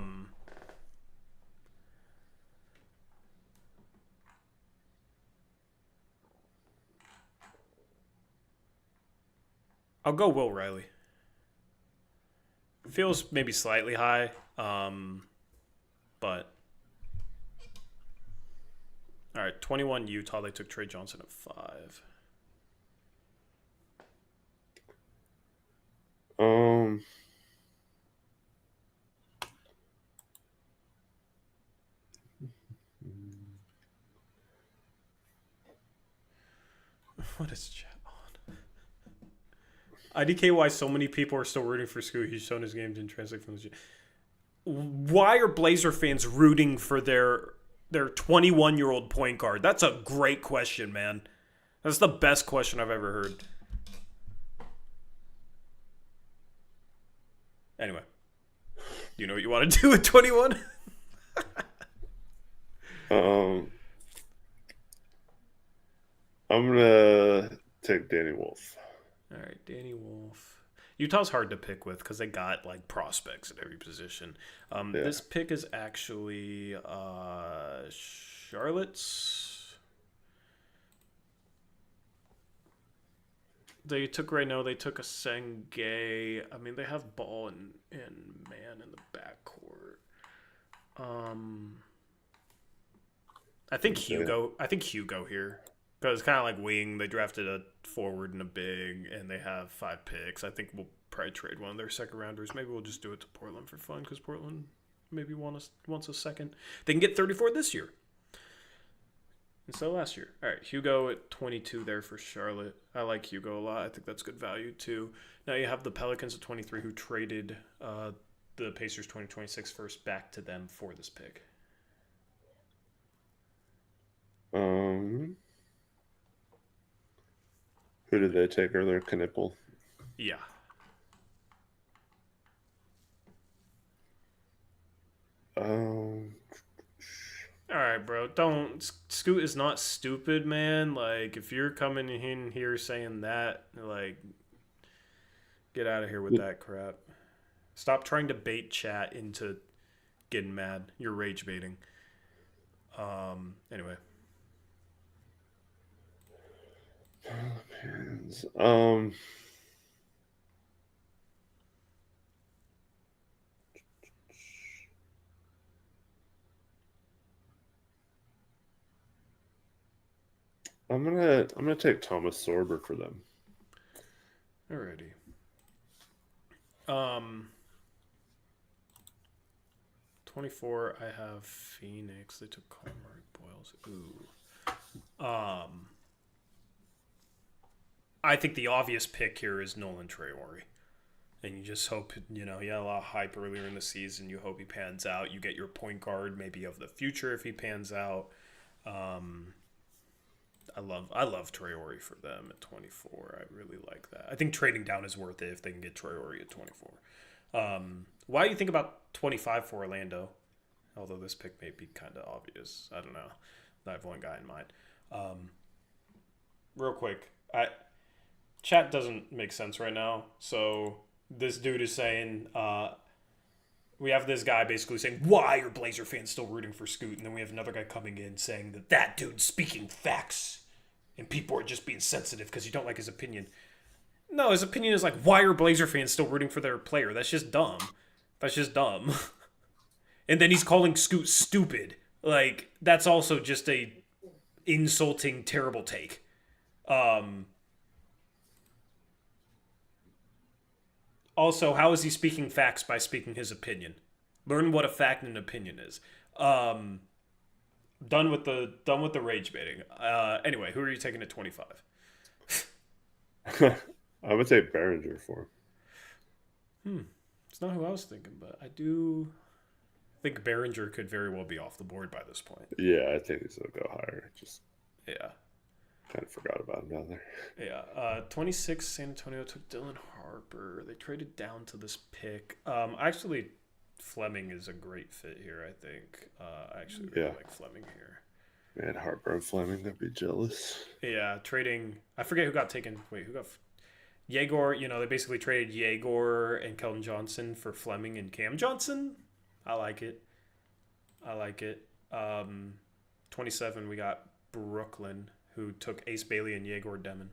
S1: go Will Riley. Feels maybe slightly high, but all right. 21 Utah. They took Trey Johnson at 5. What is chat on? IDK, why so many people are still rooting for Scoot? He's shown his game didn't translate from the. Why are Blazer fans rooting for their 21-year-old point guard? That's a great question, man. That's the best question I've ever heard. Anyway, do you know what you want to do at 21?
S2: I'm gonna take Danny Wolf.
S1: All right, Danny Wolf. Utah's hard to pick with because they got like prospects at every position. This pick is actually Charlotte's. They took right now. They took a Sengay. I mean, they have Ball and Man in the backcourt. I think Hugo. I think Hugo here. Because it's kind of like wing. They drafted a forward and a big, and they have 5 picks. I think we'll probably trade one of their second rounders. Maybe we'll just do it to Portland for fun, because Portland maybe wants a second. They can get 34 this year instead of last year. All right, Hugo at 22 there for Charlotte. I like Hugo a lot. I think that's good value too. Now you have the Pelicans at 23 who traded the Pacers 2026 first back to them for this pick.
S2: Who did they take earlier? Knipple.
S1: Yeah. All right, bro. Scoot is not stupid, man. Like, if you're coming in here saying that, like, get out of here with that crap. Stop trying to bait chat into getting mad. You're rage baiting. Anyway.
S2: Pelicans. I'm gonna take Thomas Sorber for them.
S1: Alrighty. 24. I have Phoenix. They took Colmar Boyles. Ooh. I think the obvious pick here is Nolan Traore. And you just hope, you had a lot of hype earlier in the season. You hope he pans out. You get your point guard maybe of the future if he pans out. I love Traore for them at 24. I really like that. I think trading down is worth it if they can get Traore at 24. Why do you think about 25 for Orlando? Although this pick may be kind of obvious. I don't know. I have one guy in mind. Real quick. Chat doesn't make sense right now. So this dude is saying, we have this guy basically saying, why are Blazer fans still rooting for Scoot? And then we have another guy coming in saying that dude's speaking facts and people are just being sensitive because you don't like his opinion. No, his opinion is like, why are Blazer fans still rooting for their player? That's just dumb. That's just dumb. And then he's calling Scoot stupid. Like, that's also just a insulting, terrible take. Also, how is he speaking facts by speaking his opinion? Learn what a fact and an opinion is. Um, done with the rage baiting. Anyway, who are you taking at 25?
S2: I would say Behringer for him.
S1: It's not who I was thinking, but I do think Behringer could very well be off the board by this point.
S2: Yeah, I think he's gonna go higher. Just
S1: Yeah.
S2: kind of forgot about him down there.
S1: Yeah. 26, San Antonio took Dylan Harper. They traded down to this pick. Actually, Fleming is a great fit here, I think. I actually really like Fleming here.
S2: Man, Harper and Fleming, I'd be jealous.
S1: Yeah, trading. I forget who got taken. Wait, who got. Yegor, they basically traded Yegor and Keldon Johnson for Fleming and Cam Johnson. I like it. 27, we got Brooklyn, who took Ace Bailey and Yegor Demon.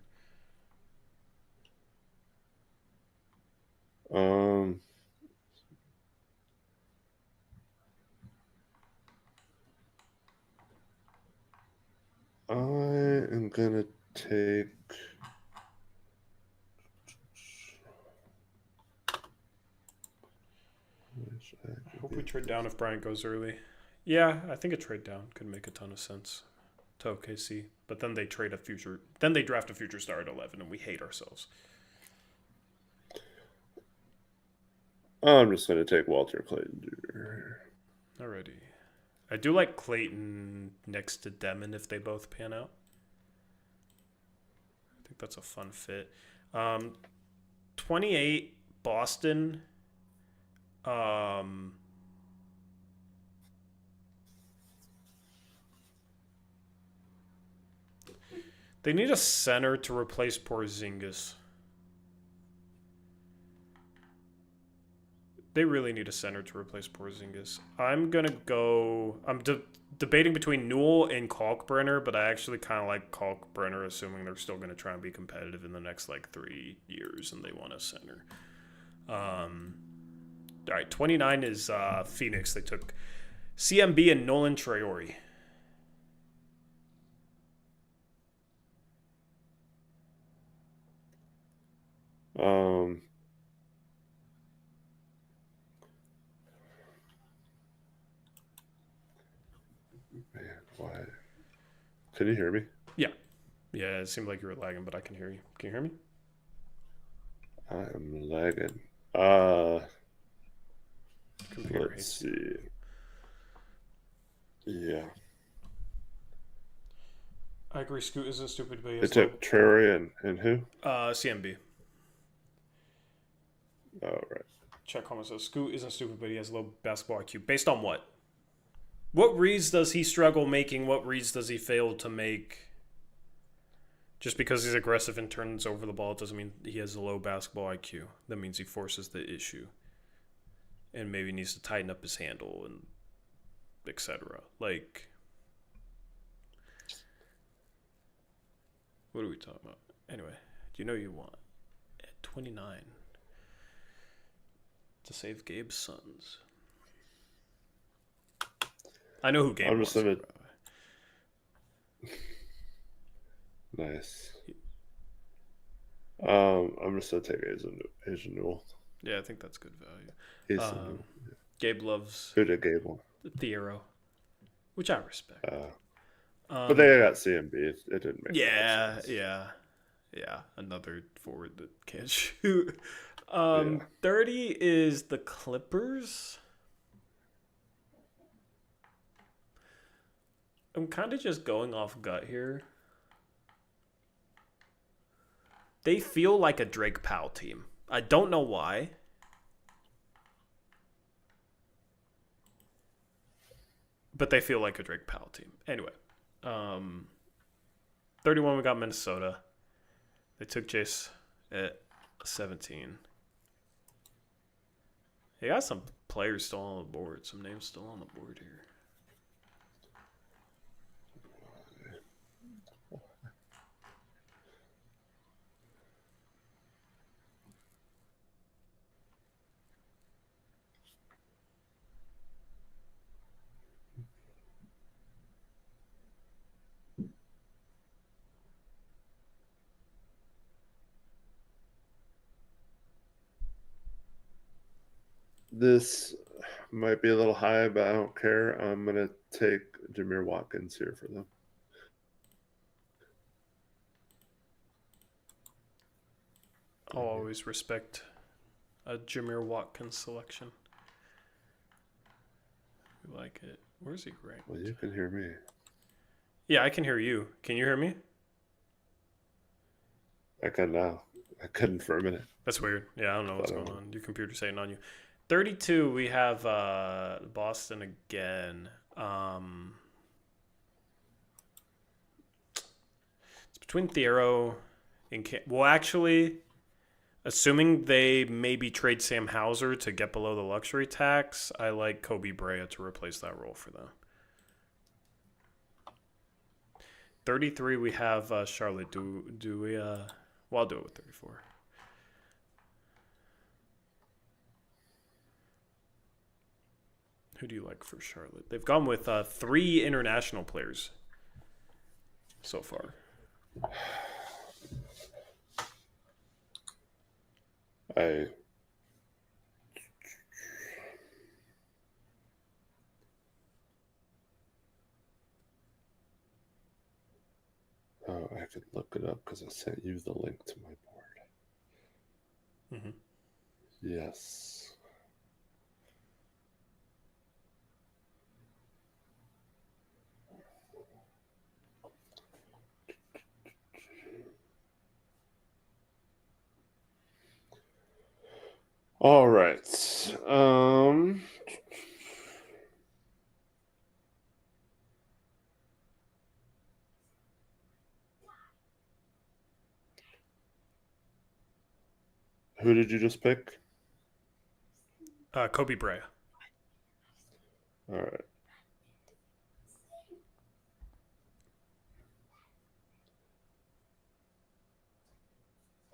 S2: I am gonna take.
S1: I hope we trade down if Bryant goes early. Yeah, I think a trade down could make a ton of sense to OKC. But then they draft a future star at 11, and we hate ourselves.
S2: I'm just gonna take Walter Clayton Jr.
S1: Alrighty. I do like Clayton next to Demon if they both pan out. I think that's a fun fit. 28, Boston. They need a center to replace Porzingis. They really need a center to replace Porzingis. I'm going to go... I'm debating between Newell and Kalkbrenner, but I actually kind of like Kalkbrenner, assuming they're still going to try and be competitive in the next, 3 years, and they want a center. All right, 29 is Phoenix. They took CMB and Nolan Traore.
S2: Man, why? Can you hear me?
S1: Yeah. Yeah, it seemed like you were lagging, but I can hear you. Can you hear me?
S2: I am lagging. Let's see. Yeah.
S1: I agree. Scoot isn't stupid, but
S2: They took Traore and who?
S1: CMB.
S2: Oh, right.
S1: Check comments says Scoot isn't stupid, but he has low basketball IQ. Based on what? What reads does he struggle making? What reads does he fail to make? Just because he's aggressive and turns over the ball doesn't mean he has a low basketball IQ. That means he forces the issue. And maybe needs to tighten up his handle and etc. What are we talking about? Anyway, do you know you want at 29 to save Gabe's sons? I know who Gabe
S2: I'm
S1: was.
S2: just gonna... Nice. I'm just gonna take Asian Newell.
S1: Yeah, I think that's good value.
S2: Newell. Yeah.
S1: Gabe loves
S2: Who did Gabe want?
S1: Theoro, which I respect.
S2: But they got CMB. It didn't make sense.
S1: Yeah. Another forward that can't shoot. 30 is the Clippers. I'm kind of just going off gut here. They feel like a Drake Powell team. I don't know why. But they feel like a Drake Powell team. Anyway. 31, we got Minnesota. They took Jace at 17. They got some players still on the board. Some names still on the board here.
S2: This might be a little high, but I don't care. I'm going to take Jameer Watkins here for them.
S1: I'll always respect a Jameer Watkins selection. We like it. Where's he ranked?
S2: Well, you can hear me.
S1: Yeah, I can hear you. Can you hear me?
S2: I can now. I couldn't for a minute.
S1: That's weird. Yeah, I don't know what's going on. Your computer's saying on you. 32, we have Boston again. It's between Thiero and well, actually, assuming they maybe trade Sam Hauser to get below the luxury tax, I like Kobe Bryant to replace that role for them. 33, we have Charlotte. Do we? Well, I'll do it with 34. Who do you like for Charlotte? They've gone with 3 international players so far.
S2: I could look it up because I sent you the link to my board.
S1: Mm-hmm.
S2: Yes. All right. Who did you just pick?
S1: Kobe Bryant.
S2: All right.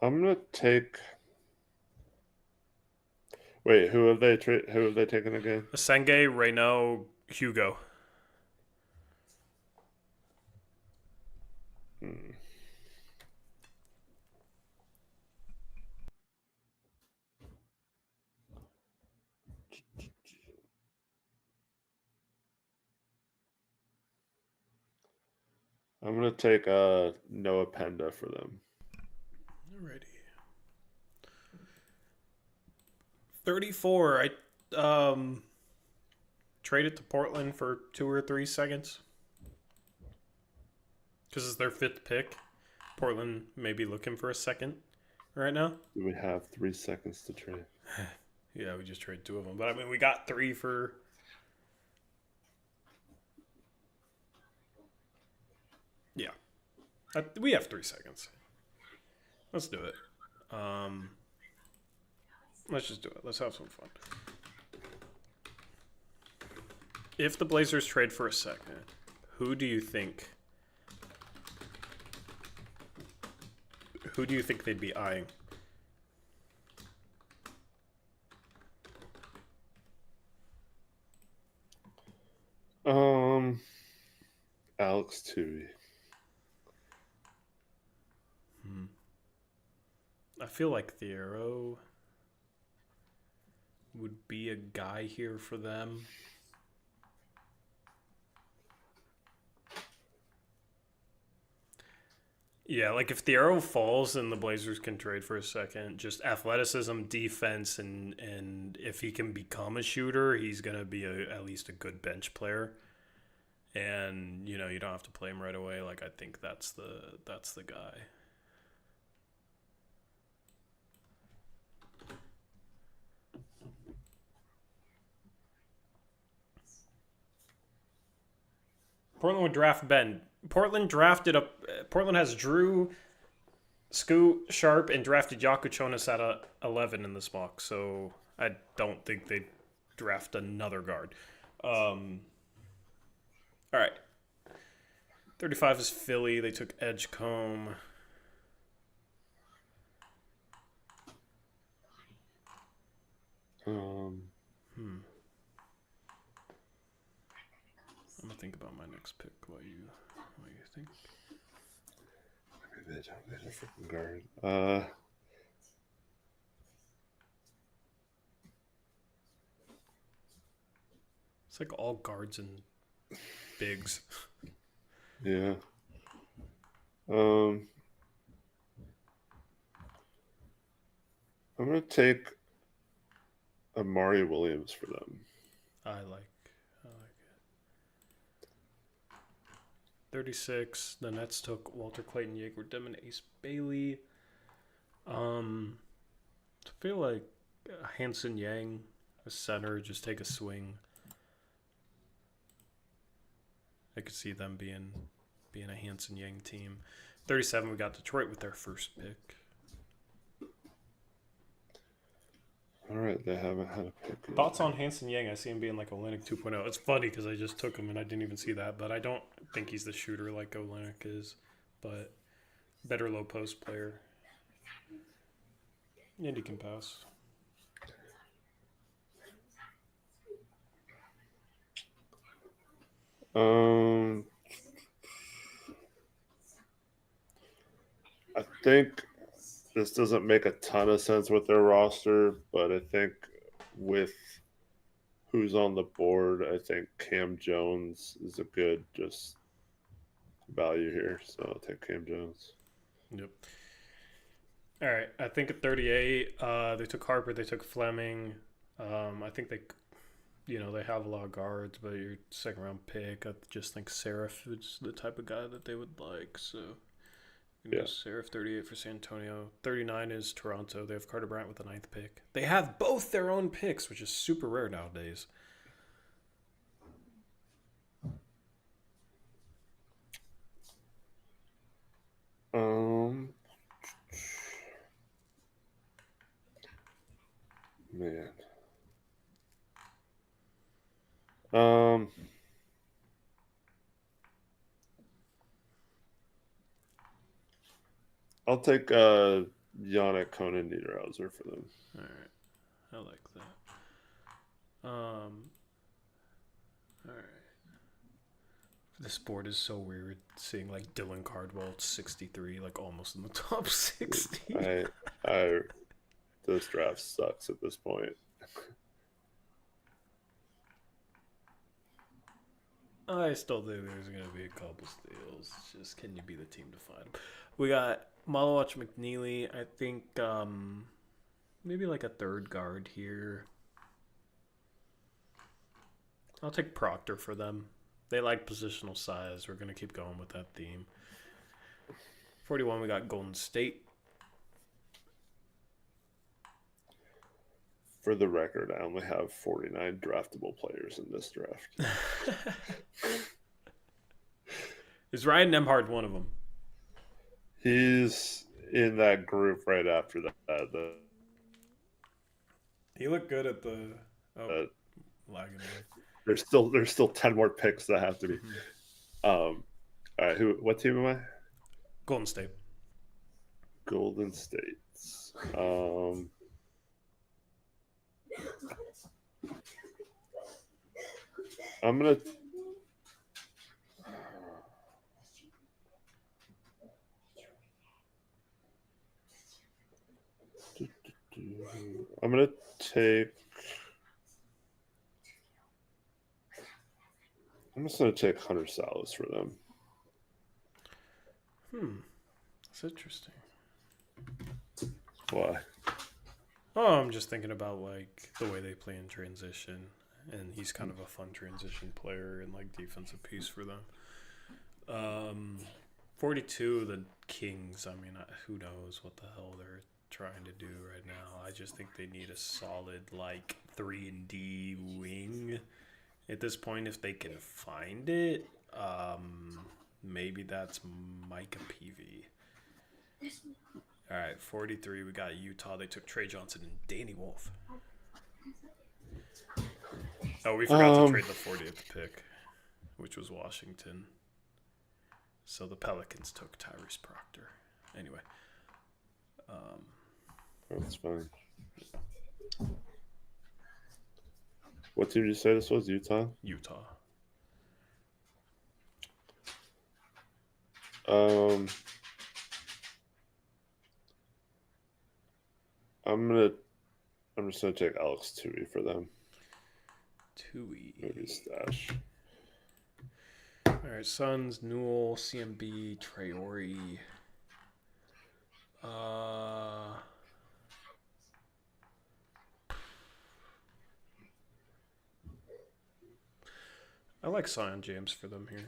S2: I'm gonna take. Wait, who have they taken again?
S1: Senge, Reynaud, Hugo.
S2: I'm gonna take Noah Penda for them.
S1: Alrighty. 34. I traded to Portland for 2 or 3 seconds because it's their 5th pick. Portland may be looking for a second right now.
S2: Do we have 3 seconds to trade?
S1: Yeah, we just traded 2 of them, but I mean we got 3 for. Yeah, we have 3 seconds. Let's do it. Let's just do it. Let's have some fun. If the Blazers trade for a second, who do you think they'd be eyeing?
S2: Alex Tui.
S1: I feel like Thiero would be a guy here for them. Yeah, like if Thiero falls and the Blazers can trade for a second, just athleticism, defense, and if he can become a shooter, he's going to be at least a good bench player. And, you don't have to play him right away. Like, I think that's the guy. Portland would draft Ben. Portland has Jrue, Scoot, Sharp, and drafted Jaco Jonas at 11 in this mock. So I don't think they'd draft another guard. All right. 35 is Philly. They took Edgecombe. I'm gonna think about my next pick while you think.
S2: Maybe they don't need a freaking guard.
S1: It's like all guards and bigs.
S2: Yeah. I'm gonna take Amari Williams for them.
S1: I like it. 36. The Nets took Walter Clayton, Jaeger Dim, and Ace Bailey. I feel like Hanson Yang, a center, just take a swing. I could see them being a Hanson Yang team. 37. We got Detroit with their first pick.
S2: All right, they haven't had a pick yet.
S1: Thoughts on Hanson Yang? I see him being like Olynyk 2.0. It's funny because I just took him and I didn't even see that, but I don't think he's the shooter like Olynyk is, but better low post player. And he can pass.
S2: I think this doesn't make a ton of sense with their roster, but I think with who's on the board, I think Cam Jones is a good just value here. So I'll take Cam Jones.
S1: Yep. All right. I think at 38, they took Harper, they took Fleming. I think they have a lot of guards, but your second round pick, I just think Seraph is the type of guy that they would like. So Seraph 38 for San Antonio. 39 is Toronto. They have Carter Bryant with the 9th pick. They have both their own picks, which is super rare nowadays.
S2: Man. I'll take Yannick Conan Niederhauser for them.
S1: All right. I like that. All right. This board is so weird seeing like Dylan Cardwell at 63, like almost in the top 60.
S2: This draft sucks at this point.
S1: I still think there's going to be a couple steals. It's just, can you be the team to find them? We got Malawach McNeely. I think maybe like a third guard here. I'll take Proctor for them. They like positional size. We're going to keep going with that theme. 41, we got Golden State.
S2: For the record, I only have 49 draftable players in this draft.
S1: Is Ryan Nembhard one of them?
S2: He's in that group right after that.
S1: He looked good at the lagging away.
S2: There's still 10 more picks that have to be. All right, what team am I?
S1: Golden State.
S2: Golden State. I'm gonna take. I'm just gonna take Hunter Salas for them.
S1: That's interesting.
S2: Why?
S1: Oh, I'm just thinking about like the way they play in transition, and he's kind of a fun transition player and like defensive piece for them. 42, the Kings. I mean, who knows what the hell they're trying to do right now. I just think they need a solid like 3-and-D wing at this point if they can find it. Maybe that's Micah Peavy. All right, 43, we got Utah. They took Trey Johnson and Danny Wolf. Oh, we forgot to trade the 40th pick, which was Washington. So the Pelicans took Tyrese Proctor. Anyway.
S2: That's fine. What team did you say this was? Utah?
S1: Utah. I'm just gonna take Alex Tui for them. Tui.
S2: Maybe stash.
S1: All right, Suns, Newell, CMB, Traore. I like Zion James for them here.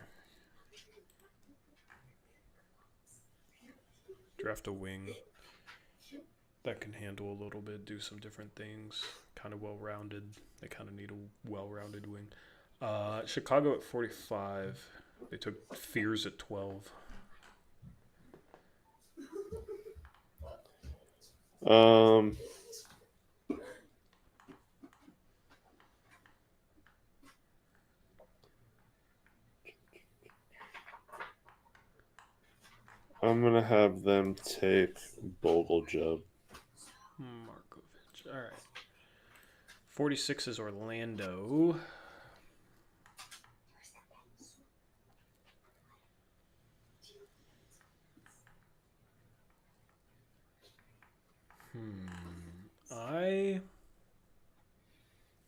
S1: Draft a wing that can handle a little bit, do some different things. Kind of well-rounded. They kind of need a well-rounded wing. Chicago at 45. They took Fears at 12.
S2: I'm gonna have them take Bogle-Jub.
S1: Markovich. All right. 46 is Orlando.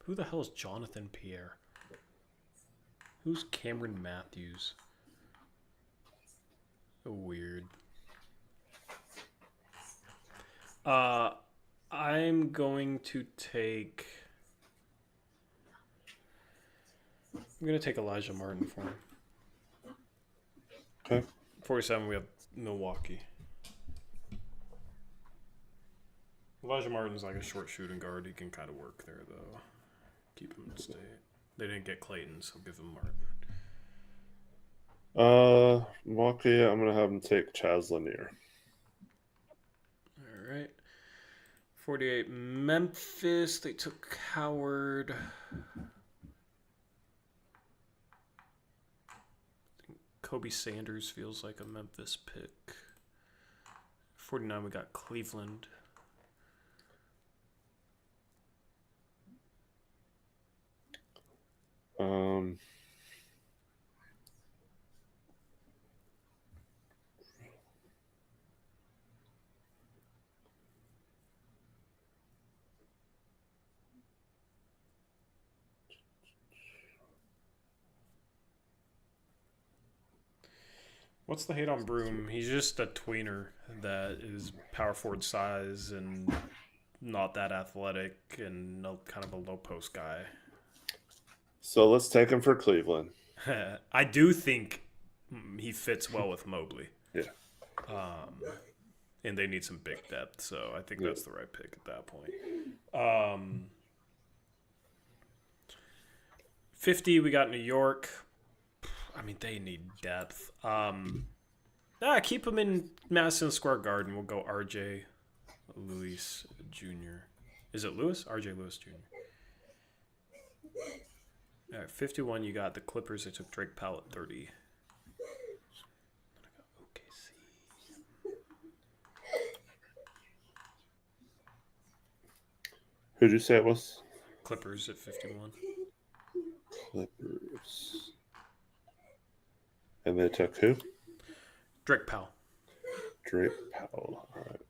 S1: Who the hell is Jonathan Pierre? Who's Cameron Matthews? Weird. I'm going to take... I'm going to take Elijah Martin for him.
S2: Okay.
S1: 47, we have Milwaukee. Elijah Martin's like a short shooting guard. He can kind of work there, though. Keep him in state. They didn't get Clayton, so give him
S2: Martin. Milwaukee, I'm going to have them take Chaz Lanier.
S1: All right. 48, Memphis. They took Howard. Kobe Sanders feels like a Memphis pick. 49, we got Cleveland. What's the hate on Broom? He's just a tweener that is power forward size and not that athletic and kind of a low post guy.
S2: So let's take him for Cleveland.
S1: I do think he fits well with Mobley.
S2: Yeah.
S1: And they need some big depth, so I think that's the right pick at that point. 50, we got New York. I mean, they need depth. Keep him in Madison Square Garden. We'll go RJ Lewis Jr. Is it Lewis? RJ Lewis Jr. All right, 51, you got the Clippers. They took Drake Powell at 30.
S2: Who'd you say it was?
S1: Clippers at 51.
S2: Clippers. And they took who?
S1: Drake Powell.
S2: Drake Powell. All right.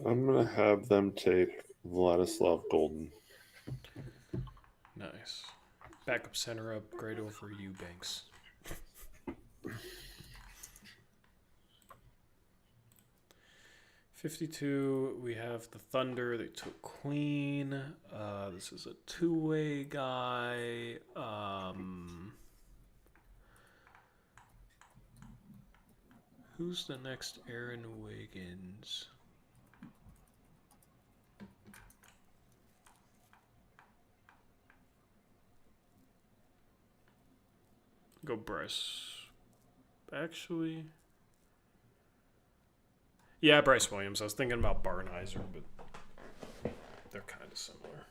S2: I'm going to have them take Vladislav Golden.
S1: Nice. Backup center upgrade over Eubanks. $52, we have the Thunder. They took Queen. This is a two-way guy. Who's the next Aaron Wiggins? Go Bryce. Actually... Yeah, Bryce Williams. I was thinking about Barnheiser, but they're kind of similar.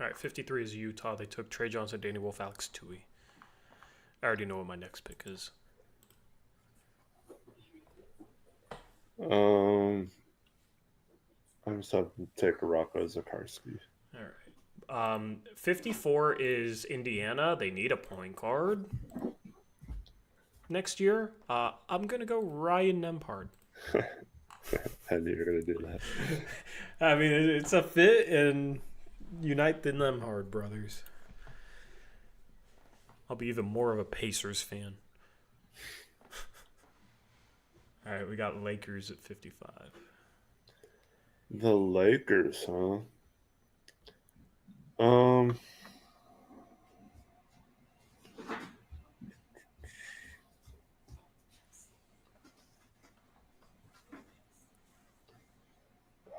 S1: All right, 53 is Utah. They took Trey Johnson, Danny Wolf, Alex Tui. I already know what my next pick is.
S2: I'm just have to take Rocco Zakarski.
S1: All right. 54 is Indiana. They need a point guard next year. I'm going to go Ryan Nembhard.
S2: I knew you were going to do that.
S1: I mean, it's a fit, and unite the Nembhard brothers. I'll be even more of a Pacers fan. All right, we got Lakers at 55.
S2: The Lakers, huh?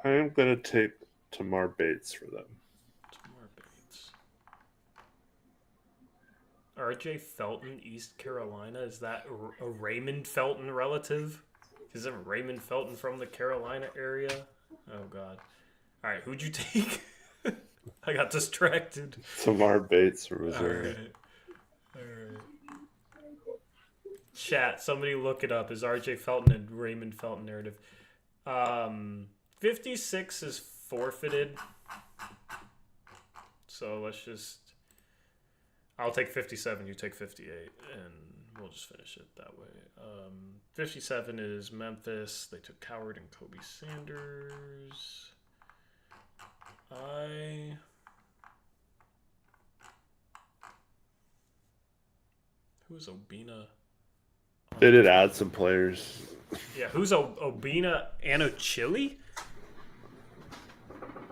S2: I'm going to take Tamar Bates for them.
S1: Tamar Bates. RJ Felton, East Carolina. Is that a Raymond Felton relative? Isn't Raymond Felton from the Carolina area? Oh, God. All right, who'd you take? I got distracted.
S2: Tamar Bates from Missouri.
S1: All right. Chat, somebody look it up. Is RJ Felton and Raymond Felton narrative? 56 is forfeited. So let's just... I'll take 57, you take 58, and we'll just finish it that way. 57 is Memphis. They took Coward and Kobe Sanders. Who's Obina?
S2: They did add some players.
S1: Yeah, who's Obina Anochili?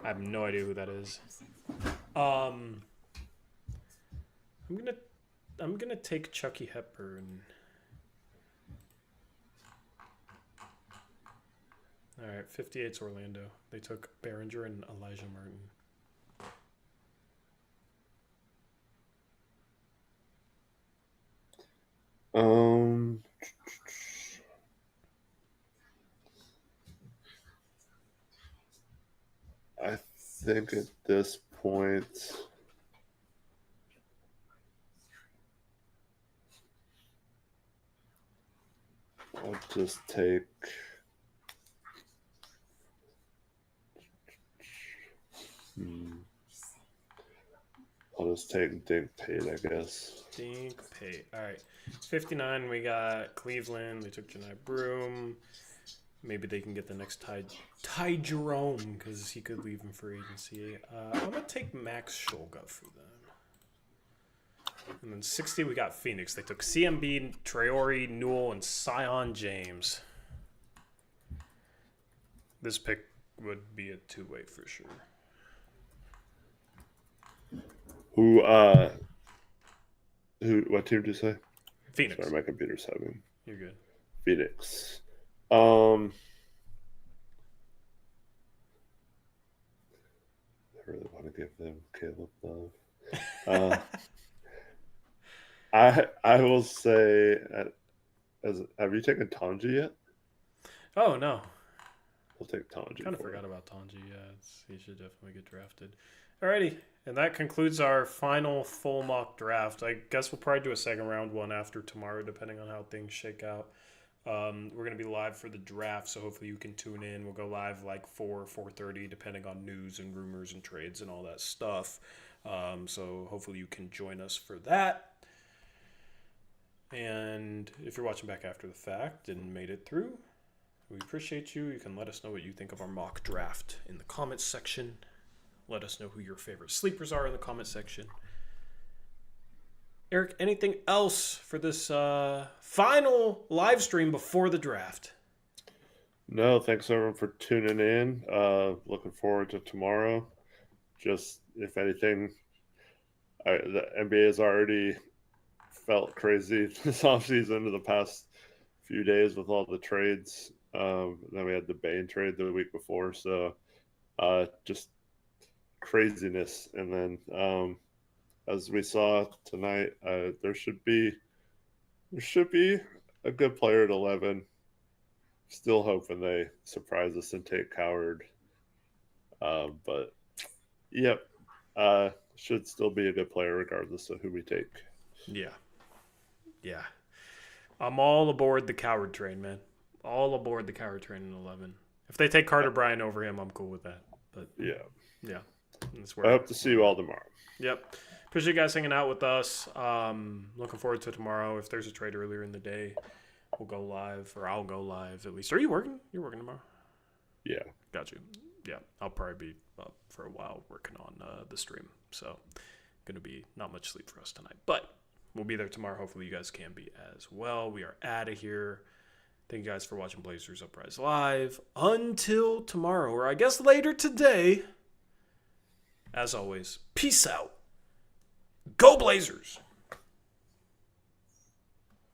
S1: I have no idea who that is. I'm gonna take Chucky Hepburn. All right, 58's Orlando. They took Behringer and Elijah Martin.
S2: I think at this point, I'll just take Dink Pate, I guess.
S1: Dink Pate. All right. 59, we got Cleveland. They took Janai Broom. Maybe they can get the next Ty Jerome, because he could leave him for agency. I'm going to take Max Shulga for them. And then 60, we got Phoenix. They took CMB, Traore, Newell, and Sion James. This pick would be a two-way for sure.
S2: What team did you say?
S1: Phoenix.
S2: Sorry, my computer's having.
S1: You're good.
S2: Phoenix. I really want to give them Caleb Love. I will say, have you taken Tanji yet?
S1: Oh, no.
S2: We'll take Tanji.
S1: Kind of forgot about Tanji. Yeah, he should definitely get drafted. Alrighty, and that concludes our final full mock draft. I guess we'll probably do a second round one after tomorrow, depending on how things shake out. We're going to be live for the draft, so hopefully you can tune in. We'll go live like 4:30, depending on news and rumors and trades and all that stuff. So hopefully you can join us for that. And if you're watching back after the fact and made it through, we appreciate you. You can let us know what you think of our mock draft in the comments section. Let us know who your favorite sleepers are in the comment section. Eric, anything else for this final live stream before the draft?
S2: No, thanks everyone for tuning in. Looking forward to tomorrow. Just, if anything, the NBA has already felt crazy this offseason in the past few days with all the trades. Then we had the Bane trade the week before. So just craziness. And then as we saw tonight, there should be a good player at 11. Still hoping they surprise us and take Coward. But yep, should still be a good player regardless of who we take.
S1: Yeah. I'm all aboard the Coward train, man. All aboard the Coward train in 11. If they take Carter Bryant over him, I'm cool with that. But
S2: yeah. I hope to see you all tomorrow.
S1: Yep. Appreciate you guys hanging out with us. Looking forward to tomorrow. If there's a trade earlier in the day, we'll go live, or I'll go live at least. Are you working? You're working tomorrow?
S2: Yeah.
S1: Got you. Yeah, I'll probably be up for a while working on the stream. So, going to be not much sleep for us tonight. But we'll be there tomorrow. Hopefully you guys can be as well. We are out of here. Thank you guys for watching Blazers Uprise Live. Until tomorrow, or I guess later today, as always, peace out. Go Blazers!